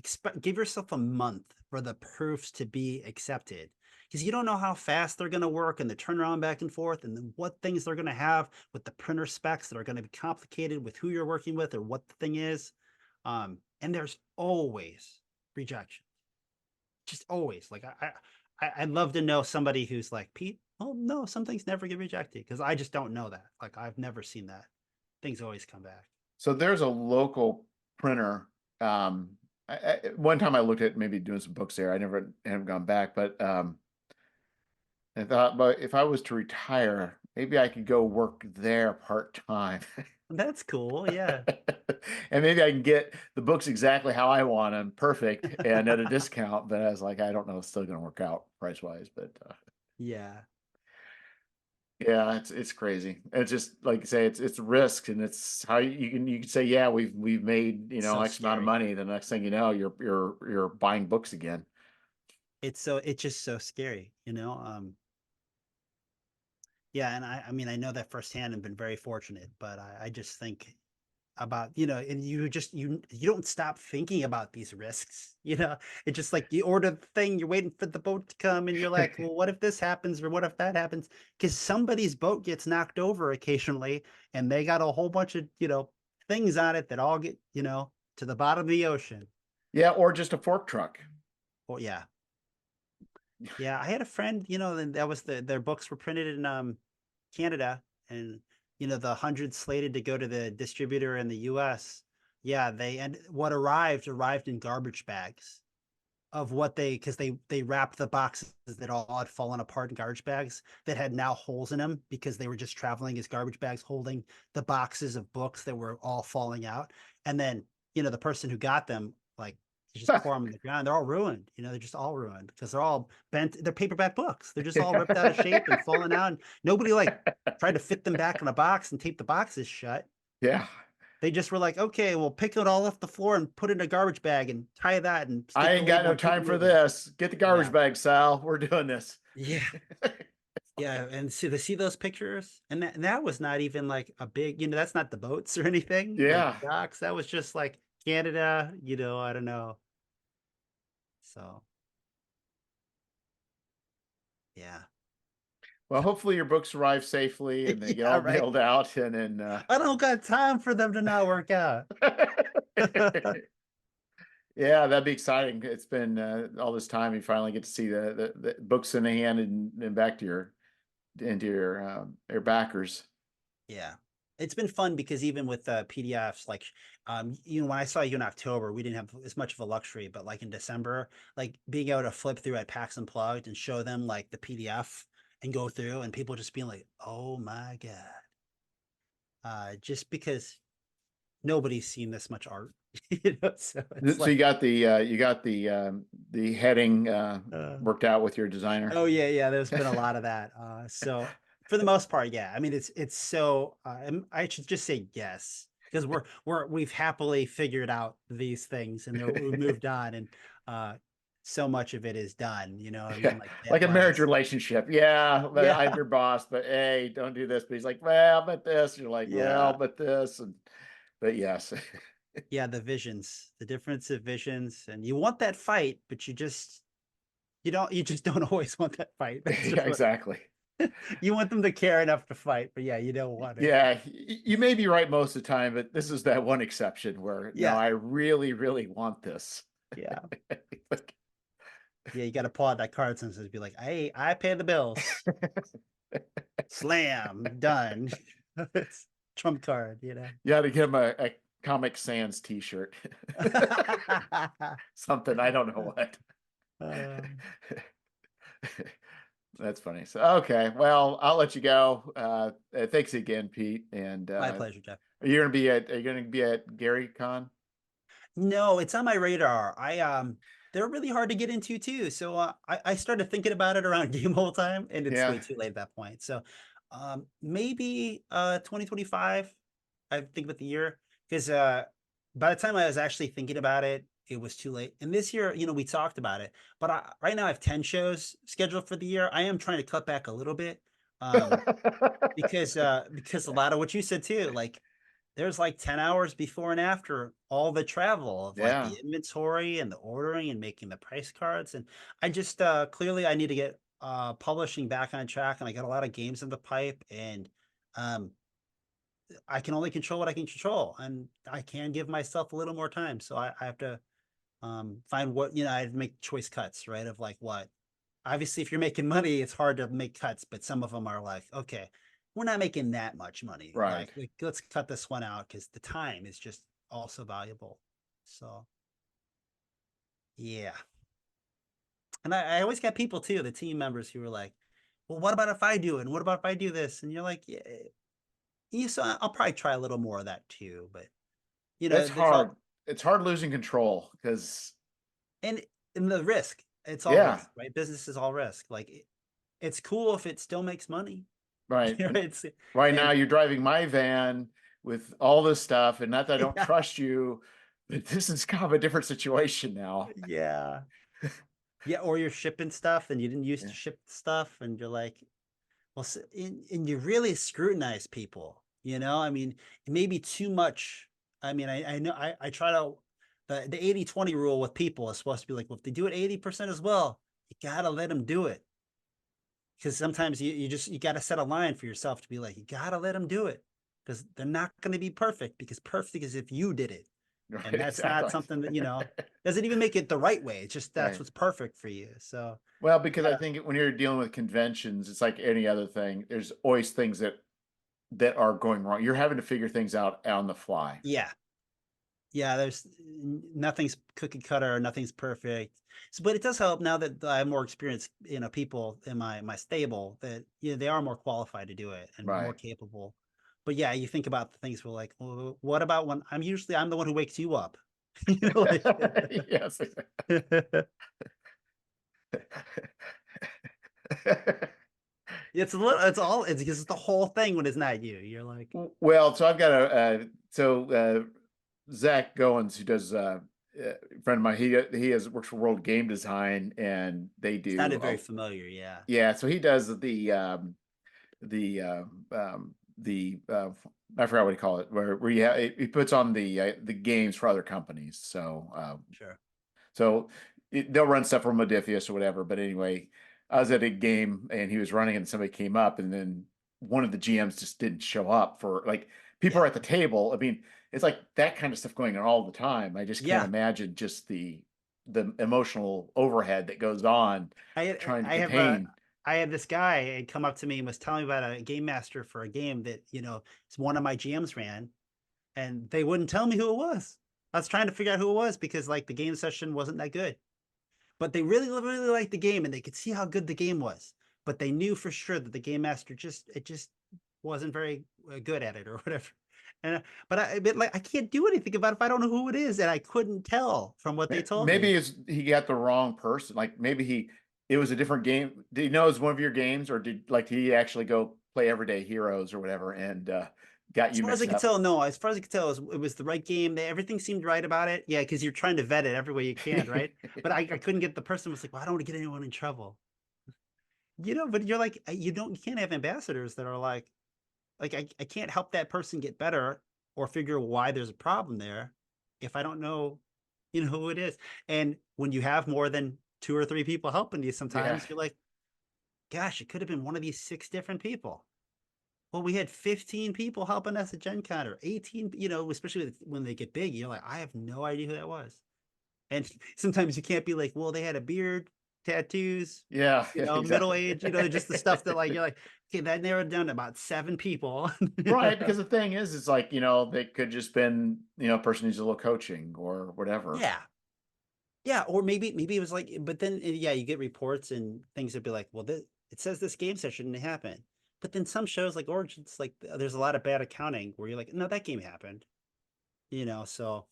give yourself a month for the proofs to be accepted. Because you don't know how fast they're going to work and the turnaround back and forth, and then what things they're going to have with the printer specs that are going to be complicated with who you're working with or what the thing is. And there's always rejection. Just always. Like I'd love to know somebody who's like, Pete, oh no, some things never get rejected, because I just don't know that. Like I've never seen that. Things always come back. so there's a local printer. One time I looked at maybe doing some books there. I never haven't gone back, but I thought, but if I was to retire, maybe I could go work there part-time. That's cool. Yeah. And maybe I can get the books exactly how I want them, perfect, and at a discount. But I was like, I don't know, it's still going to work out price-wise. But Yeah. yeah, it's crazy. It's just like you say, it's risk, and it's how you can say, yeah, we've made So X amount of scary. money. The next thing you know, you're buying books again. It's just so scary. Yeah, and I mean I know that firsthand and been very fortunate, but I just think about, and you don't stop thinking about these risks. It's just like you order the thing, you're waiting for the boat to come, and you're like, well, what if this happens, or what if that happens? Because somebody's boat gets knocked over occasionally, and they got a whole bunch of things on it that all get to the bottom of the ocean. Yeah, or just a fork truck. Well, yeah. Yeah, I had a friend, and that was their books were printed in Canada, and the hundred slated to go to the distributor in the US. Yeah, and what arrived in garbage bags of what because they wrapped the boxes that all had fallen apart in garbage bags that had now holes in them, because they were just traveling as garbage bags holding the boxes of books that were all falling out. And then the person who got them, like, you just pour them on the ground, they're all ruined. They're just all ruined because they're all bent. They're paperback books. They're just all ripped out of shape and falling out, and nobody like tried to fit them back in a box and tape the boxes shut. Yeah. They just were like, okay, we'll pick it all off the floor and put it in a garbage bag and tie that and I stick the ain't got label no and keep time it for moving. this. Get the garbage Yeah. bag, Sal. We're doing this. Yeah. Yeah. And see those pictures? And that was not even like a big, that's not the boats or anything, or Yeah. the docks. That was just like Canada, I don't know. So yeah. Well, hopefully your books arrive safely and they get Yeah, all right. mailed out and then I don't got time for them to not work out. yeah, that'd be exciting. It's been all this time. You finally get to see the books in the hand and back to your backers. Yeah. It's been fun because even with PDFs, like, when I saw you in October, we didn't have as much of a luxury, but like in December, like being able to flip through at PAX Unplugged and show them like the PDF and go through, and people just being like, oh my God. Just because nobody's seen this much art, so it's So like, you got the heading uh, worked out with your designer. oh yeah, yeah. There's been a lot of that. So for the most part, yeah. I mean, it's so. I should just say yes, because we've happily figured out these things, and we've moved on, and so much of it is done. You know what I Yeah, mean? Like like a marriage deadlines. relationship. Yeah, but Yeah, I'm your boss, but hey, don't do this. But he's like, well, but this. You're like, well, yeah, but this, and but yes. yeah. The visions, the difference of visions, and you want that fight, but you just don't always want that fight. That's Yeah, just what exactly. you want them to care enough to fight, but yeah, you don't want it. Yeah, you may be right most of the time, but this is that one exception where no, Yeah, I really, really want this. yeah. Like, Yeah, you got to pull out that card sometimes. Be like, hey, I pay the bills. Slam, done. It's trump card, you know. You got to give him a Comic Sans T-shirt, something. I don't know what. Um, That's funny. So okay, well, I'll let you go. Thanks again, Pete. And my pleasure, Jeff. are you gonna be at Gary Con? No, it's on my radar. They're really hard to get into too. So I started thinking about it around game whole time, and it's Yeah. way too late at that point. So maybe 2025. I think about the year because by the time I was actually thinking about it, it was too late. And this year, we talked about it, but right now I have 10 shows scheduled for the year. I am trying to cut back a little bit. Um, because a lot of what you said too, like there's like 10 hours before and after all the travel of like Yeah. the inventory and the ordering and making the price cards. And I just clearly I need to get publishing back on track, and I got a lot of games in the pipe, and um I can only control what I can control, and I can give myself a little more time. So I have to find what, I have to make choice cuts, right? Of like what obviously if you're making money, it's hard to make cuts, but some of them are like, okay, we're not making that much money. Right. Like let's cut this one out because the time is just also valuable. So yeah. And I always got people too, the team members who were like, well, what about if I do it? And what about if I do this? And you're like, yeah, so I'll probably try a little more of that too. But It's there's hard. all It's hard losing control because and in the risk, it's all yeah, risk, right? Business is all risk. Like it's cool if it still makes money. right. And It's right now and you're driving my van with all this stuff, and not that I don't yeah, trust you, but this is kind of a different situation now. yeah. Yeah, or you're shipping stuff and you didn't used Yeah. to ship stuff, and you're like, well, and you really scrutinize people, I mean, maybe too much. I mean, I know I try to, the 80-20 rule with people is supposed to be like, well, if they do it 80% as well, you gotta let them do it. Because sometimes you got to set a line for yourself to be like, you got to let them do it because they're not going to be perfect, because perfect is if you did it. Right. And that's not Exactly. something that, doesn't even make it the right way. It's just that's Right. what's perfect for you. So Well, you because I gotta, think when you're dealing with conventions, it's like any other thing. There's always things that are going wrong. You're having to figure things out on the fly. yeah. Yeah, there's nothing's cookie cutter, nothing's perfect. So, but it does help now that I have more experience, people in my stable that they are more qualified to do it and more Right. capable. But yeah, you think about the things where like, well, what about when I'm the one who wakes you up? Like Yes. it's because it's the whole thing when it's not you. You're like, Well, so I've got Zach Goins, who does friend of mine. He has works for World Game Design, and they do sounded very familiar. Yeah, yeah. So he does the the I forgot what you call it, where he puts on the games for other companies. sure. So they'll run stuff from Modiphius or whatever. But anyway, I was at a game and he was running, and somebody came up, and then one of the GMs just didn't show up for like people Yeah, are at the table. I mean, it's like that kind of stuff going on all the time. I just can't yeah. imagine just the emotional overhead that goes on I trying to I have contain. I had this guy come up to me and was telling me about a game master for a game that it's one of my GMs ran, and they wouldn't tell me who it was. I was trying to figure out who it was because like the game session wasn't that good, but they really liked the game and they could see how good the game was. But they knew for sure that the game master just wasn't very good at it or whatever. And but like I can't do anything about it if I don't know who it is, and I couldn't tell from what they told Maybe me. he got the wrong person. Like maybe it was a different game. Did he know it was one of your games, or did he actually go play Everyday Heroes or whatever and got As you far as I mixed could up? tell, no. As far as I could tell, it was the right game. Everything seemed right about it. Yeah, because you're trying to vet it every way you can, right? But I couldn't get the person was like, well, I don't want to get anyone in trouble. But you're like, you can't have ambassadors that are like I can't help that person get better or figure why there's a problem there if I don't know, who it is. And when you have more than two or three people helping you, Yeah. sometimes you're like, gosh, it could have been one of these six different people. Well, we had 15 people helping us at Gen Con, or 18, especially when they get big, you're like, I have no idea who that was. And sometimes you can't be like, well, they had a beard tattoos, Yeah, you yeah, know, middle exactly. age, you know, just the stuff that like you're like, okay, that narrowed down to about 7 people. Right, because the thing is, it's like, they could just been, a person needs a little coaching or whatever. Yeah. Yeah, or maybe it was like, but then yeah, you get reports and things would be like, well, it says this game session didn't happen. But then some shows like Origins, like there's a lot of bad accounting where you're like, no, that game happened, you know. So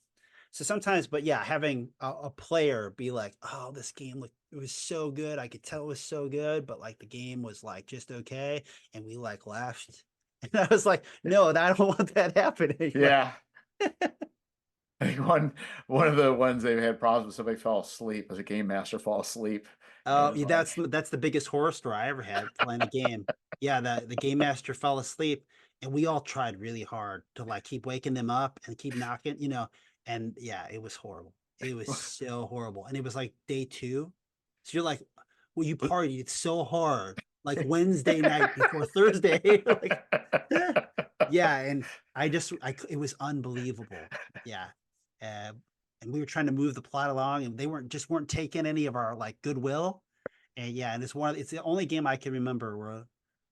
sometimes, but yeah, having a player be like, oh, this game looked it was so good, I could tell it was so good, but like the game was like just okay, and we like left, and I was like, no, I don't want that happening. Like, Yeah. I think one of the ones they had problems with, somebody fell asleep as a game master fall asleep. And oh, it's yeah, like, that's the biggest horror story I ever had playing a game. Yeah, the game master fell asleep, and we all tried really hard to like keep waking them up and keep knocking, you know. And yeah, it was horrible. It was so horrible, and it was like day 2, so you're like, well, you partied so hard, like Wednesday night before Thursday, like, yeah, and it was unbelievable. Yeah, uh, and we were trying to move the plot along, and they weren't taking any of our like goodwill. And yeah, and it's the only game I can remember where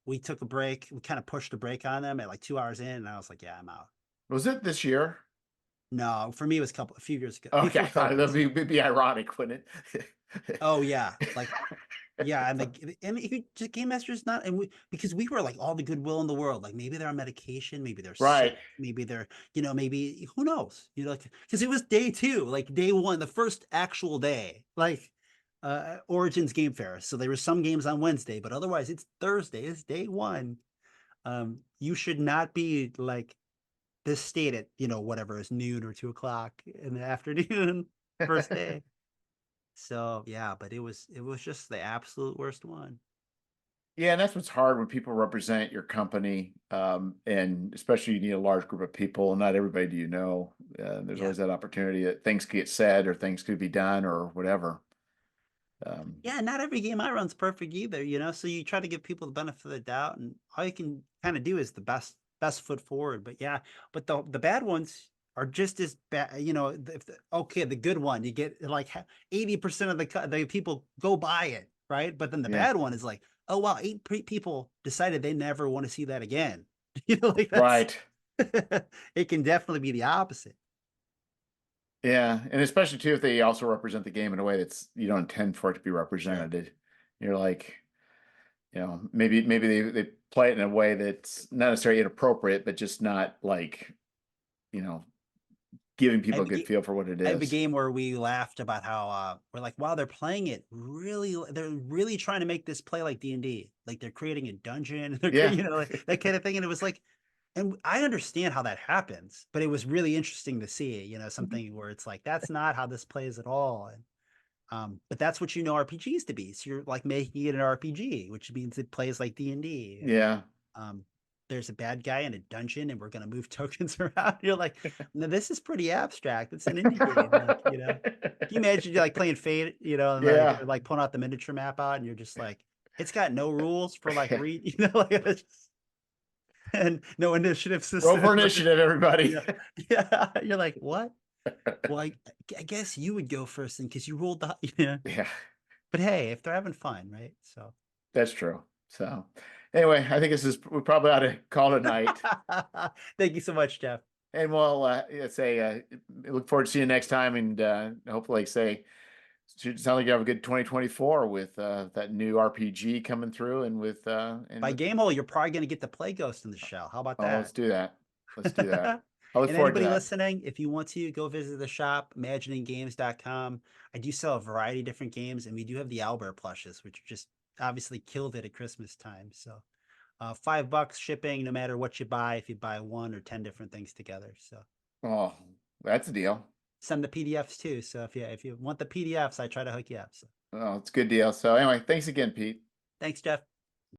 we took a break. We kind of pushed a break on them at like 2 hours in, and I was like, yeah, I'm out. was it this year? No, for me it was a few years ago Okay, I before thought COVID. that'd be, So it'd be ironic, wouldn't it? oh yeah, like yeah, and if you just game master's not, and we because we were like all the goodwill in the world, like maybe they're on medication, maybe they're sick, Right. maybe they're, you know, maybe who knows, you know, like because it was day 2, like day 1, the first actual day, like Origins Game Fair. So there were some games on Wednesday, but otherwise it's Thursday, it's day 1. You should not be like this state at, you know, whatever is noon or 2 o'clock in the afternoon, first day. So yeah, but it was just the absolute worst one. Yeah, and that's what's hard when people represent your company, and especially you need a large group of people, and not everybody do you know. There's Yeah. always that opportunity that things could get said or things could be done or whatever. Um, Yeah, not every game I run's perfect either, you know. So you try to give people the benefit of the doubt, and all you can kind of do is the best foot forward. But yeah, but the bad ones are just as bad. You know, okay, the good one you get like 80% of the people go buy it, right? But then the yeah, bad one is like, oh wow, people decided they never want to see that again. You know, like that's right. it can definitely be the opposite. Yeah, and especially too if they also represent the game in a way that's you don't intend for it to be Sure. represented. You're like, maybe they play it in a way that's not necessarily inappropriate, but just not like, you know, giving I people have a a good ga- feel for what it I have a is. game where we laughed about how we're like, wow, they're playing it really. They're really trying to make this play like D&D. Like they're creating a dungeon. They're Yeah. creating, you know, like that kind of thing. And it was like, and I understand how that happens, but it was really interesting to see, you know, something where it's like that's not how this plays at all. And but that's what you know RPGs to be. So you're like making it an RPG, which means it plays like D&D. And Yeah. um, there's a bad guy in a dungeon and we're gonna move tokens around. You're like, no, this is pretty abstract. It's an indie game. Like, you know, can you imagine you like playing Fate, you know, and like Yeah. they're like pulling out the miniature map out and you're just like, it's got no rules for like read, you know, like it's just, and no initiative Roll for system. initiative, everybody. Yeah. Yeah. You're like, what? Well, I guess you would go first then because you rolled the, yeah. Yeah, But hey, if they're having fun, right? So that's true. So anyway, I think we probably ought to call it a night. thank you so much, Jeff. And we'll say look forward to seeing you next time, and hopefully say should sound like you have a good 2024 with that new RPG coming through, and By with Gamehole, you're probably going to get to play Ghost in the Shell. How about oh, let's that? do that. Let's do that. I look And forward to anybody that. listening, if you want to go visit the shop, imagininggames.com. I do sell a variety of different games, and we do have the Owlbear plushes, which just obviously killed it at Christmas time. So $5 shipping, no matter what you buy, if you buy 1 or 10 different things together. So Oh, that's a deal. send the PDFs too. So if you want the PDFs, I try to hook you up. So Oh, it's a good deal. So anyway, thanks again, Pete. thanks, Jeff.